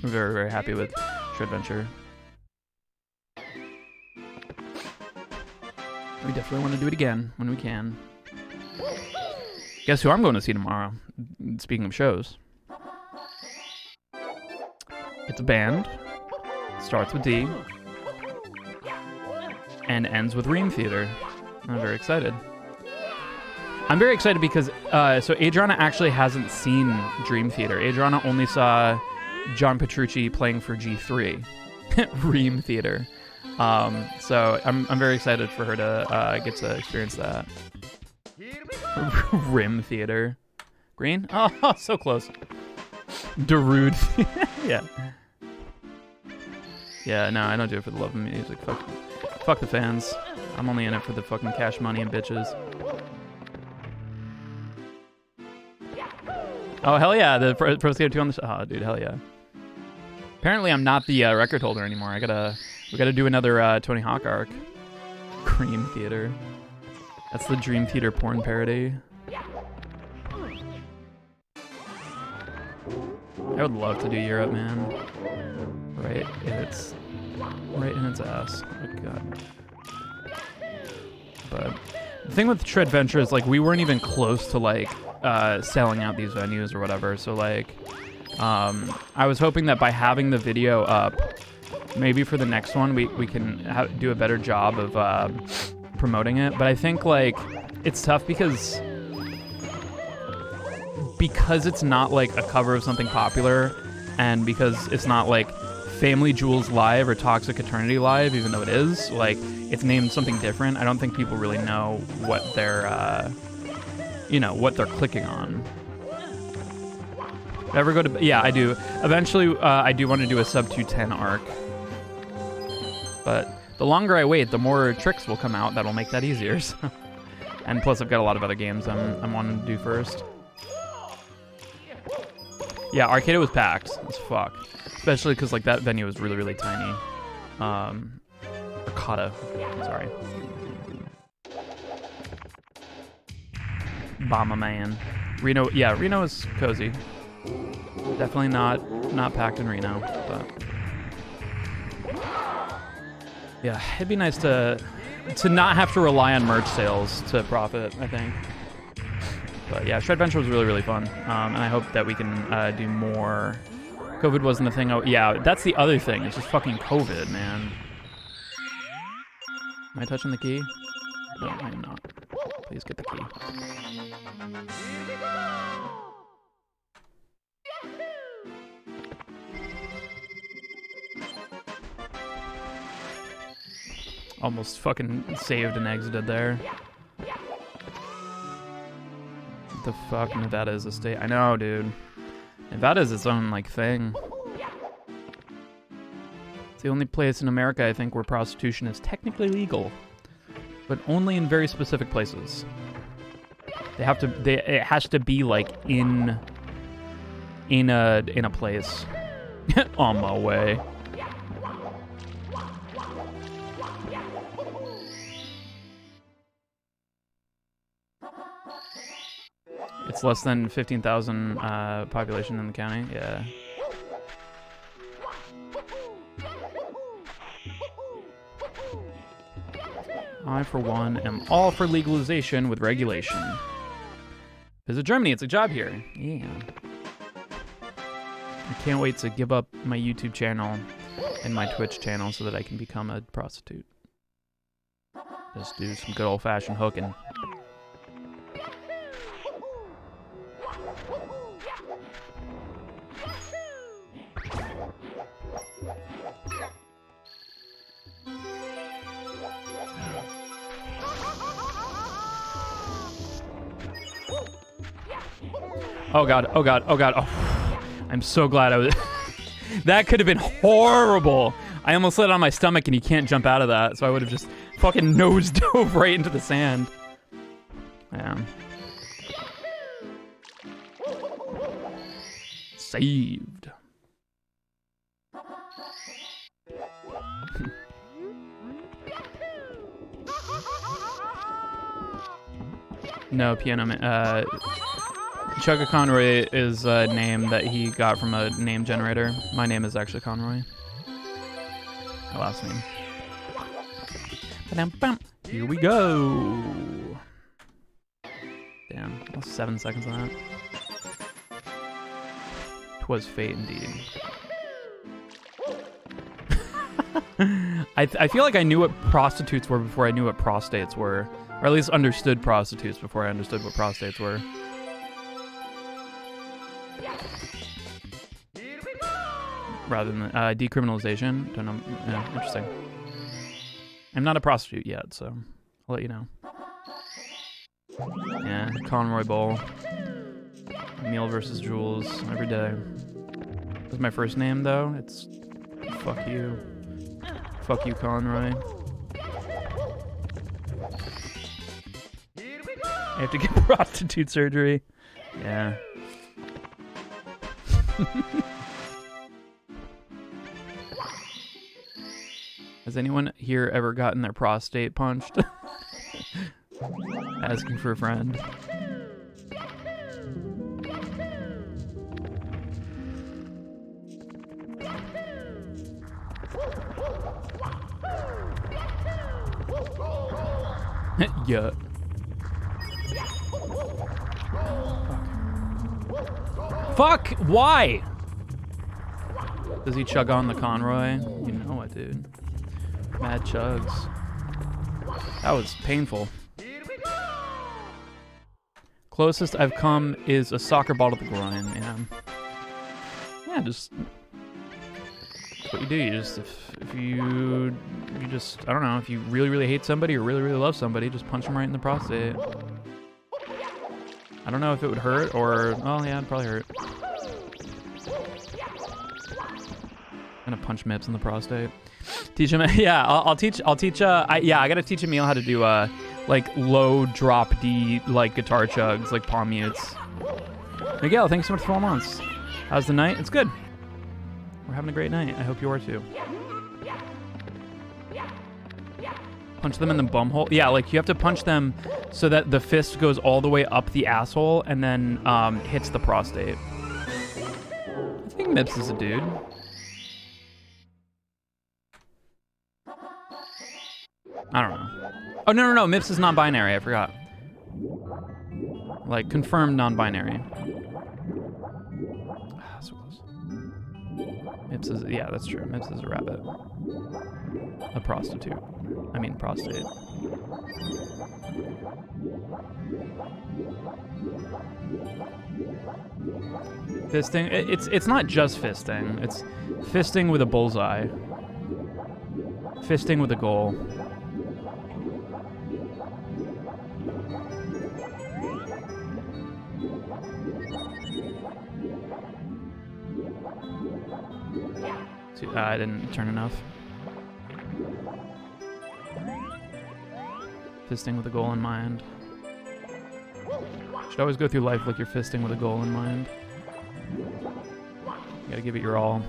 we're very, very happy with Shredventure. We definitely want to do it again when we can. Guess who I'm going to see tomorrow? Speaking of shows. It's a band. Starts with D. And ends with Ream Theater. I'm very excited. I'm very excited because, so Adriana actually hasn't seen Dream Theater. Adriana only saw John Petrucci playing for G3. Ream Theater. So I'm very excited for her to get to experience that. Rim Theater. Green? Oh, so close. Darude. Yeah. Yeah, no, I don't do it for the love of music. Fuck the fans. I'm only in it for the fucking cash money and bitches. Oh, hell yeah, the Pro Skater 2 on the show. Oh, dude, hell yeah. Apparently I'm not the record holder anymore. We gotta do another Tony Hawk arc. Cream Theater. That's the Dream Theater porn parody. I would love to do Europe, man. Right in its ass. Oh god. But the thing with Shredventure is, like, we weren't even close to, like, selling out these venues or whatever. So, like, I was hoping that by having the video up, maybe for the next one we can do a better job of promoting it. But I think, like, it's tough because it's not like a cover of something popular, and because it's not like Family Jewels Live or Toxic Eternity Live, even though it is, like, it's named something different. I don't think people really know what they're what they're clicking on. Ever go to... Yeah, I do. Eventually, I do want to do a sub 210 arc. But the longer I wait, the more tricks will come out that'll make that easier. So. And plus, I've got a lot of other games I'm wanting to do first. Yeah, Arcade was packed as fuck. Especially because, like, that venue was really, really tiny. Arcada. Sorry. Bomba Man. Reno... Yeah, Reno is cozy. Definitely not packed in Reno, but yeah, it'd be nice to not have to rely on merch sales to profit, I think. But yeah, Shredventure was really, really fun, and I hope that we can do more. COVID wasn't a thing. Oh yeah, that's the other thing. It's just fucking COVID, man. Am I touching the key? No, I am not. Please get the key. Almost fucking saved and exited there. What the fuck? Nevada is a state. I know, dude. Nevada is its own, like, thing. It's the only place in America, I think, where prostitution is technically legal, but only in very specific places. It has to be, like, in a place. On my way. It's less than 15,000 population in the county. Yeah. I, for one, am all for legalization with regulation. Visit Germany. It's a job here. Yeah. I can't wait to give up my YouTube channel and my Twitch channel so that I can become a prostitute. Just do some good old-fashioned hooking. Oh god, oh god, oh god. Oh. I'm so glad I was... That could have been horrible. I almost slid on my stomach and you can't jump out of that, so I would have just fucking nose dove right into the sand. Yeah. Saved. No, Piano Man. Chugga Conroy is a name that he got from a name generator. My name is actually Conroy. My last name. Ba-dum-bum. Here we go. Damn, that's 7 seconds on that. 'Twas fate indeed. I feel like I knew what prostitutes were before I knew what prostates were. Or at least understood prostitutes before I understood what prostates were. Rather than decriminalization. Don't know. Yeah, interesting. I'm not a prostitute yet, so I'll let you know. Yeah, Conroy Bowl. Emil versus Jules every day. That's my first name, though. It's fuck you. Fuck you, Conroy. I have to get prostitute surgery. Yeah. Has anyone here ever gotten their prostate punched? Asking for a friend. Yeah. Fuck! Why? Does he chug on the Conroy? You know it, dude. Mad chugs. That was painful. Closest I've come is a soccer ball to the groin, yeah. Yeah, just... That's what you do. You just, if you just, I don't know, if you really, really hate somebody or really, really love somebody, just punch them right in the prostate. I don't know if it would hurt or, well, yeah, it'd probably hurt. I'm gonna punch Mips in the prostate. Teach him, yeah, I'll teach, I gotta teach Emil how to do, like, low drop D, like, guitar chugs, like, palm mutes. Miguel, thanks so much for 4 months. How's the night? It's good. We're having a great night. I hope you are, too. Punch them in the bum hole. Yeah, like, you have to punch them so that the fist goes all the way up the asshole and then, hits the prostate. I think Mips is a dude. I don't know. Oh, no. Mips is non-binary. I forgot. Like, confirmed non-binary. So close. Mips is... Yeah, that's true. Mips is a rabbit. A prostitute. I mean, prostate. Fisting? It's not just fisting. It's fisting with a bullseye. Fisting with a goal. I didn't turn enough. Fisting with a goal in mind. Should always go through life like you're fisting with a goal in mind. You gotta give it your all.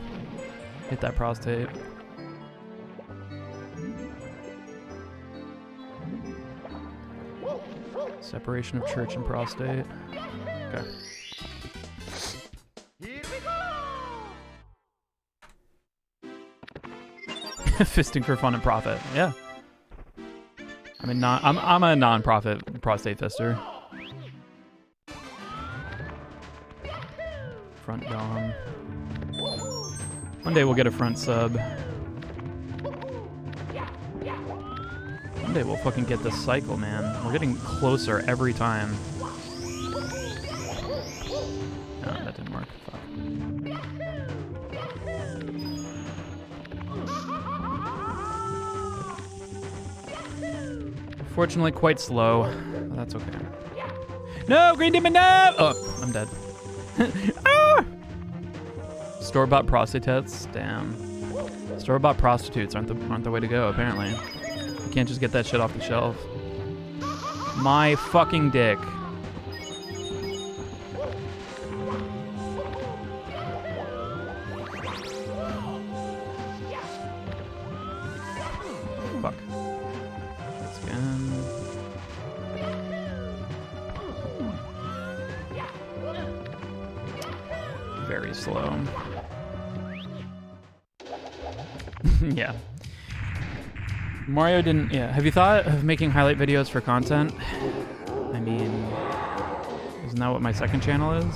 Hit that prostate. Separation of church and prostate. Okay. Fisting for fun and profit. Yeah. I mean, I'm a non-profit prostate fister. Front dom. One day we'll get a front sub. One day we'll fucking get this cycle, man. We're getting closer every time. No, that didn't work. Fuck. Fortunately, quite slow. But that's okay. No, Green Demon, no! Oh, I'm dead. Ah! Store-bought prostate tests? Damn. Store-bought prostitutes aren't the way to go, apparently. You can't just get that shit off the shelf. My fucking dick. Fuck. Scan. Very slow. Yeah. Mario didn't, yeah. Have you thought of making highlight videos for content? I mean, isn't that what my second channel is?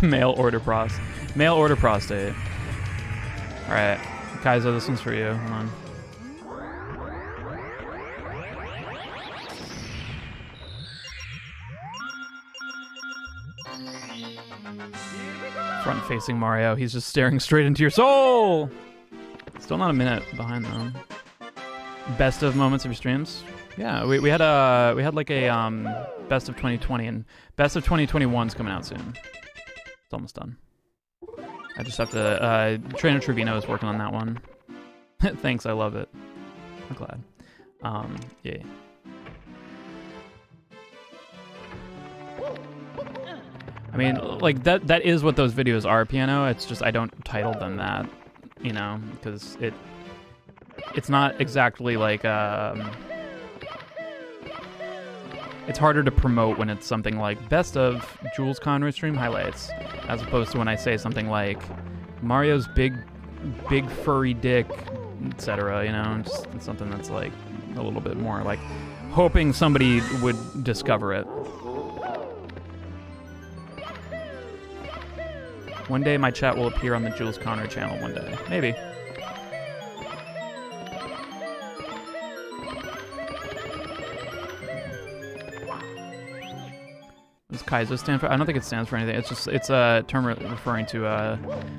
Mail order prostate. Alright. Kaizo, this one's for you. Hold on. Front-facing Mario. He's just staring straight into your soul! Still not a minute behind though. Best of moments of your streams? Yeah, we had like a best of 2020 and best of 2021's coming out soon. It's almost done. I just have to Trainer Trevino is working on that one. Thanks, I love it. I'm glad. Yeah. I mean, like that is what those videos are, Piano. It's just I don't title them that, you know, because it's not exactly like it's harder to promote when it's something like best of Jules Conroy stream highlights, as opposed to when I say something like Mario's big furry dick, etc. You know, just something that's like a little bit more like hoping somebody would discover it. One day my chat will appear on the Jules Conroy channel one day. Maybe. Does Kaizo stand for? I don't think it stands for anything. It's a term referring to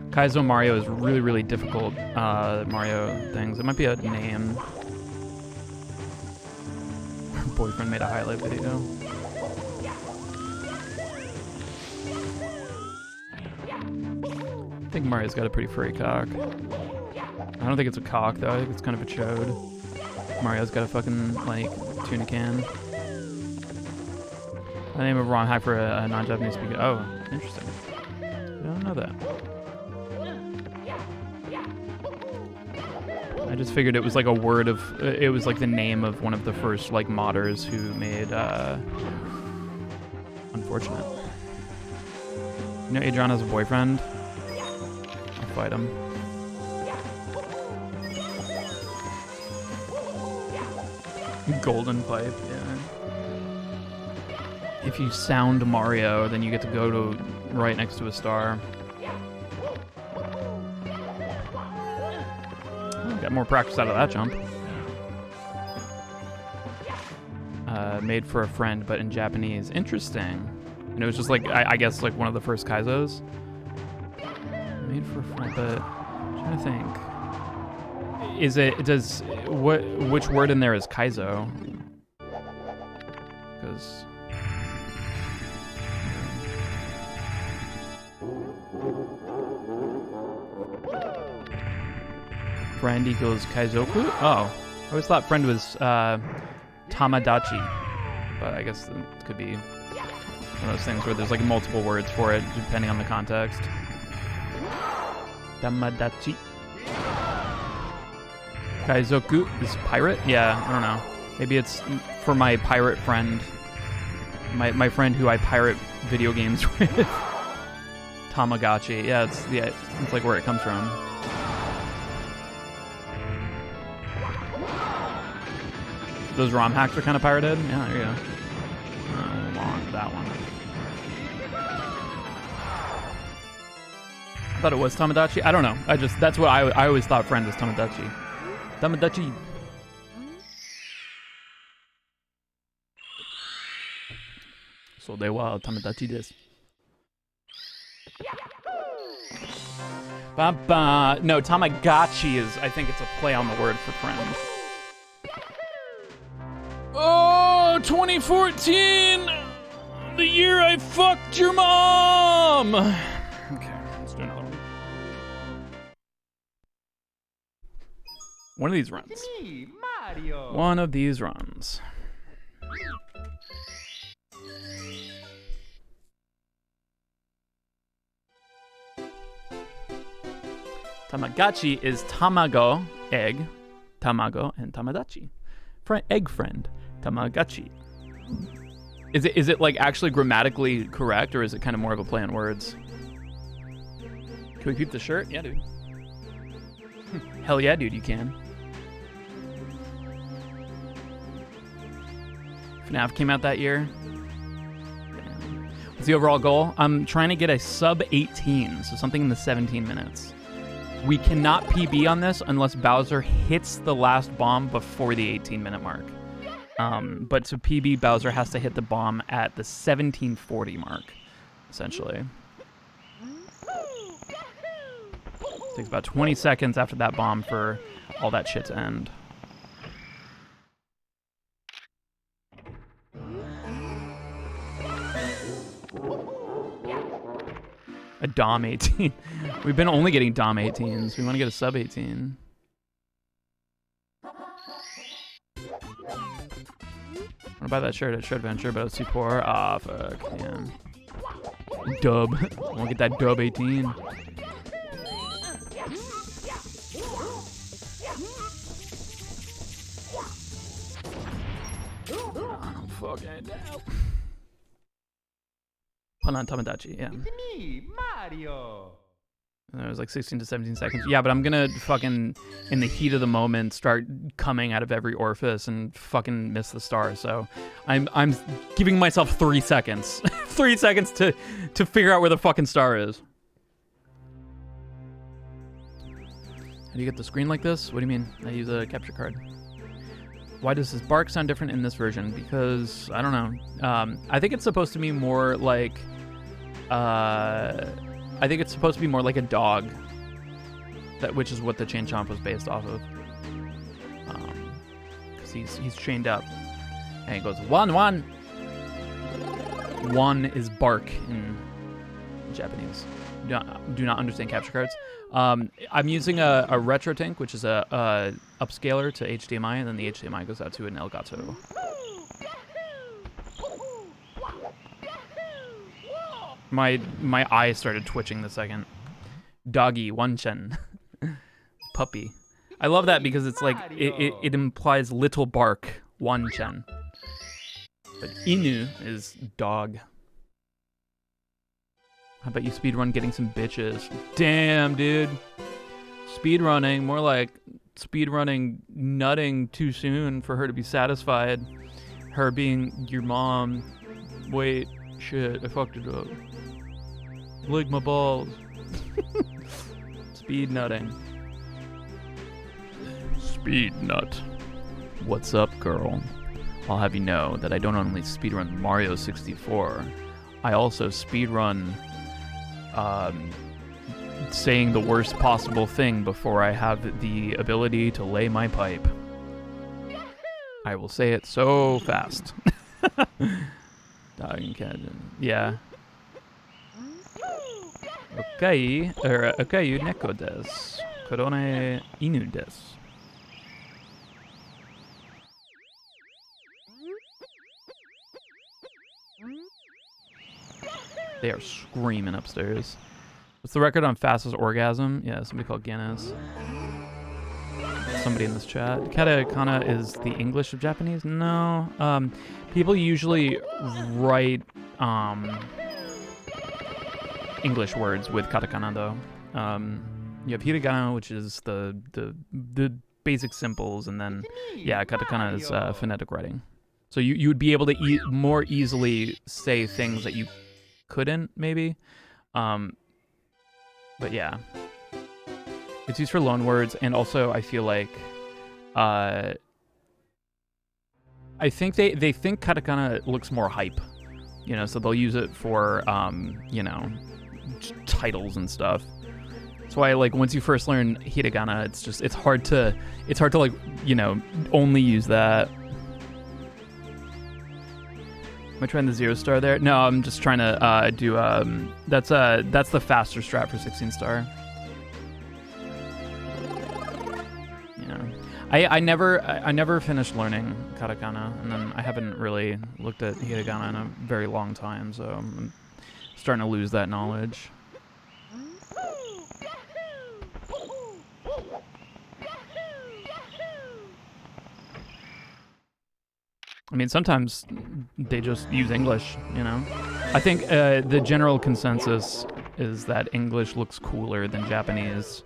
Kaizo Mario is really, really difficult Mario things. It might be a name. Her boyfriend made a highlight video. I think Mario's got a pretty furry cock. I don't think it's a cock though. I think it's kind of a chode. Mario's got a fucking like tuna can. The name of a ROM hack for a non-Japanese speaker. Oh, interesting. I don't know that. I just figured it was like a word of. It was like the name of one of the first like modders who made. Unfortunate. You know, Adrian has a boyfriend. I'll fight him. Golden pipe, yeah. If you sound Mario, then you get to go to right next to a star. Oh, got more practice out of that jump. Made for a friend, but in Japanese. Interesting. And it was just like, I guess like one of the first Kaizos. Made for a friend, but I'm trying to think. Is it, which word in there is Kaizo? Because... Friend equals Kaizoku? Oh. I always thought friend was Tamadachi. But I guess it could be one of those things where there's like multiple words for it depending on the context. Tamadachi. Kaizoku is pirate? Yeah, I don't know. Maybe it's for my pirate friend. My friend who I pirate video games with. Tamagotchi. Yeah, it's like where it comes from. Those ROM hacks are kind of pirated? Yeah, there you go. I don't want that one. I thought it was Tamagotchi. I don't know. That's what I always thought friend was Tamagotchi. Tamagotchi. So they were Tamagotchi this. Ba-ba. No, Tamagotchi is, I think it's a play on the word for friend. Oh, 2014! The year I fucked your mom! Okay, let's do another one. One of these runs. Me, Mario. One of these runs. Tamagotchi is tamago, egg, tamago, and tamadachi. Egg friend, Tamagotchi. Is it like actually grammatically correct, or is it kind of more of a play on words? Can we keep the shirt? Yeah, dude. Hell yeah, dude, you can. FNAF came out that year. What's the overall goal? I'm trying to get a sub 18, so something in the 17 minutes. We cannot PB on this unless Bowser hits the last bomb before the 18-minute mark. But to PB, Bowser has to hit the bomb at the 1740 mark, essentially. Takes about 20 seconds after that bomb for all that shit to end. A Dom 18. We've been only getting Dom 18s. We want to get a sub 18. I want to buy that shirt at Shirt Adventure, but it's too poor. Ah, fuck. Yeah. Dub. I want to get that dub 18. Oh, fuck it. Put on Tamagotchi, yeah. Me, Mario. And it was like 16 to 17 seconds. Yeah, but I'm gonna fucking, in the heat of the moment, start coming out of every orifice and fucking miss the star. So I'm giving myself 3 seconds. 3 seconds to figure out where the fucking star is. How do you get the screen like this? What do you mean? I use a capture card. Why does his bark sound different in this version? Because, I don't know. I think it's supposed to be more like... I think it's supposed to be more like a dog. Which is what the Chain Chomp was based off of. Because he's chained up. And he goes, one, one! One is bark in Japanese. Do not understand capture cards. I'm using a RetroTink, which is a upscaler to HDMI, and then the HDMI goes out to an Elgato. My eye started twitching the second. Doggy, Wanchen. Puppy. I love that because it's like, it implies little bark, Wanchen. But Inu is dog. How about you speedrun getting some bitches? Damn, dude. Speedrunning, more like speedrunning nutting too soon for her to be satisfied. Her being your mom. Wait, shit, I fucked it up. Lick my balls. Speed nutting. Speed nut. What's up, girl? I'll have you know that I don't only speedrun Mario 64, I also speedrun saying the worst possible thing before I have the ability to lay my pipe. I will say it so fast. Dog and cat. Yeah. Okay. Okay, neko desu. Korone inu desu. They are screaming upstairs. What's the record on fastest orgasm? Yeah, somebody called Guinness. Somebody in this chat. Katakana is the English of Japanese? No. People usually write English words with katakana though. You have hiragana, which is the basic symbols, and then yeah, katakana is phonetic writing. So you would be able to more easily say things that you couldn't maybe. But yeah, it's used for loan words, and also I feel like, I think they think katakana looks more hype, you know, so they'll use it for, you know, titles and stuff. That's why, like, once you first learn hiragana, it's hard to like, you know, only use that. Am I trying the 0 star there? No, I'm just trying to do that's the faster strat for 16 star. Yeah, I never finished learning katakana, and then I haven't really looked at hiragana in a very long time, so I'm starting to lose that knowledge. I mean, sometimes they just use English, you know? I think the general consensus is that English looks cooler than Japanese,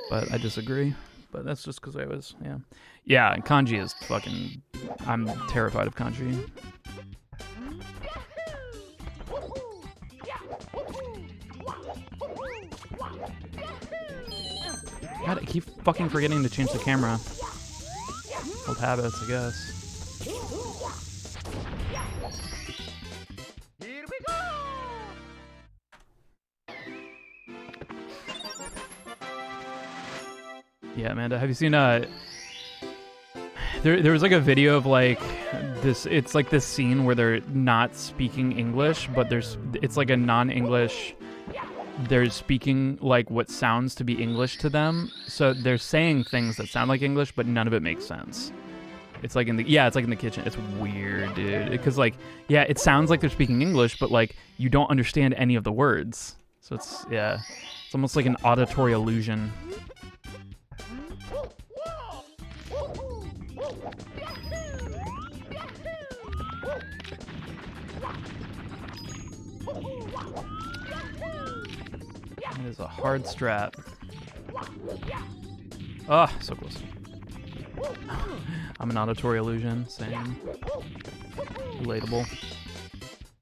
but I disagree. But that's just because I was, yeah. Yeah, kanji is fucking... I'm terrified of kanji. God, I keep fucking forgetting to change the camera. Old habits, I guess. Here we go! Yeah, Amanda, have you seen there was like a video of like this, it's like this scene where they're not speaking English, but it's like a non-English, they're speaking like what sounds to be English to them, so they're saying things that sound like English, but none of it makes sense. It's like it's like in the kitchen. It's weird, dude, because like, yeah, it sounds like they're speaking English, but like you don't understand any of the words, so it's almost like an auditory illusion. It is a hard strat. Ah, so close. I'm an auditory illusion, same. Relatable.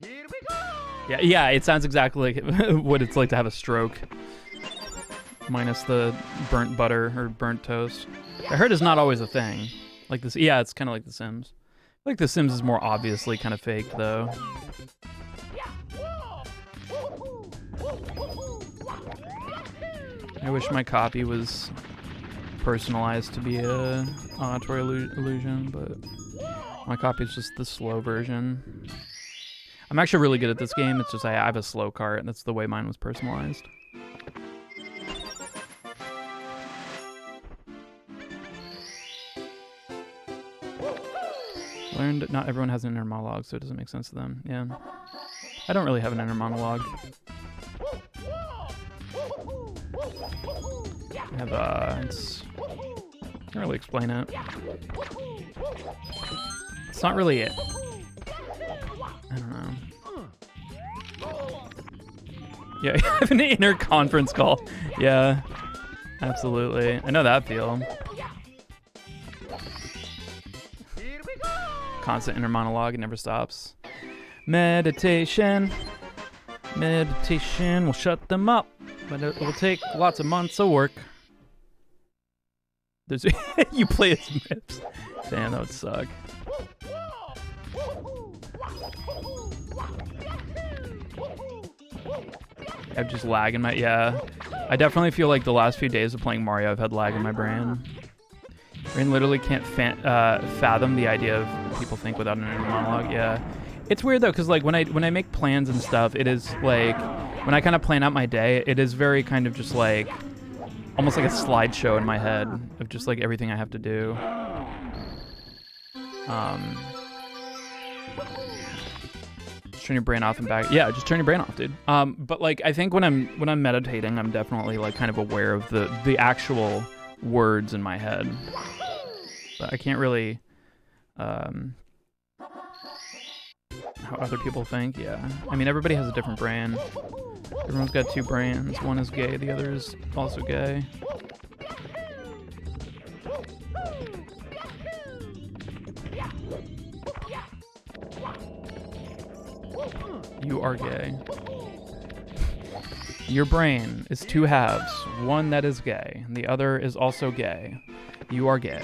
Here we go! Yeah, it sounds exactly like what it's like to have a stroke. Minus the burnt butter or burnt toast. I heard it's not always a thing. Like this, yeah, it's kind of like The Sims. I feel like The Sims is more obviously kind of faked, though. I wish my copy was personalized to be a auditory illusion, but my copy is just the slow version. I'm actually really good at this game. It's just I have a slow cart, and that's the way mine was personalized. Learned not everyone has an inner monologue, so it doesn't make sense to them. Yeah. I don't really have an inner monologue. I have, can't really explain it. It's not really it. I don't know. Yeah, I have an inner conference call. Yeah, absolutely. I know that feel. Constant inner monologue, it never stops. Meditation will shut them up, but it will take lots of months of work. There's you play as Mips. Damn, that would suck. I'm just lag in my, yeah. I definitely feel like the last few days of playing Mario, I've had lag in my brain. Brain literally can't fathom the idea of people think without an inner monologue. Yeah, it's weird though, because like when I make plans and stuff, it is like when I kind of plan out my day, it is very kind of just like almost like a slideshow in my head of just like everything I have to do. Just turn your brain off and back. Yeah, just turn your brain off, dude. But like I think when I'm meditating, I'm definitely like kind of aware of the actual words in my head. But I can't really how other people think. Yeah, I mean everybody has a different brain. Everyone's got two brains. One is gay, the other is also gay. You are gay. Your brain is two halves, one that is gay, and the other is also gay. You are gay.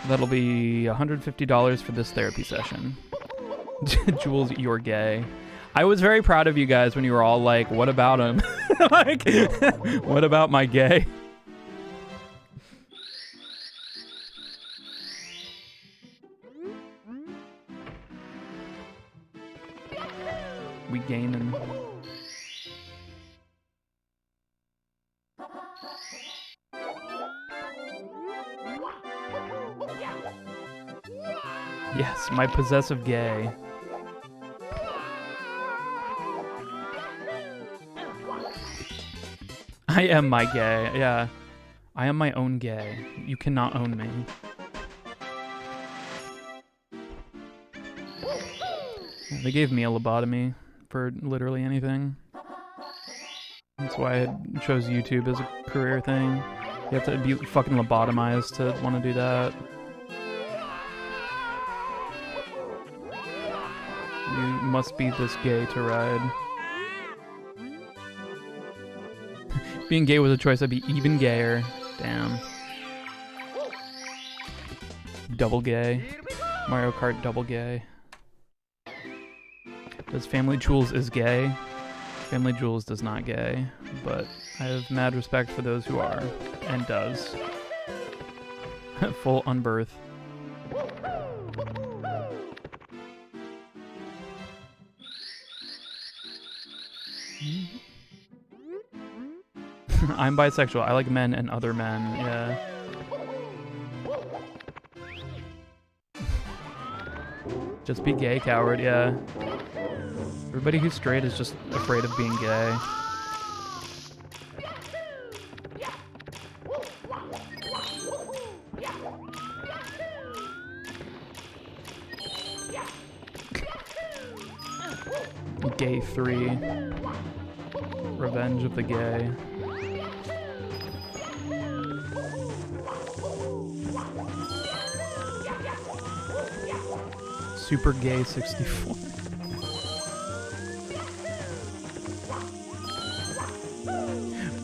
That'll be $150 for this therapy session. Jules, you're gay. I was very proud of you guys when you were all like, what about him? Like, what about my gay? We gaining. Yes, my possessive gay. I am my gay, yeah. I am my own gay. You cannot own me. They gave me a lobotomy for literally anything. That's why I chose YouTube as a career thing. You have to be fucking lobotomized to want to do that. You must be this gay to ride. Being gay was a choice, I'd be even gayer. Damn. Double gay. Mario Kart double gay. Does Family Jewels is gay? Family Jewels does not gay, but I have mad respect for those who are, and does. Full unbirth. I'm bisexual. I like men and other men, yeah. Just be gay, coward, yeah. Everybody who's straight is just afraid of being gay. Gay 3. Revenge of the Gay. Super Gay 64.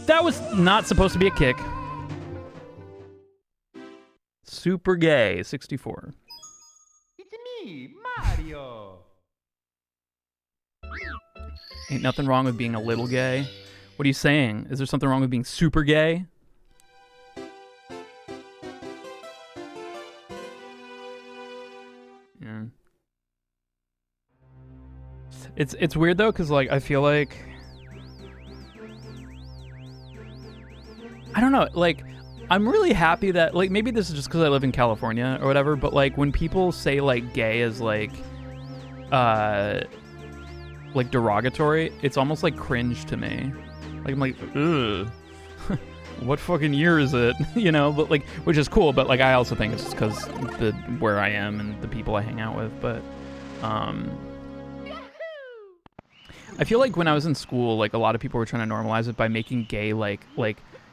That was not supposed to be a kick. Super Gay 64. It's me, Mario. Ain't nothing wrong with being a little gay. What are you saying? Is there something wrong with being super gay? Yeah. It's weird though, cause like I feel like I don't know, like I'm really happy that like maybe this is just because I live in California or whatever, but like when people say like gay is like derogatory, it's almost like cringe to me. Like I'm like, ugh. What fucking year is it? You know, but like, which is cool, but like I also think it's just because the where I am and the people I hang out with, but I feel like when I was in school, like a lot of people were trying to normalize it by making gay like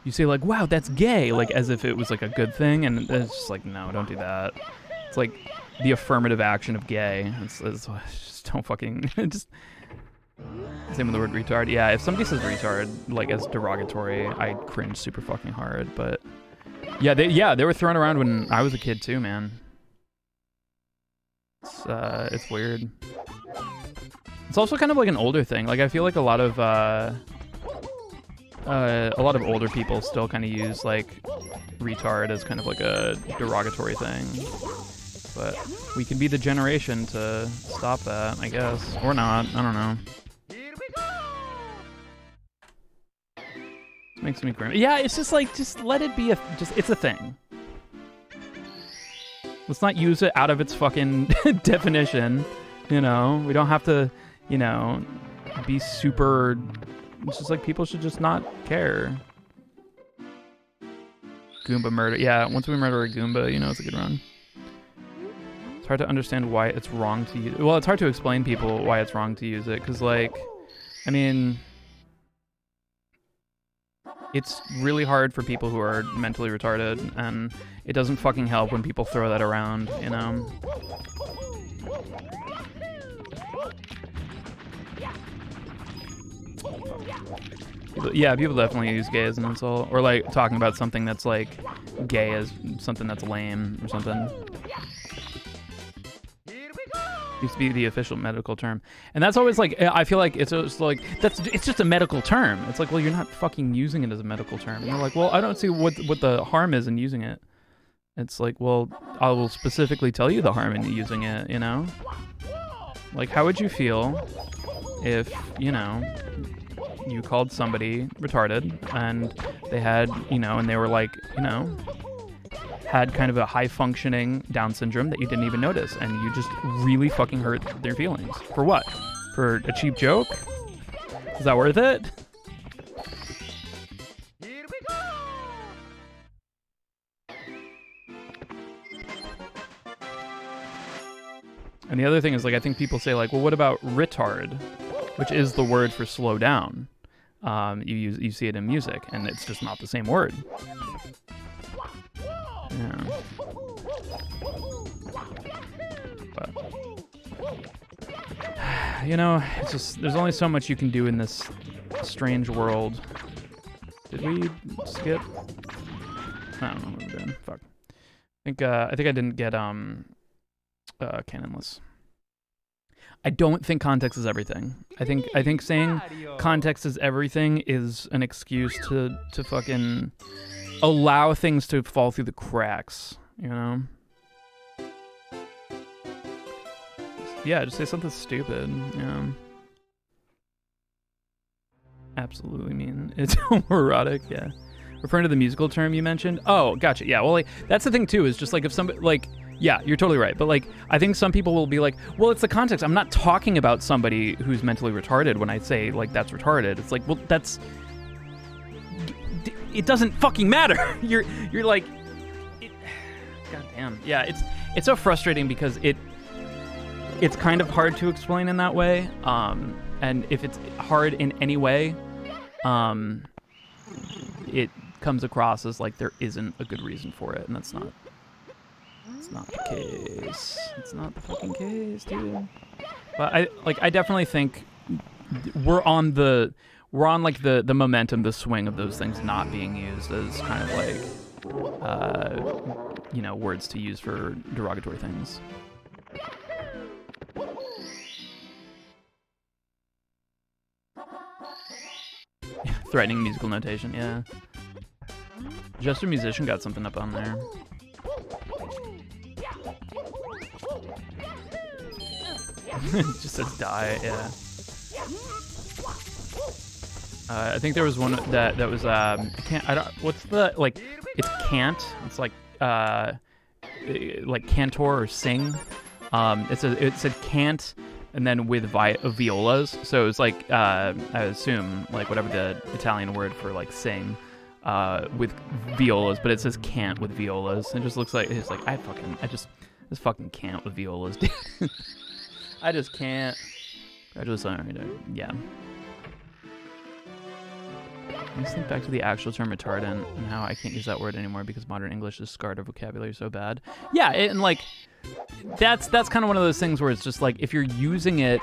you say like, wow, that's gay, like as if it was like a good thing, and it's just like, no, don't do that. It's like the affirmative action of gay. It's just don't fucking just. Same with the word retard. Yeah, if somebody says retard like as derogatory, I cringe super fucking hard. But yeah, they were thrown around when I was a kid too, man. It's weird. It's also kind of like an older thing. Like I feel like a lot of older people still kind of use like retard as kind of like a derogatory thing. But we can be the generation to stop that, I guess, or not. I don't know. It makes me grim. Yeah, it's just like, just let it be it's a thing. Let's not use it out of its fucking definition. You know, we don't have to, you know, be super. It's just like people should just not care. Goomba murder. Yeah, once we murder a Goomba, you know, it's a good run. It's hard to understand why it's wrong to use. Well, it's hard to explain people why it's wrong to use it, because, like, I mean, it's really hard for people who are mentally retarded, and it doesn't fucking help when people throw that around, you know? People definitely use gay as an insult, or like talking about something that's like gay as something that's lame or something. Used to be the official medical term, and that's always like, I feel like it's like it's just a medical term. It's like, well, you're not fucking using it as a medical term. And you're like, well, I don't see what the harm is in using it. It's like, well, I will specifically tell you the harm in using it. You know, like how would you feel if you called somebody retarded and they had and they were like had kind of a high-functioning Down syndrome that you didn't even notice, and you just really fucking hurt their feelings. For what? For a cheap joke? Is that worth it? Here we go! And the other thing is, like, I think people say, like, well, what about retard? Which is the word for slow down. You see it in music, and it's just not the same word. Yeah. But it's just, there's only so much you can do in this strange world. Did we skip? I don't know what we're doing. Fuck. I think I didn't get canonless. I don't think context is everything. I think saying context is everything is an excuse to fucking allow things to fall through the cracks, Yeah, just say something stupid, Absolutely mean. It's homoerotic, yeah. Referring to the musical term you mentioned? Oh, gotcha, yeah. Well, like, that's the thing, too, is just, like, if somebody, like, yeah, you're totally right. But, like, I think some people will be like, well, it's the context. I'm not talking about somebody who's mentally retarded when I say, like, that's retarded. It's like, well, that's... It doesn't fucking matter. You're like... God damn. Yeah, it's so frustrating because it's kind of hard to explain in that way. And if it's hard in any way, it comes across as like there isn't a good reason for it, and that's not... It's not the case. It's not the fucking case, dude. But I definitely think we're on the momentum, the swing of those things not being used as kind of like words to use for derogatory things. Threatening musical notation, yeah. Just a Musician got something up on there. It just says die, yeah. I think there was one that was what's the, like, it's can't. It's like cantor or sing. It said can't, and then with violas. So it was like I assume like whatever the Italian word for like sing, with violas, but it says can't with violas. It just looks like it's like I just fucking can't with violas, dude. I just can't. Yeah. I just think back to the actual term retardant and how I can't use that word anymore because modern English is scarred of vocabulary so bad. Yeah, and like that's kind of one of those things where it's just like if you're using it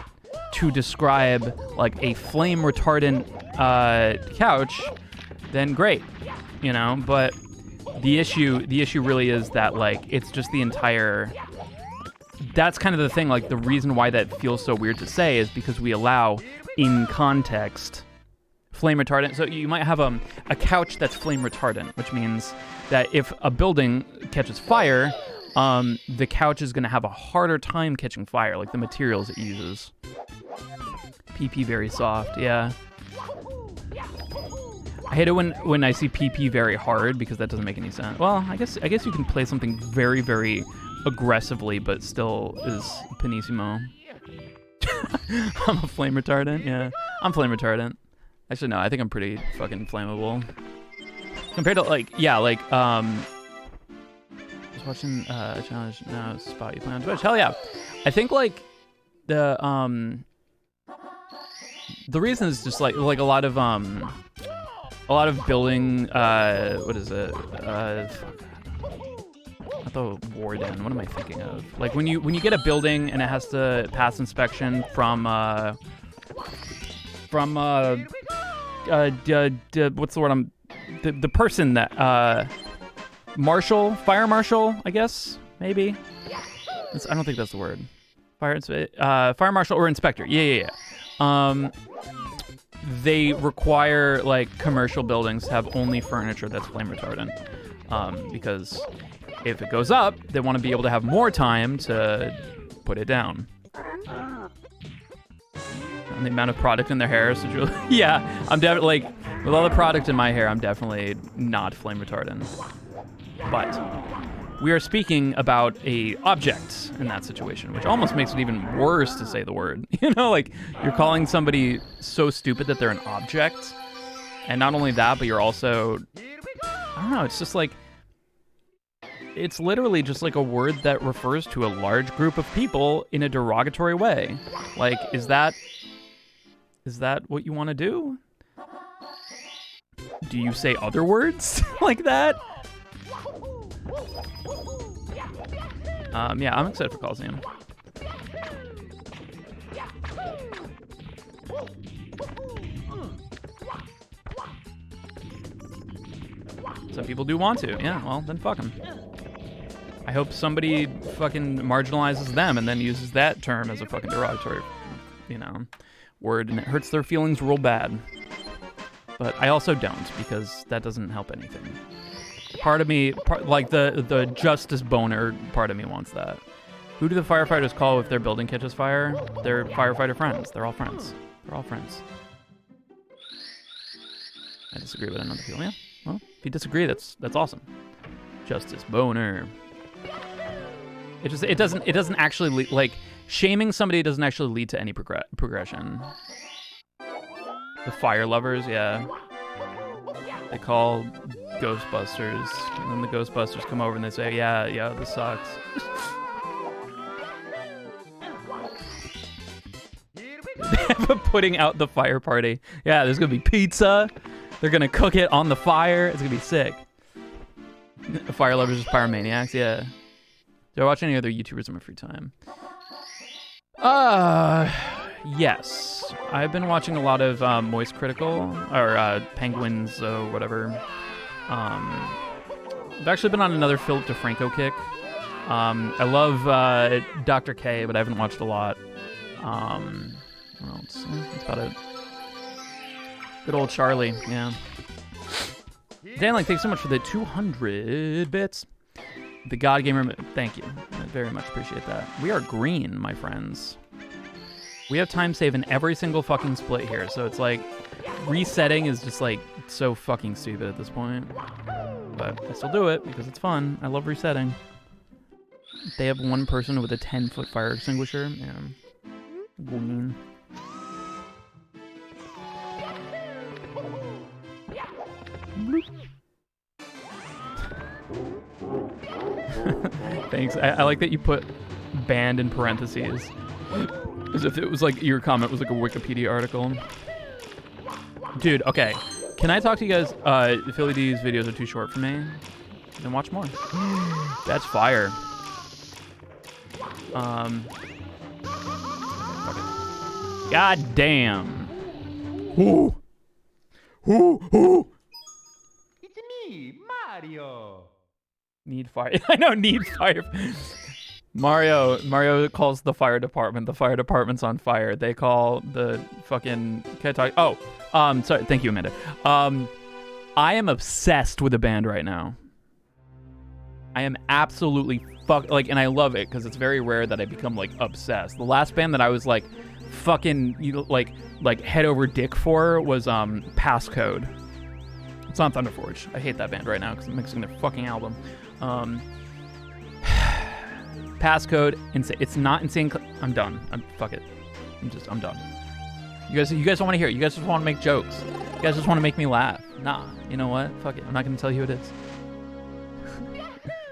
to describe like a flame retardant couch, then great, But the issue really is that like it's just the entire. That's kind of the thing. Like the reason why that feels so weird to say is because we allow in context flame retardant. So you might have a couch that's flame retardant, which means that if a building catches fire, the couch is going to have a harder time catching fire, like the materials it uses. PP very soft, yeah. I hate it when I see PP very hard because that doesn't make any sense. Well, I guess you can play something very, very aggressively, but still is pinissimo. I'm a flame retardant, yeah. I'm flame retardant. Actually, no, I think I'm pretty fucking flammable. Compared to, like, yeah, like, just watching a challenge now, spot you play on Twitch. Hell yeah. I think, like, the reason is just, like a lot of building, what is it? Not the warden. What am I thinking of? Like, when you get a building and it has to pass inspection from what's the word? The person that fire marshal, I guess, maybe. I don't think that's the word. Fire marshal or inspector. Yeah. They require like commercial buildings to have only furniture that's flame retardant, because if it goes up, they want to be able to have more time to put it down. And the amount of product in their hair, so yeah, I'm definitely like with all the product in my hair, I'm definitely not flame retardant. But we are speaking about a object in that situation, which almost makes it even worse to say the word. You know, like you're calling somebody so stupid that they're an object, and not only that, but you're also, I don't know, it's just like, it's literally just like a word that refers to a large group of people in a derogatory way. Like, is that what you want to do? Do you say other words like that? Yeah, I'm excited for Coliseum. Some people do want to. Yeah, well, then fuck them. I hope somebody fucking marginalizes them and then uses that term as a fucking derogatory, word, and it hurts their feelings real bad. But I also don't, because that doesn't help anything. Part of me, like the justice boner part of me wants that. Who do the firefighters call if their building catches fire? They're firefighter friends. They're all friends. They're all friends. I disagree, but I know the feeling. Yeah. Well, if you disagree, that's awesome. Justice boner. It doesn't actually like shaming somebody doesn't actually lead to any progression. The fire lovers, yeah. They call Ghostbusters, and then the Ghostbusters come over and they say, yeah, this sucks. Putting out the fire party. Yeah, there's gonna be pizza. They're gonna cook it on the fire. It's gonna be sick. Fire lovers is pyromaniacs, yeah. Do I watch any other YouTubers in my free time? Yes. I've been watching a lot of Moist Critical, or Penguins, whatever. I've actually been on another Philip DeFranco kick. I love Dr. K, but I haven't watched a lot. What else? That's about it. Good old Charlie, yeah. Danlink, thanks so much for the 200 bits. The God Gamer, thank you. I very much appreciate that. We are green, my friends. We have time save in every single fucking split here, so it's like resetting is just like so fucking stupid at this point. But I still do it because it's fun. I love resetting. They have one person with a 10-foot fire extinguisher. Yeah. Green. Thanks. I like that you put banned in parentheses. As if it was like your comment was like a Wikipedia article. Dude, okay. Can I talk to you guys? Philly D's videos are too short for me. Then watch more. That's fire. God damn. Ooh. Ooh. It's me, Mario. Need fire. I know, need fire. Mario calls the fire department. The fire department's on fire. They call the fucking... Can I talk? Oh, sorry. Thank you, Amanda. I am obsessed with a band right now. I am absolutely and I love it because it's very rare that I become like obsessed. The last band that I was like fucking like head over dick for was Passcode. It's on Thunderforge. I hate that band right now because I'm mixing their fucking album. Passcode, it's not insane. I'm done. Fuck it. I'm done. You guys don't want to hear it. You guys just want to make jokes. You guys just want to make me laugh. Nah, you know what? Fuck it. I'm not gonna tell you who it is.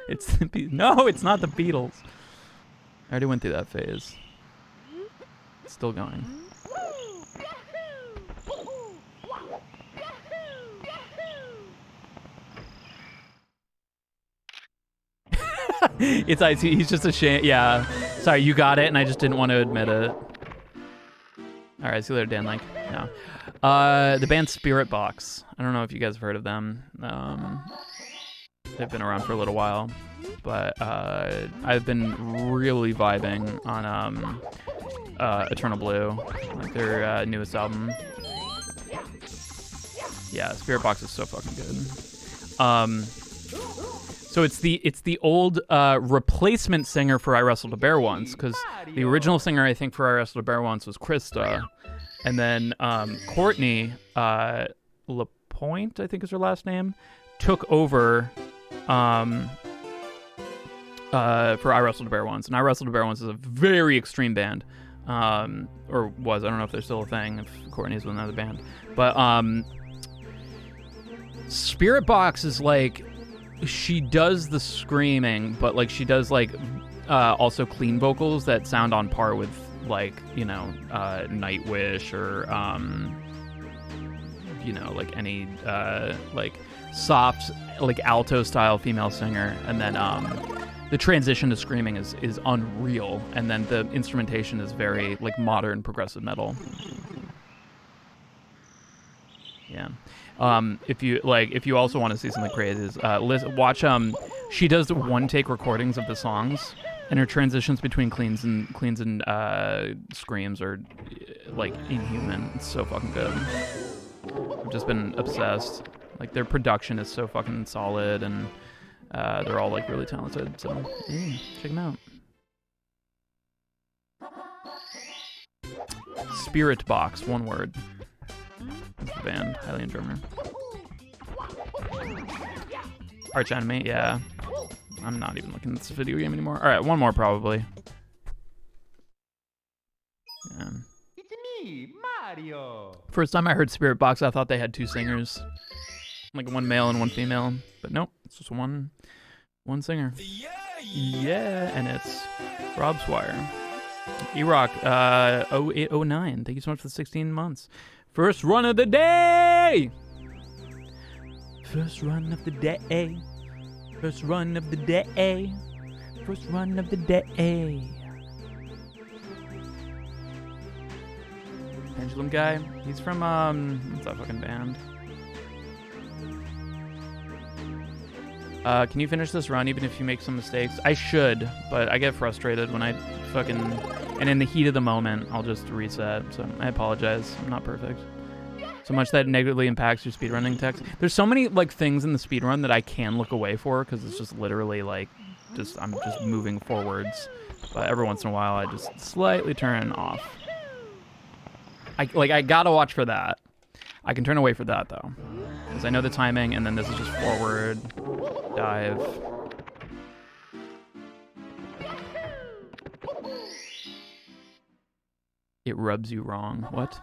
It's no, it's not the Beatles. I already went through that phase. It's still going. It's IT. He's just ashamed. Yeah. Sorry, you got it, and I just didn't want to admit it. All right, see you later, Dan. Like, no. The band Spirit Box. I don't know if you guys have heard of them. They've been around for a little while, but I've been really vibing on Eternal Blue, like their newest album. Yeah, Spirit Box is so fucking good. So it's the old replacement singer for I Wrestled a Bear Once, because the original singer I think for I Wrestled a Bear Once was Krista, and then Courtney LaPointe, I think is her last name, took over for I Wrestled a Bear Once, and I Wrestled a Bear Once is a very extreme band, or was. I don't know if they're still a thing, if Courtney's with another band, but Spirit Box is like, she does the screaming, but like she does like also clean vocals that sound on par with like, you know, Nightwish or you know, like any like soft like alto style female singer, and then the transition to screaming is unreal, and then the instrumentation is very like modern progressive metal. Yeah. If you also want to see something crazy, is watch she does the one take recordings of the songs, and her transitions between cleans and screams are like inhuman. It's so fucking good. I've just been obsessed. Like their production is so fucking solid, and they're all like really talented. So yeah, check them out. Spirit Box, one word. That's the band, Highly and Drummer. Arch Enemy, yeah. I'm not even looking at this video game anymore. Alright, one more probably. Yeah. It's me, Mario. First time I heard Spirit Box, I thought they had two singers. Like one male and one female. But nope, it's just one singer. Yeah, and it's Rob Swire. E-Rock, 0809. Thank you so much for the 16 months. First run of the day! First run of the day. First run of the day. First run of the day. Pendulum Guy. He's from, what's that fucking band? Can you finish this run even if you make some mistakes? I should, but I get frustrated when I fucking... And in the heat of the moment, I'll just reset. So I apologize. I'm not perfect. So much that negatively impacts your speedrunning text. There's so many like things in the speedrun that I can look away for, because it's just literally like, I'm just moving forwards. But every once in a while, I just slightly turn off. I gotta watch for that. I can turn away for that though, because I know the timing, and then this is just forward, dive. It rubs you wrong. What?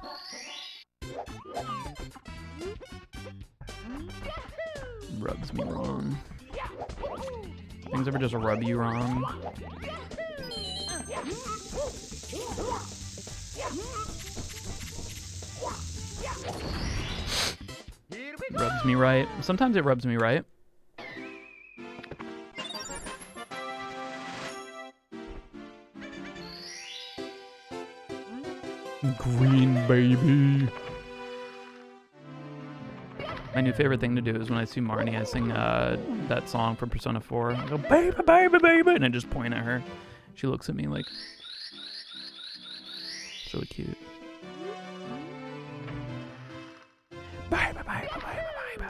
Rubs me wrong. Things ever just rub you wrong? Rubs me right. Sometimes it rubs me right. Green baby. My new favorite thing to do is when I see Marnie, I sing that song from Persona 4. I go, baby, baby, baby, and I just point at her. She looks at me like, it's really cute. Baby, baby, baby, baby.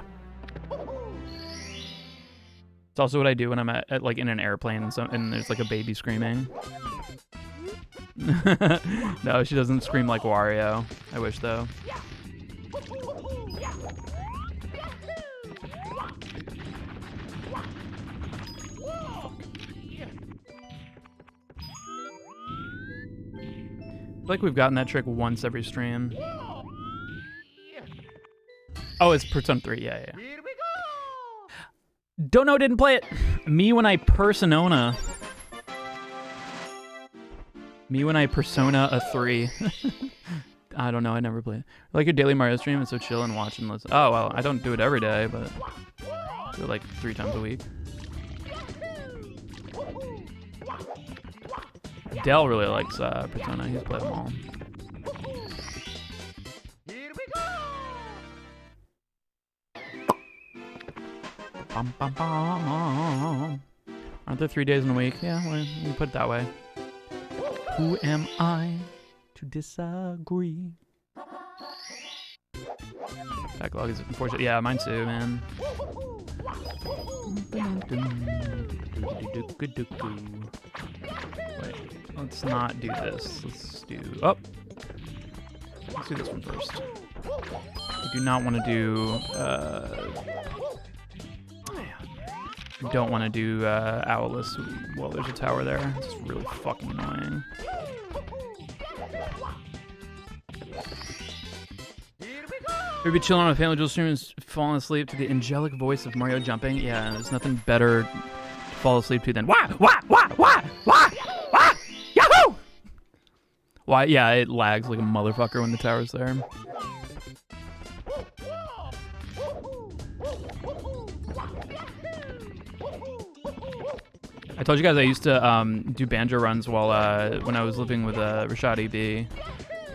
It's also what I do when I'm at like in an airplane and there's like a baby screaming. No, she doesn't scream like Wario. I wish though. I feel like we've gotten that trick once every stream. Oh, it's Persona 3. Yeah. Here we go. Don't know, didn't play it. Me when I Persona a 3. I don't know, I never played it. I like your daily Mario stream, it's so chill and watch and listen. Oh, well, I don't do it every day, but I do it like 3 times a week. Dell really likes Persona, he's played them all. Here we go. Bum, bum, bum. Aren't there 3 days in a week? Yeah, well, we put it that way. Who am I to disagree? Backlog is unfortunate. Yeah, mine too, man. Wait, let's not do this. Let's do... Oh! Let's do this one first. I do not want to do... I don't want to do Owless while there's a tower there. It's just really fucking annoying. Maybe chilling on a family dual stream and falling asleep to the angelic voice of Mario jumping. Yeah, there's nothing better to fall asleep to than wah, yahoo! Why? Yeah, it lags like a motherfucker when the tower's there. I told you guys I used to do banjo runs while when I was living with Rashad EB.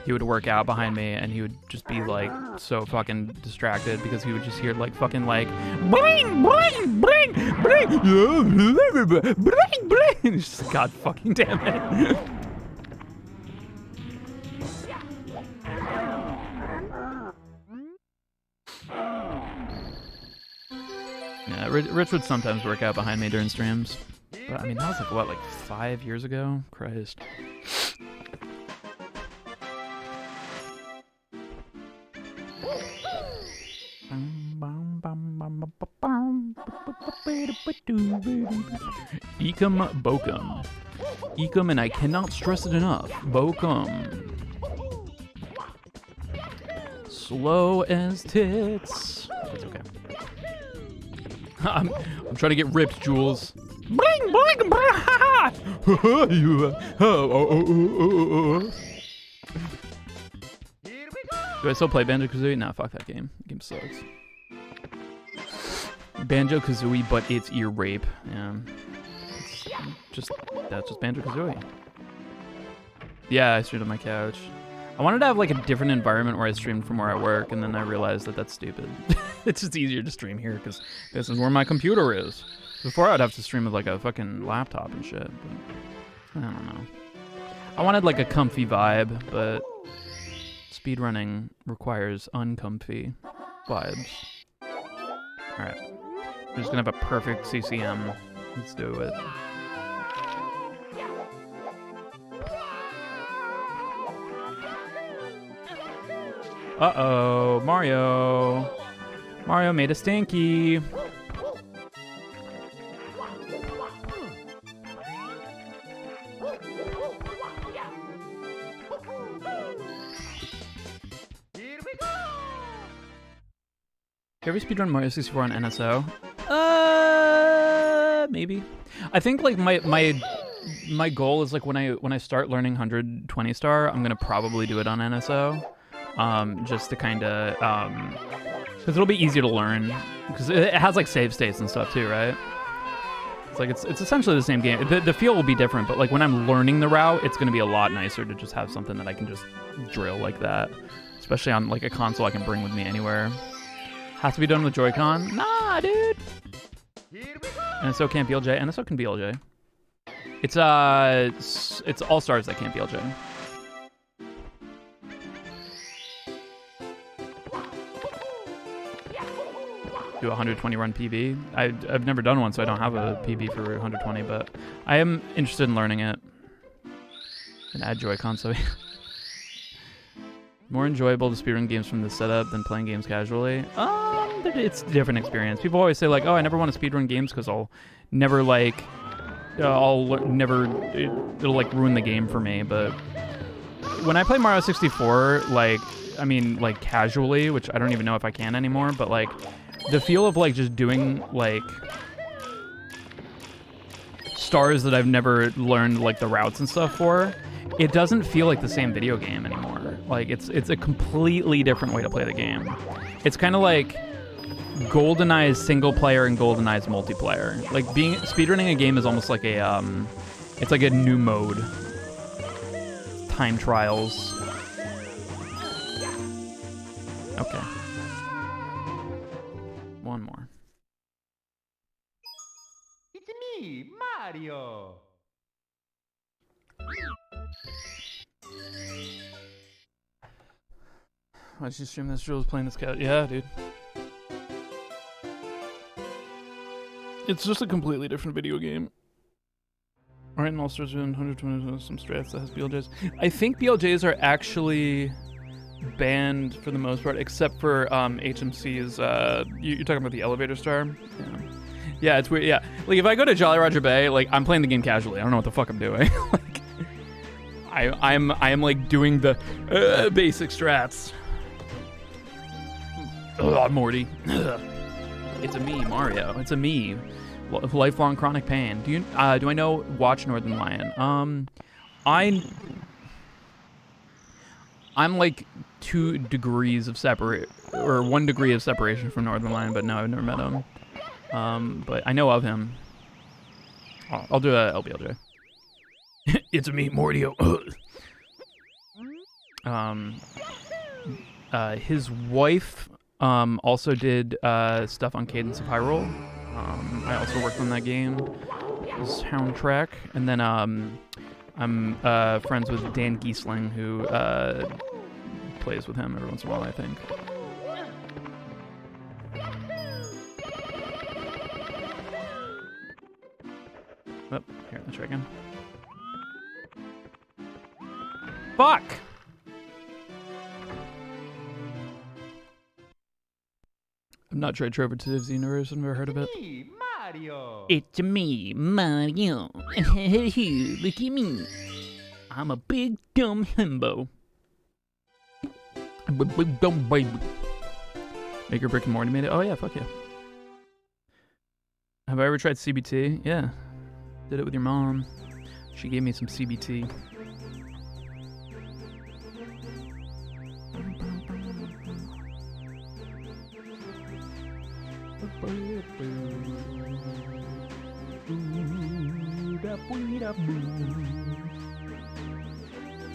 He would work out behind me and he would just be like so fucking distracted because he would just hear like fucking like bling bling bling bling bling bling. It's just God fucking damn it. Yeah, Rich would sometimes work out behind me during streams. But I mean, that was like, what, like 5 years ago? Christ. Ekum Bokum. Ekum, and I cannot stress it enough. Bokum. Slow as tits. That's okay. I'm trying to get ripped, Jules. Bling, bling, Do I still play Banjo-Kazooie? Nah, fuck that game. The game sucks. Banjo-Kazooie, but it's ear rape. Yeah. That's just Banjo-Kazooie. Yeah, I streamed on my couch. I wanted to have like a different environment where I streamed from where I work, and then I realized that that's stupid. It's just easier to stream here because this is where my computer is. Before I'd have to stream with like a fucking laptop and shit, but I don't know. I wanted like a comfy vibe, but speedrunning requires uncomfy vibes. Alright. We're just gonna have a perfect CCM. Let's do it. Uh-oh, Mario. Mario made a stinky. You ever speedrun Mario 64 on NSO? Maybe. I think like my goal is like when I start learning 120 star, I'm gonna probably do it on NSO, just to kind of because it'll be easier to learn because it has like save states and stuff too, right? It's like it's essentially the same game. The feel will be different, but like when I'm learning the route, it's gonna be a lot nicer to just have something that I can just drill like that, especially on like a console I can bring with me anywhere. Has to be done with Joy-Con? Nah, dude. NSO can't BLJ. NSO can BLJ. It's All Stars that can't BLJ. Do a 120 run PB. I've never done one, so I don't have a PB for 120, but I am interested in learning it. And add Joy-Con, so more enjoyable to speedrun games from the setup than playing games casually. It's a different experience. People always say like, oh, I never want to speedrun games because I'll never like, it'll like ruin the game for me. But when I play Mario 64, like, I mean, like casually, which I don't even know if I can anymore, but like the feel of like just doing like stars that I've never learned like the routes and stuff for, it doesn't feel like the same video game anymore. Like it's a completely different way to play the game. It's kind of like GoldenEye's single player and GoldenEye's multiplayer. Like speedrunning a game is almost like a it's like a new mode. Time trials. Okay. One more. me, Mario. Why did you stream this? Jules playing this cat. Yeah, dude. It's just a completely different video game. Alright, and All Stars in 120 some strats that has BLJs. I think BLJs are actually banned for the most part, except for HMC's. You're talking about the elevator star? Yeah. Yeah, it's weird. Yeah, like if I go to Jolly Roger Bay, like I'm playing the game casually. I don't know what the fuck I'm doing. Like, I am like doing the basic strats. Ugh, Morty. It's a me, Mario. It's a me. Lifelong chronic pain. Do I know Watch Northern Lion? I'm like 2 degrees of separate, or 1 degree of separation from Northern Lion, but no, I've never met him. But I know of him. I'll do a LBLJ. It's a me, Mortio. His wife also did stuff on Cadence of Hyrule. I also worked on that game, soundtrack, and then I'm friends with Dan Giesling, who plays with him every once in a while, I think. Oh, here, let's try again. Fuck! I'm not tried Trover to the universe. I've never heard of it. Me, Mario. It's me, Mario. Look at me. I'm a big dumb himbo. I'm a big dumb baby. Maker Brick and Morty made it? Oh yeah, fuck yeah. Have I ever tried CBT? Yeah. Did it with your mom. She gave me some CBT.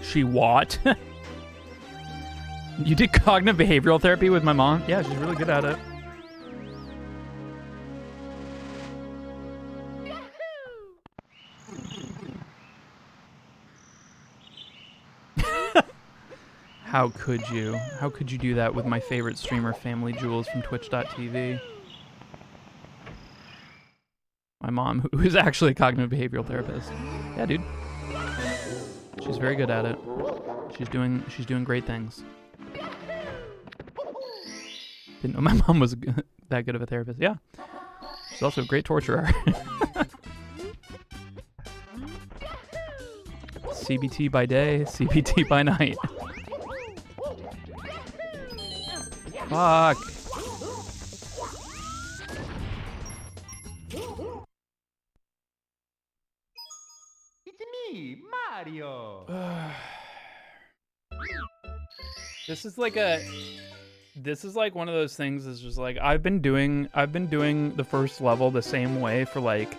She what? You did cognitive behavioral therapy with my mom? Yeah, she's really good at it. How could you? How could you do that with my favorite streamer, Family Jewels from Twitch.tv? My mom, who is actually a cognitive behavioral therapist. Yeah, dude. She's very good at it. She's doing great things. Didn't know my mom was that good of a therapist. Yeah. She's also a great torturer. CBT by day, CBT by night. Fuck. It's me, Mario. This is like one of those things is just like I've been doing the first level the same way for like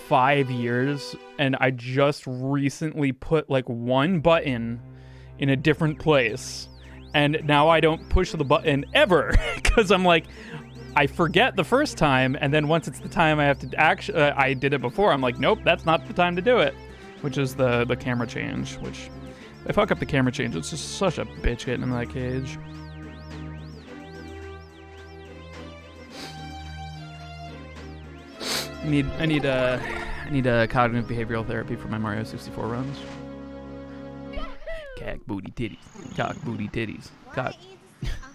5 years, and I just recently put like one button in a different place, and now I don't push the button ever because I'm like I forget the first time, and then once it's the time I have to actually I did it before, I'm like nope, that's not the time to do it, which is the camera change, which if I fuck up the camera change, it's just such a bitch getting in that cage. I need cognitive behavioral therapy for my Mario 64 runs. Cock booty titties. Cock booty titties. Cock.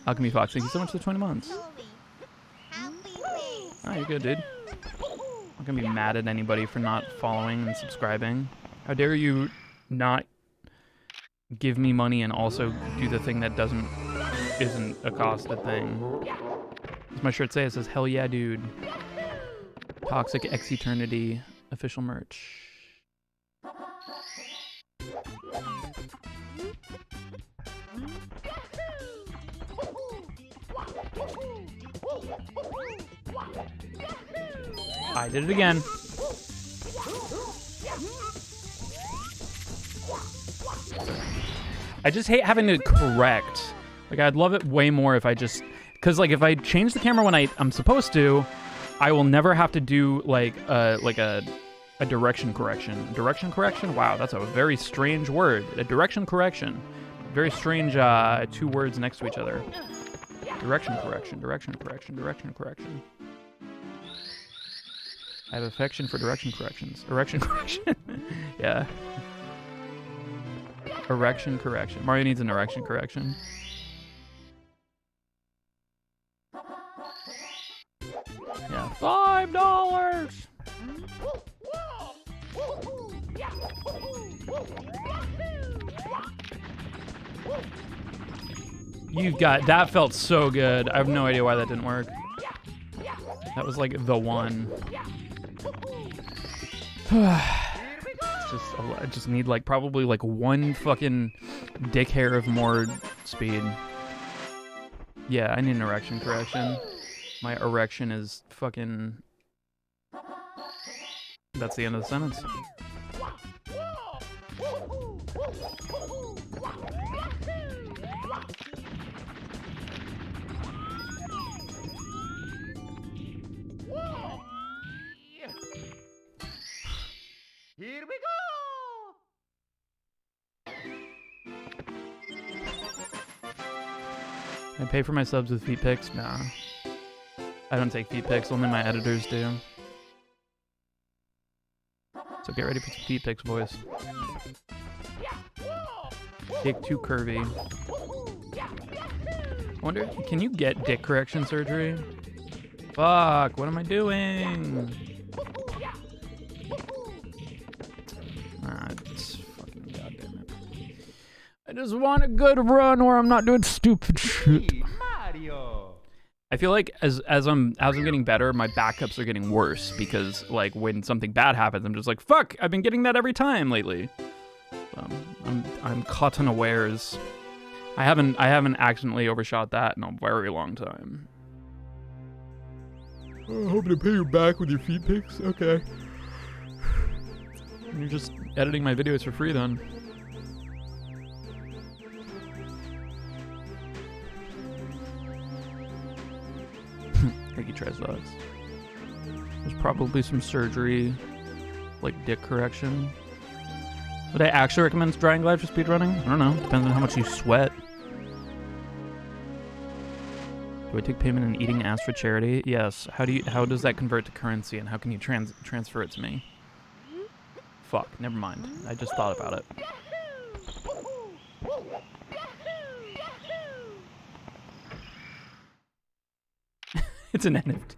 Alchemy Fox, thank you so much for the 20 months. Oh, you're good, dude. I'm not gonna be mad at anybody for not following and subscribing. How dare you not give me money and also do the thing that isn't a costed thing. What's my shirt say? It says, hell yeah, dude. Toxic X Eternity official merch. I did it again. I just hate having to correct. Like, I'd love it way more if I just... Because, like, if I change the camera when I'm supposed to, I will never have to do like a direction correction. Direction correction? Wow, that's a very strange word. A direction correction. Very strange 2 words next to each other. Direction correction, direction correction, direction correction. I have affection for direction corrections. Erection correction. Yeah. Erection correction. Mario needs an erection correction. Yeah. $5. You've got that. Felt so good. I have no idea why that didn't work. That was like the one. I just need like probably like 1 fucking dick hair of more speed. Yeah, I need an erection correction. My erection is fucking. That's the end of the sentence. Here we go! I pay for my subs with feet pics? Nah. I don't take feet pics, only my editors do. So get ready for some feet pics, boys. Dick too curvy. I wonder, can you get dick correction surgery? Fuck, what am I doing? It's fucking goddamn it. I just want a good run where I'm not doing stupid shit. Me, Mario! I feel like as I'm getting better, my backups are getting worse because like when something bad happens, I'm just like, fuck, I've been getting that every time lately. I'm caught unawares. I haven't accidentally overshot that in a very long time. Hoping to pay you back with your feet pics? Okay. You're just editing my videos for free then. Thank you, Trizox. There's probably some surgery, like dick correction. Would I actually recommend Drying Glide for speedrunning? I don't know. Depends on how much you sweat. Do I take payment in eating ass for charity? Yes. How does that convert to currency, and how can you transfer it to me? Fuck, never mind. I just thought about it. It's an NFT.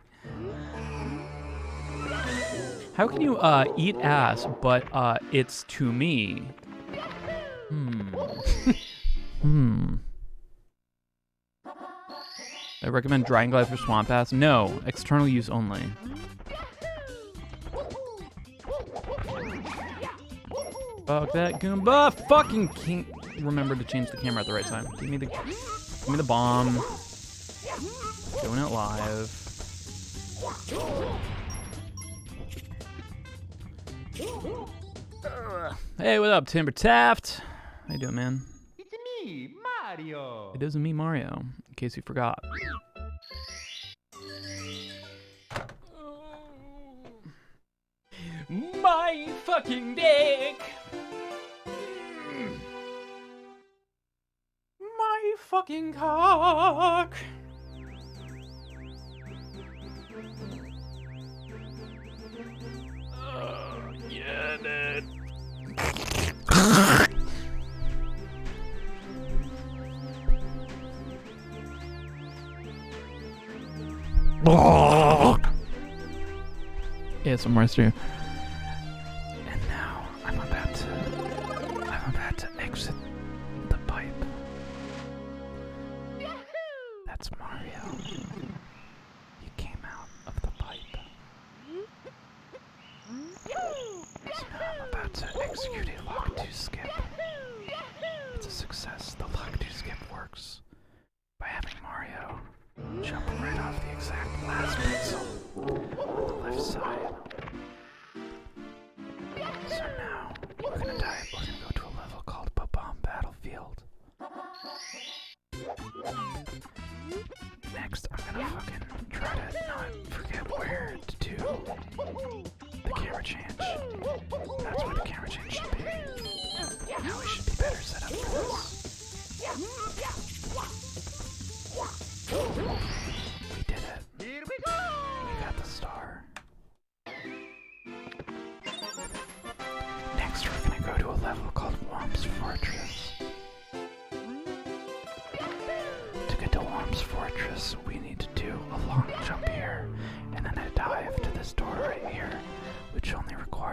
How can you eat ass, but it's to me? I recommend Drying Glide for Swamp Ass. No, external use only. Fuck that Goomba! Fucking can't remember to change the camera at the right time. Give me the bomb. Doing it live. Hey, what up, Timber Taft? How you doing, man? It's me, Mario! It isn't me, Mario, in case you forgot. My fucking dick! My fucking cock! Yeah, dude. Yeah, some more too. And now I'm about to exit the pipe. That's Mario. He came out of the pipe. So now I'm about to execute a Lock 2 skip. It's a success. The Lock 2 skip works by having Mario jump right off the exact last pixel on the left side. So now we're gonna go to a level called Bob-omb Battlefield. Next, I'm gonna fucking try to not forget where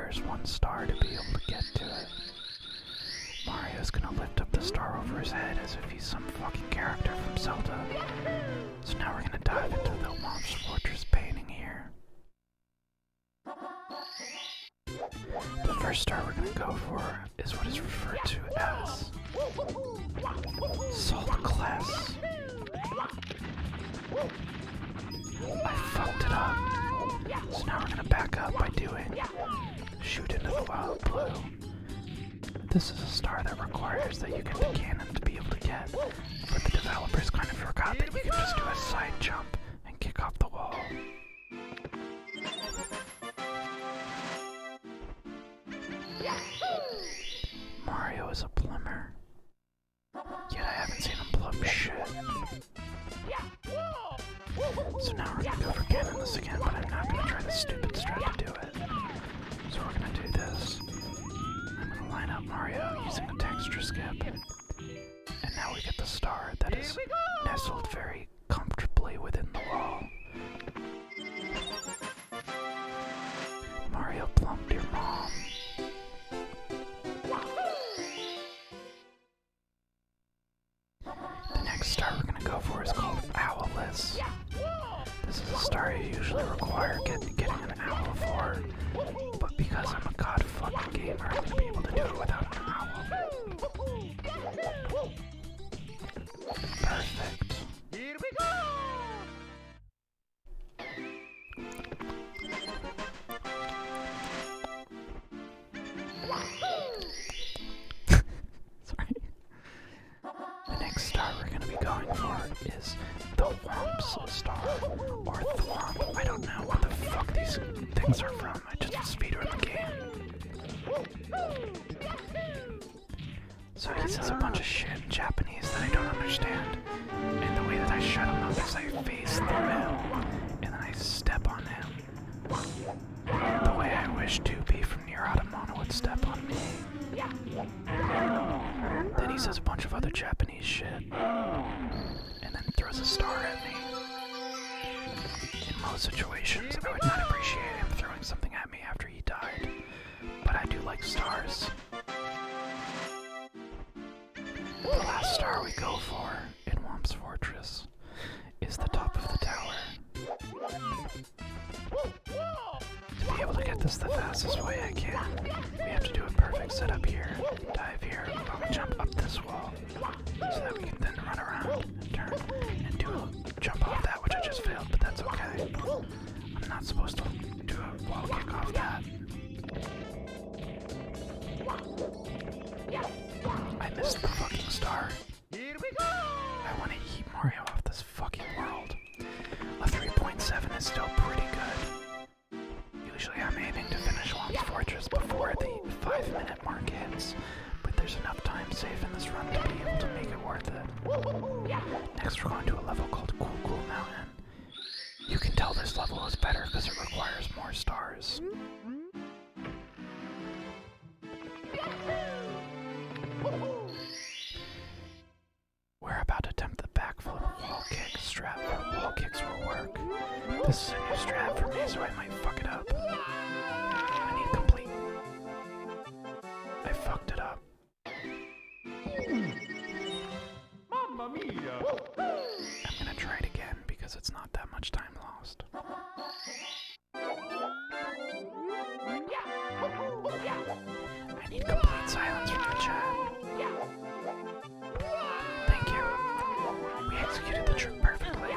requires 1 star to be able to get to it. Mario's gonna lift up the star over his head as if he's some fucking character from Zelda. So now we're gonna dive into the Whomp's Fortress painting here. The first star we're gonna go for is what is referred to as Salt Class. I fucked it up. So now we're gonna back up by doing Shoot into the Wild Blue. This is a star that requires that you get the cannon to be able to get, but the developers kind of forgot that you can just do a side jump and kick off the wall. Mario is a plumber, yet I haven't seen him plumb shit. So now we're gonna go for cannonless again, but I'm not gonna try the stupid strat to do it. So we're gonna do this. I'm gonna line up Mario using a texture skip. And now we get the star that is nestled very comfortably within the wall. Mario plumbed your mom. The next star we're gonna go for is called Owless. This is a star you usually require getting an owl for, but because I'm a god fucking gamer, I'm gonna be able to do it without an owl. Perfect. Here we go! Sorry. The next star we're gonna be going for is the Whomp's star, or Thwomp. I don't know what the fuck these things are from. I just speedrun the game. So he says a bunch of shit in Japanese that I don't understand, and the way that I shut him up is I face through him, and then I step on him. The way I wish 2B from Nier Automata would step on me. Then he says a bunch of other Japanese shit, and then throws a star at me. In most situations, I would not appreciate him throwing something at me after he died, but I do like stars. The last star we go for in Whomp's Fortress is the top of the tower. To be able to get this the fastest way I can, we have to do a perfect setup here, dive here, jump up this wall, so that we can then run around and turn and do a jump off that, which I just failed, but that's okay. I'm not supposed to do a wall kick off that. I missed the fucking star. Here we go! I want to eat Mario off this fucking world. A 3.7 is still pretty good. Usually I'm aiming to finish Whomp's Fortress before the 5-minute mark hits, but there's enough time saved in this run to be able to make it worth it. Next we're going to a level called Cool Cool Mountain. You can tell this level is better because it requires more stars. We're about to attempt the backflip wall kick strat, but wall kicks will work. This is a new strat for me, so I might fuck it up. I need complete. I fucked it up. Mamma mia! I'm gonna try it again because it's not that much time lost. I need complete silence from the chat. Thank you. We executed the trick perfectly.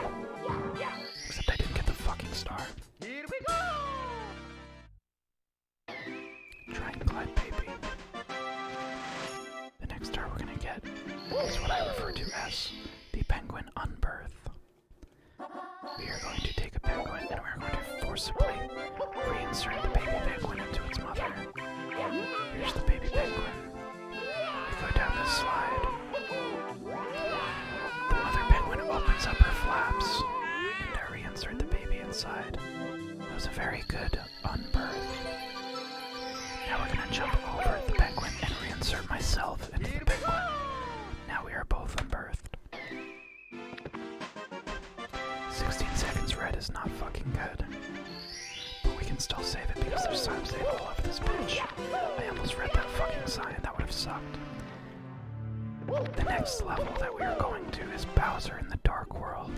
Except I didn't get the fucking star. Here we go! Try and glide, baby. The next star we're gonna get is what I refer to as the Penguin Unbirth. We are going to take a penguin and we're going to forcibly reinsert the baby penguin into its mother. Here's the baby penguin. We go down this slide. The mother penguin opens up her flaps, and I reinsert the baby inside. That was a very good unbirth. Now we're gonna jump over the penguin and reinsert myself into the penguin. Now we are both unbirthed. 16 seconds red is not fucking good. But we can can still save it because there's time save all over this bitch. I almost read that fucking sign. That would have sucked. The next level that we are going to is Bowser in the Dark World.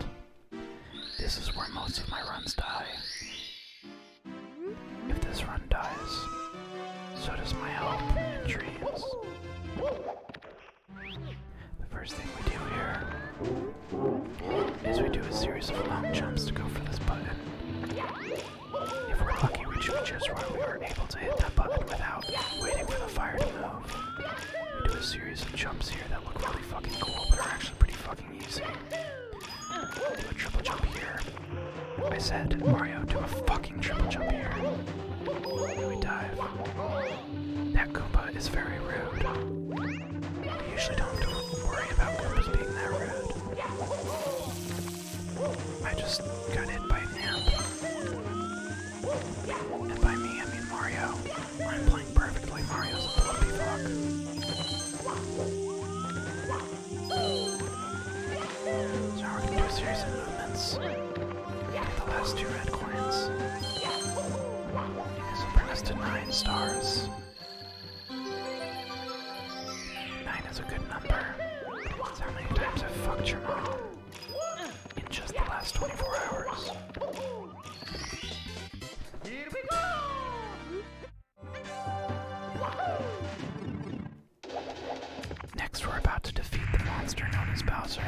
This is where most of my runs die. If this run dies, so does my hope and dreams. The first thing we do here is we do a series of long jumps to go for this button. If we're lucky, we choose where we are able to hit that button without waiting for the fire to move. We do a series of jumps here that look really fucking cool, but are actually pretty fucking easy. Do a triple jump here. I said, Mario, do a fucking triple jump here. We dive. That Goomba is very rude. I usually don't have to worry about Goombas being that rude. I just got hit by an amp. And by me, I mean Mario. I'm playing perfectly. Mario's a fluffy fuck. So we're gonna do a series of movements. Get the last 2 red coins. This will bring us to 9 stars. 9 is a good number. That's how many times I've fucked your mom in just the last 24 hours. Here we go! Next, we're about to defeat the monster known as Bowser.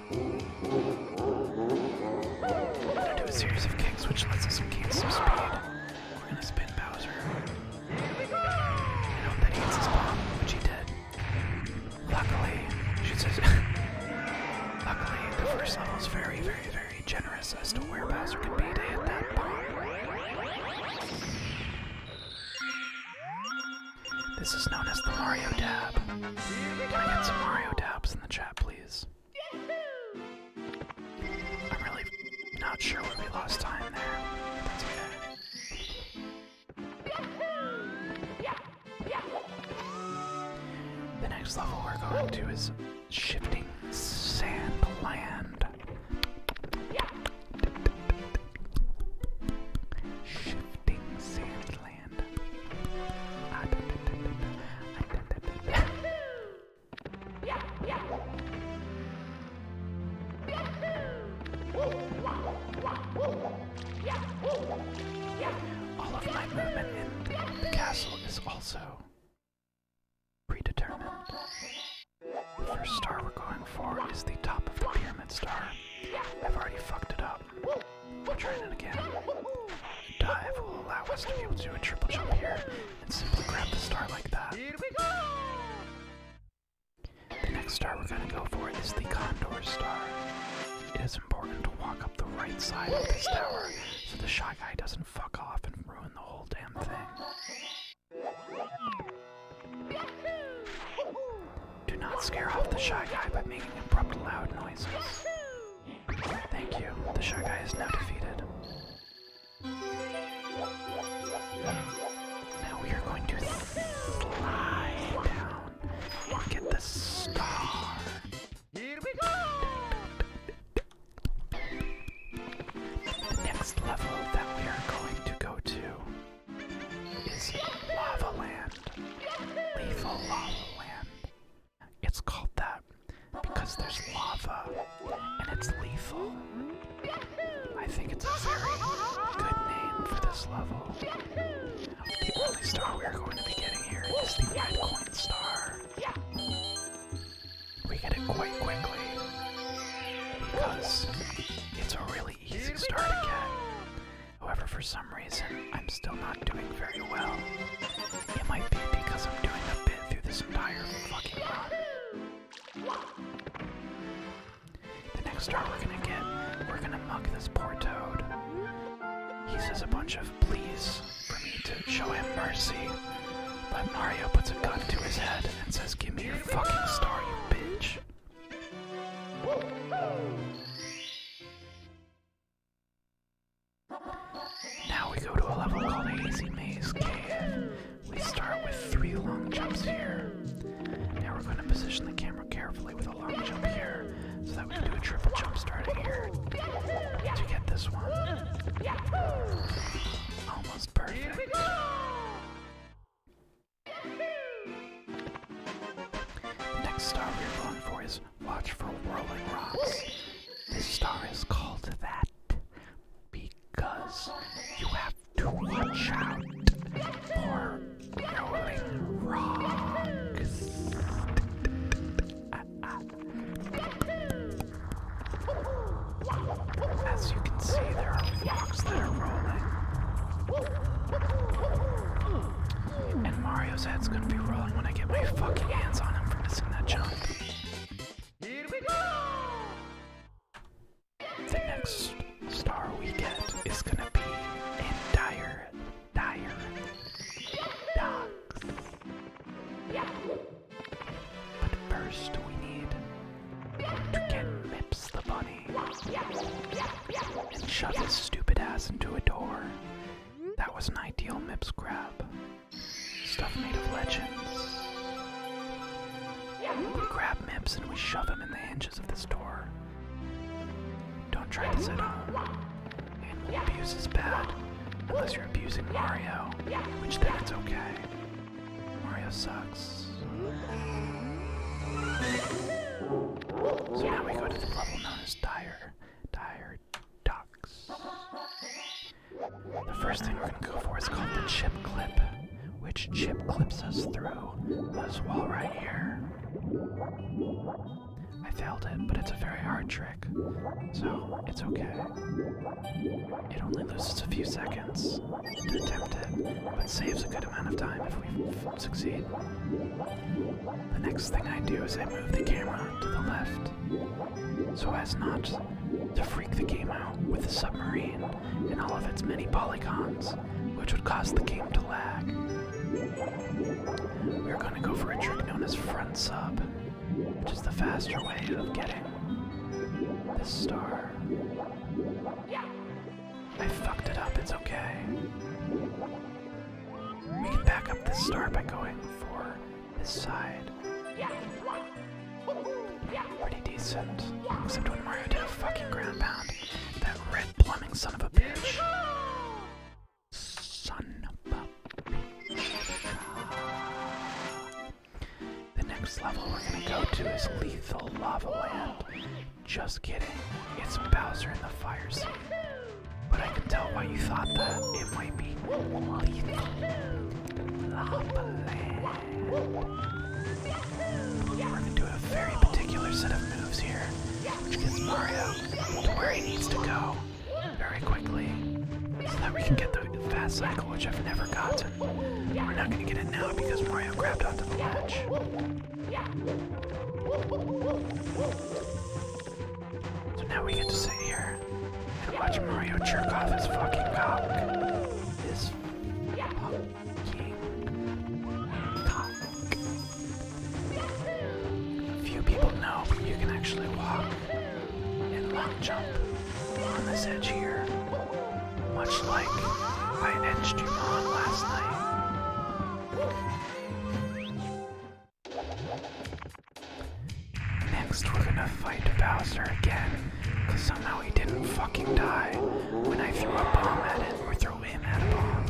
We're gonna do a series of kicks which lets us gain some speed. We're gonna spin Bowser. And hope that he hits his bomb, which he did. Luckily, luckily, the first level is very, very, very generous as to where Bowser can be to hit that bomb. This is known as the Mario Dab. Can I get some Mario Dabs in the chat, please? I'm really not sure where we lost time there. That's okay. The next level we're going to is Shifting Sand Land. Shifting Sand Land. All of my movement in the castle is also predetermined. The first star we're going for is the top of the pyramid star. I've already fucked it up. We're trying it again. A dive will allow us to be able to do a triple jump here and simply grab the star like that. Here we go! The next star we're going to go for is the Condor Star. It is important to walk up the right side of this tower so the Shy Guy doesn't fuck off and ruin the whole damn thing. Do not scare off the Shy Guy by making abrupt loud noises. Thank you. The Shy Guy is now defeated. Now we are going to slide down and get the star. Here we go! The next level that we are going to go to is Lava Land. Lethal Lava Land. It's called that because there's lava and it's lethal. I think it's a very good name for this level. The only star we are going to be getting here is the red coin star. We get it quite quickly because it's a really easy star to get. However, for some reason, I'm still not doing very well. It might be because I'm doing a bit through this entire fucking run. The next star we're gonna mug this poor Toad. He says a bunch of pleas for me to show him mercy, but Mario puts a gun to his head and says, "Give me your fucking star, you bitch." Now we go to a level called Hazy Maze Cave. We start with 3 long jumps here. Now we're going to position the camera carefully with a long jump here, so that we can do a triple jump starting here to get this one. levels, you have to watch out for rolling rocks. As you can see, there are rocks that are rolling. And Mario's head's gonna be rolling when I get my fucking hands on him for missing that jump. Here we go! The next star we get is gonna be in Dire Docks. But first we need to get Mips the bunny and shove his stupid ass into a door. That was an ideal Mips grab. Stuff made of legends. We grab Mips and we shove him in the hinges of this door. Don't try this at home. Animal abuse is bad, unless you're abusing Mario, which then it's okay. Mario sucks. So now we go to the level known as Dire Docks. The first thing we're gonna go for is called the chip clip, which chip clips us through this wall right here. I failed it, but it's a very hard trick, so it's okay. It only loses a few seconds to attempt it, but saves a good amount of time if we succeed. The next thing I do is I move the camera to the left, so as not to freak the game out with the submarine and all of its many polygons, which would cause the game to lag. We're going to go for a trick known as front sub, which is the faster way of getting this star. I fucked it up, it's okay. We can back up this star by going for this side. Pretty decent, except when Mario did a fucking ground pound. That red plumbing son of a bitch. Son of a bitch. The next level we're gonna go to is Lethal Lava Land. Just kidding, it's Bowser in the fire scene. But I can tell why you thought that. It might be Lethal Lava Land. We're gonna do a very particular set of moves here, which gets Mario to where he needs to go very quickly, so that we can get the fast cycle, which I've never gotten. We're not gonna get it now because Mario grabbed onto the ledge. So now we get to sit here and watch Mario jerk off his fucking cock. His fucking cock. Few people know, but you can actually walk and long jump on this edge here, much like I edged you on last night. Next, we're gonna fight Bowser again, because somehow he didn't fucking die when I threw a bomb at him, or throw him at a bomb.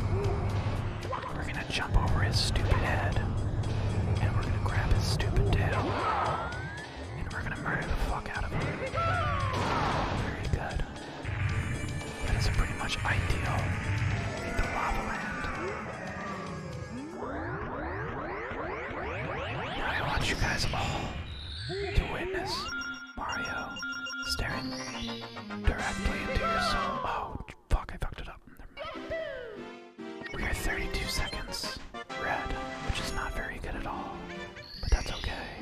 We're gonna jump over his stupid head, and we're gonna grab his stupid tail, and we're gonna murder the fuck out of him. Very good. That is a pretty much ideal Lethal Lava Land. Now I want you guys all to witness Mario staring directly into your soul. Oh, fuck, I fucked it up. We are 32 seconds red, which is not very good at all, but that's okay.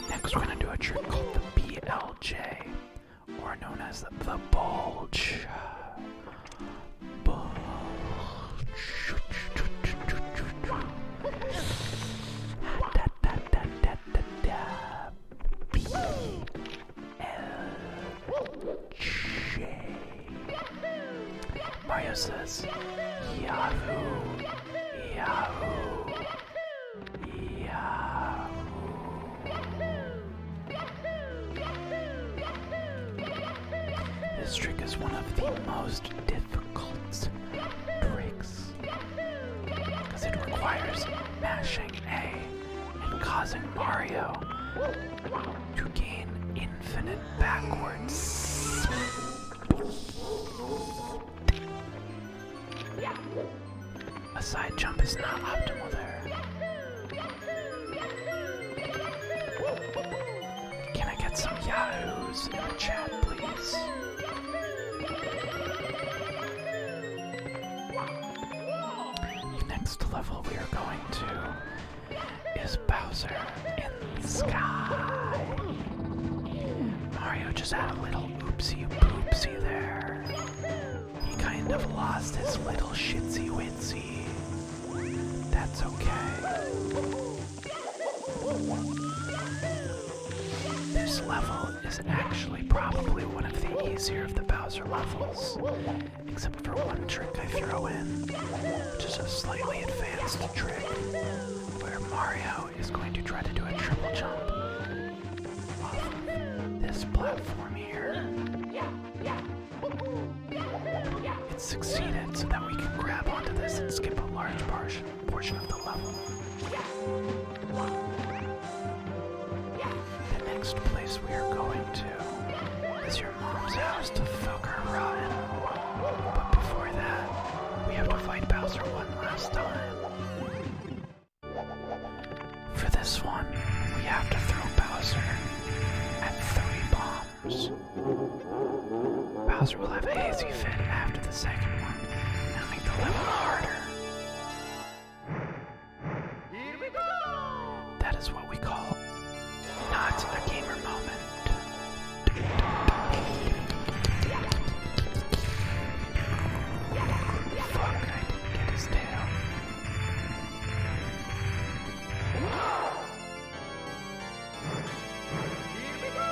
Next, we're gonna do a trick called the BLJ, or known as the bulge. Mario says, Yahoo, Yahoo, Yahoo. This trick is one of the most difficult tricks, because it requires mashing A and causing Mario to gain infinite backwards. A side jump is not optimal there. Can I get some yahoos in the chat, please? The next level we are going to is Bowser in the sky. Mario just had a little oopsie poopsie there. He kind of lost his little shitsy witsy. That's okay. This level is actually probably one of the easier of the Bowser levels, except for one trick I throw in, which is a slightly advanced trick, where Mario is going to try to do a triple jump off of this platform here. It succeeded so that we can grab onto this and skip a large portion of the level. The next place we are going to is your mom's house to fuck her rotten. But before that, we have to fight Bowser one last time. For this one, we have to throw Bowser at 3 bombs. Bowser will have a hazy fit after the second one, and it'll make the level harder. Here we go! That is what we call not a gamer moment. Fuck, I didn't get his tail. Here we go!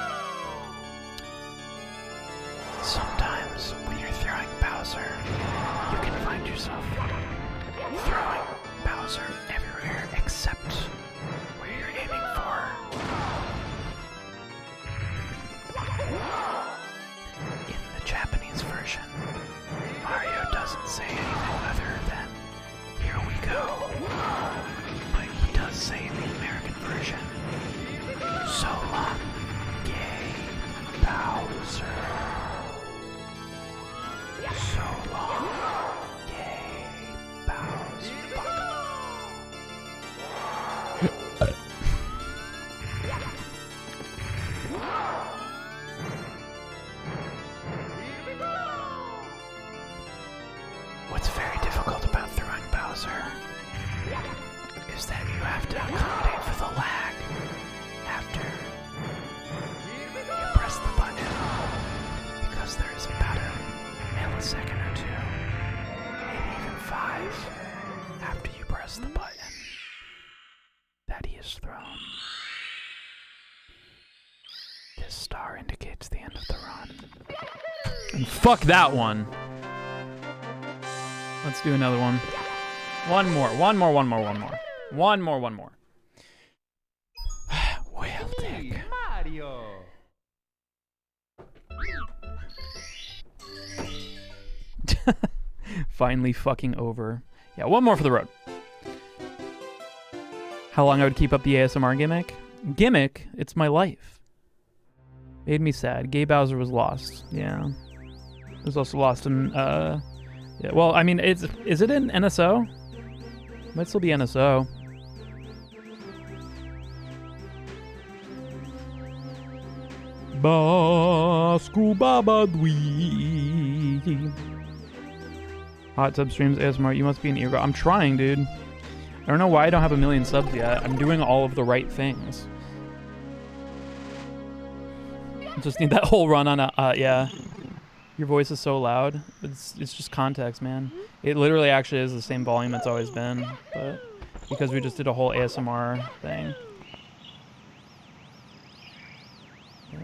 Sometimes when you're throwing Bowser, you can find yourself throwing Bowser everywhere except where you're aiming for. In the Japanese version, Mario doesn't say anything other than, "Here we go." But he does say in the American version, "So long, gay Bowser." So long, gay Bowser. What's very difficult about throwing Bowser is that you have to accommodate for the lag after you press the button, because there is about a millisecond or 2, maybe even 5, after you press the button that he is thrown. This star indicates the end of the run. And fuck that one. Let's do another one. One more. Well, Dick. Mario! Finally fucking over. Yeah, one more for the road. How long I would keep up the ASMR gimmick? Gimmick? It's my life. Made me sad. Gay Bowser was lost. Yeah. It was also lost in, yeah, well, I mean, is it in NSO? Might still be NSO. Hot tub streams ASMR. You must be an ear. I'm trying, dude. I don't know why I don't have 1 million subs yet. I'm doing all of the right things. Just need that whole run on a, yeah. Your voice is so loud. It's just context, man. It literally actually is the same volume it's always been, but because we just did a whole ASMR thing. Yeah.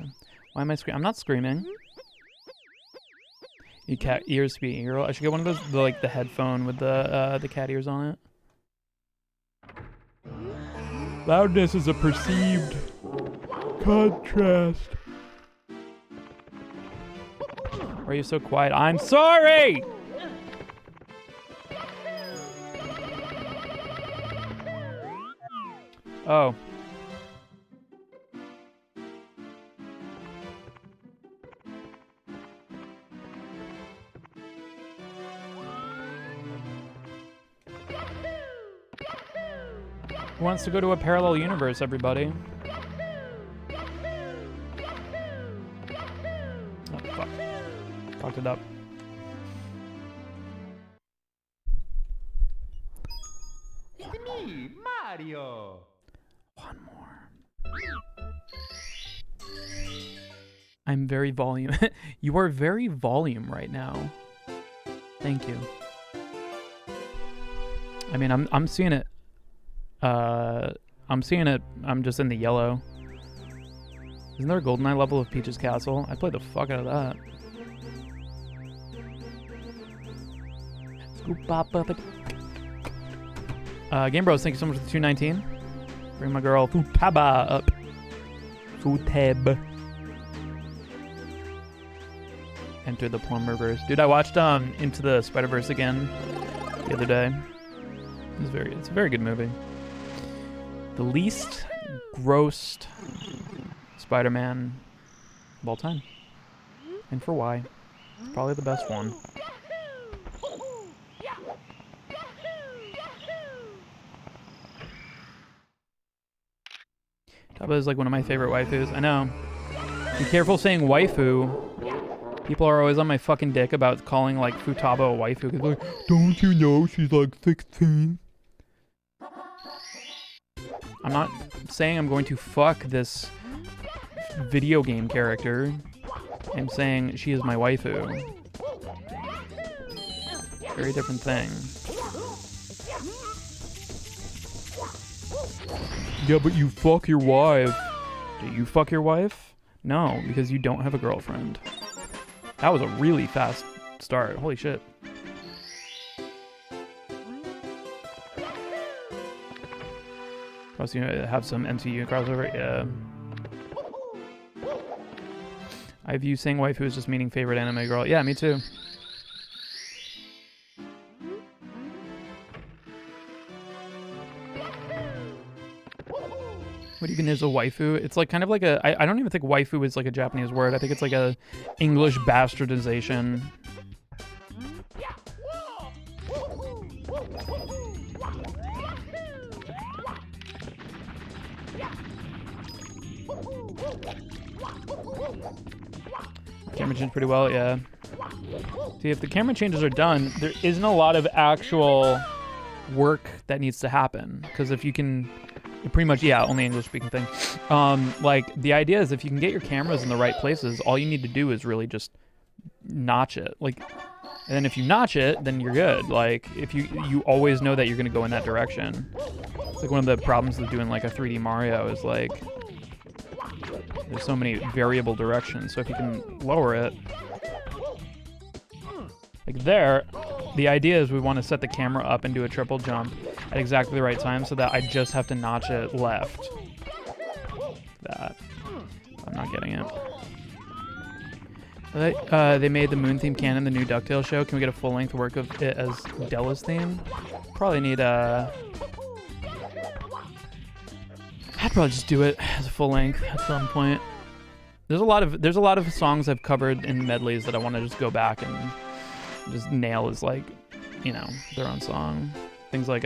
Why am I screaming? I'm not screaming. You cat ears to be an ear. I should get one of those, the headphone with the cat ears on it. Loudness is a perceived contrast. Why are you so quiet? I'm sorry! Oh. Who wants to go to a parallel universe, everybody? Oh, fuck. Fucked it up. It's me, Mario. One more. I'm very volume. You are very volume right now. Thank you. I mean, I'm seeing it. I'm seeing it. I'm just in the yellow. Isn't there a GoldenEye level of Peach's Castle? I played the fuck out of that. Game Bros, thank you so much for the 219. Bring my girl Futaba up. Futab. Enter the Plumberverse. Dude, I watched Into the Spider-Verse again the other day. It's a very good movie. The least grossed Spider-Man of all time. And for why? It's probably the best one. Taba is like one of my favorite waifus. I know. Be careful saying waifu. People are always on my fucking dick about calling like Futaba a waifu. Cause like, don't you know she's like 16? I'm not saying I'm going to fuck this video game character. I'm saying she is my waifu. Very different thing. Yeah, but you fuck your wife. Do you fuck your wife? No, because you don't have a girlfriend. That was a really fast start. Holy shit. Plus, you have some MCU crossover. Yeah. I view saying waifu as just meaning favorite anime girl. Yeah, me too. What even is a waifu? It's like kind of like a... I don't even think waifu is like a Japanese word. I think it's like a English bastardization. Camera changed pretty well, yeah. See, if the camera changes are done, there isn't a lot of actual work that needs to happen. Because if you can... Pretty much, yeah, only English-speaking thing. Like, the idea is if you can get your cameras in the right places, all you need to do is really just notch it. Like, and then if you notch it, then you're good. Like, if you always know that you're going to go in that direction. It's like one of the problems with doing, like, a 3D Mario is, like, there's so many variable directions. So if you can lower it, like there, the idea is we want to set the camera up and do a triple jump at exactly the right time so that I just have to notch it left. That. I'm not getting it. They made the Moon theme canon, the new DuckTales show. Can we get a full-length work of it as Della's theme? Probably need a... I'd probably just do it as a full-length at some point. There's a lot of songs I've covered in medleys that I want to just go back and just nail as, like, you know, their own song. Things like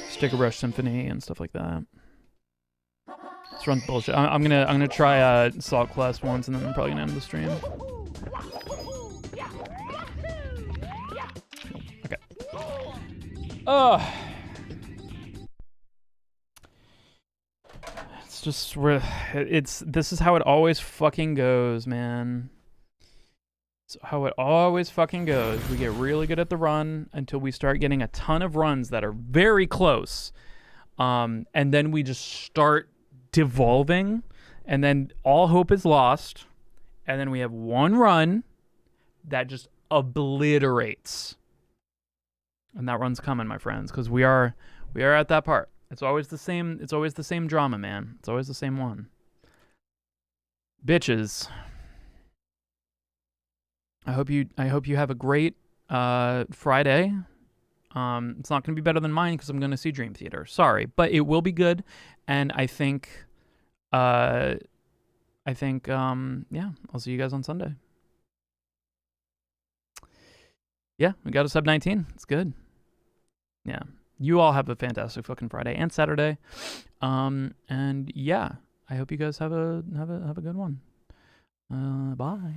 Sticker Brush Symphony and stuff like that. This runs bullshit. I'm gonna try Salt Class once, and then I'm probably gonna end the stream. Okay. It's just this is how it always fucking goes, man. It's how it always fucking goes. We get really good at the run until we start getting a ton of runs that are very close. And then we just start devolving, and then all hope is lost. And then we have one run that just obliterates. And that run's coming, my friends, because we are at that part. It's always the same drama, man. It's always the same one. Bitches. I hope you have a great Friday. It's not going to be better than mine because I'm going to see Dream Theater. Sorry, but it will be good, and I think yeah, I'll see you guys on Sunday. Yeah, we got a sub 19. It's good. Yeah. You all have a fantastic fucking Friday and Saturday. And yeah, I hope you guys have a good one. Bye.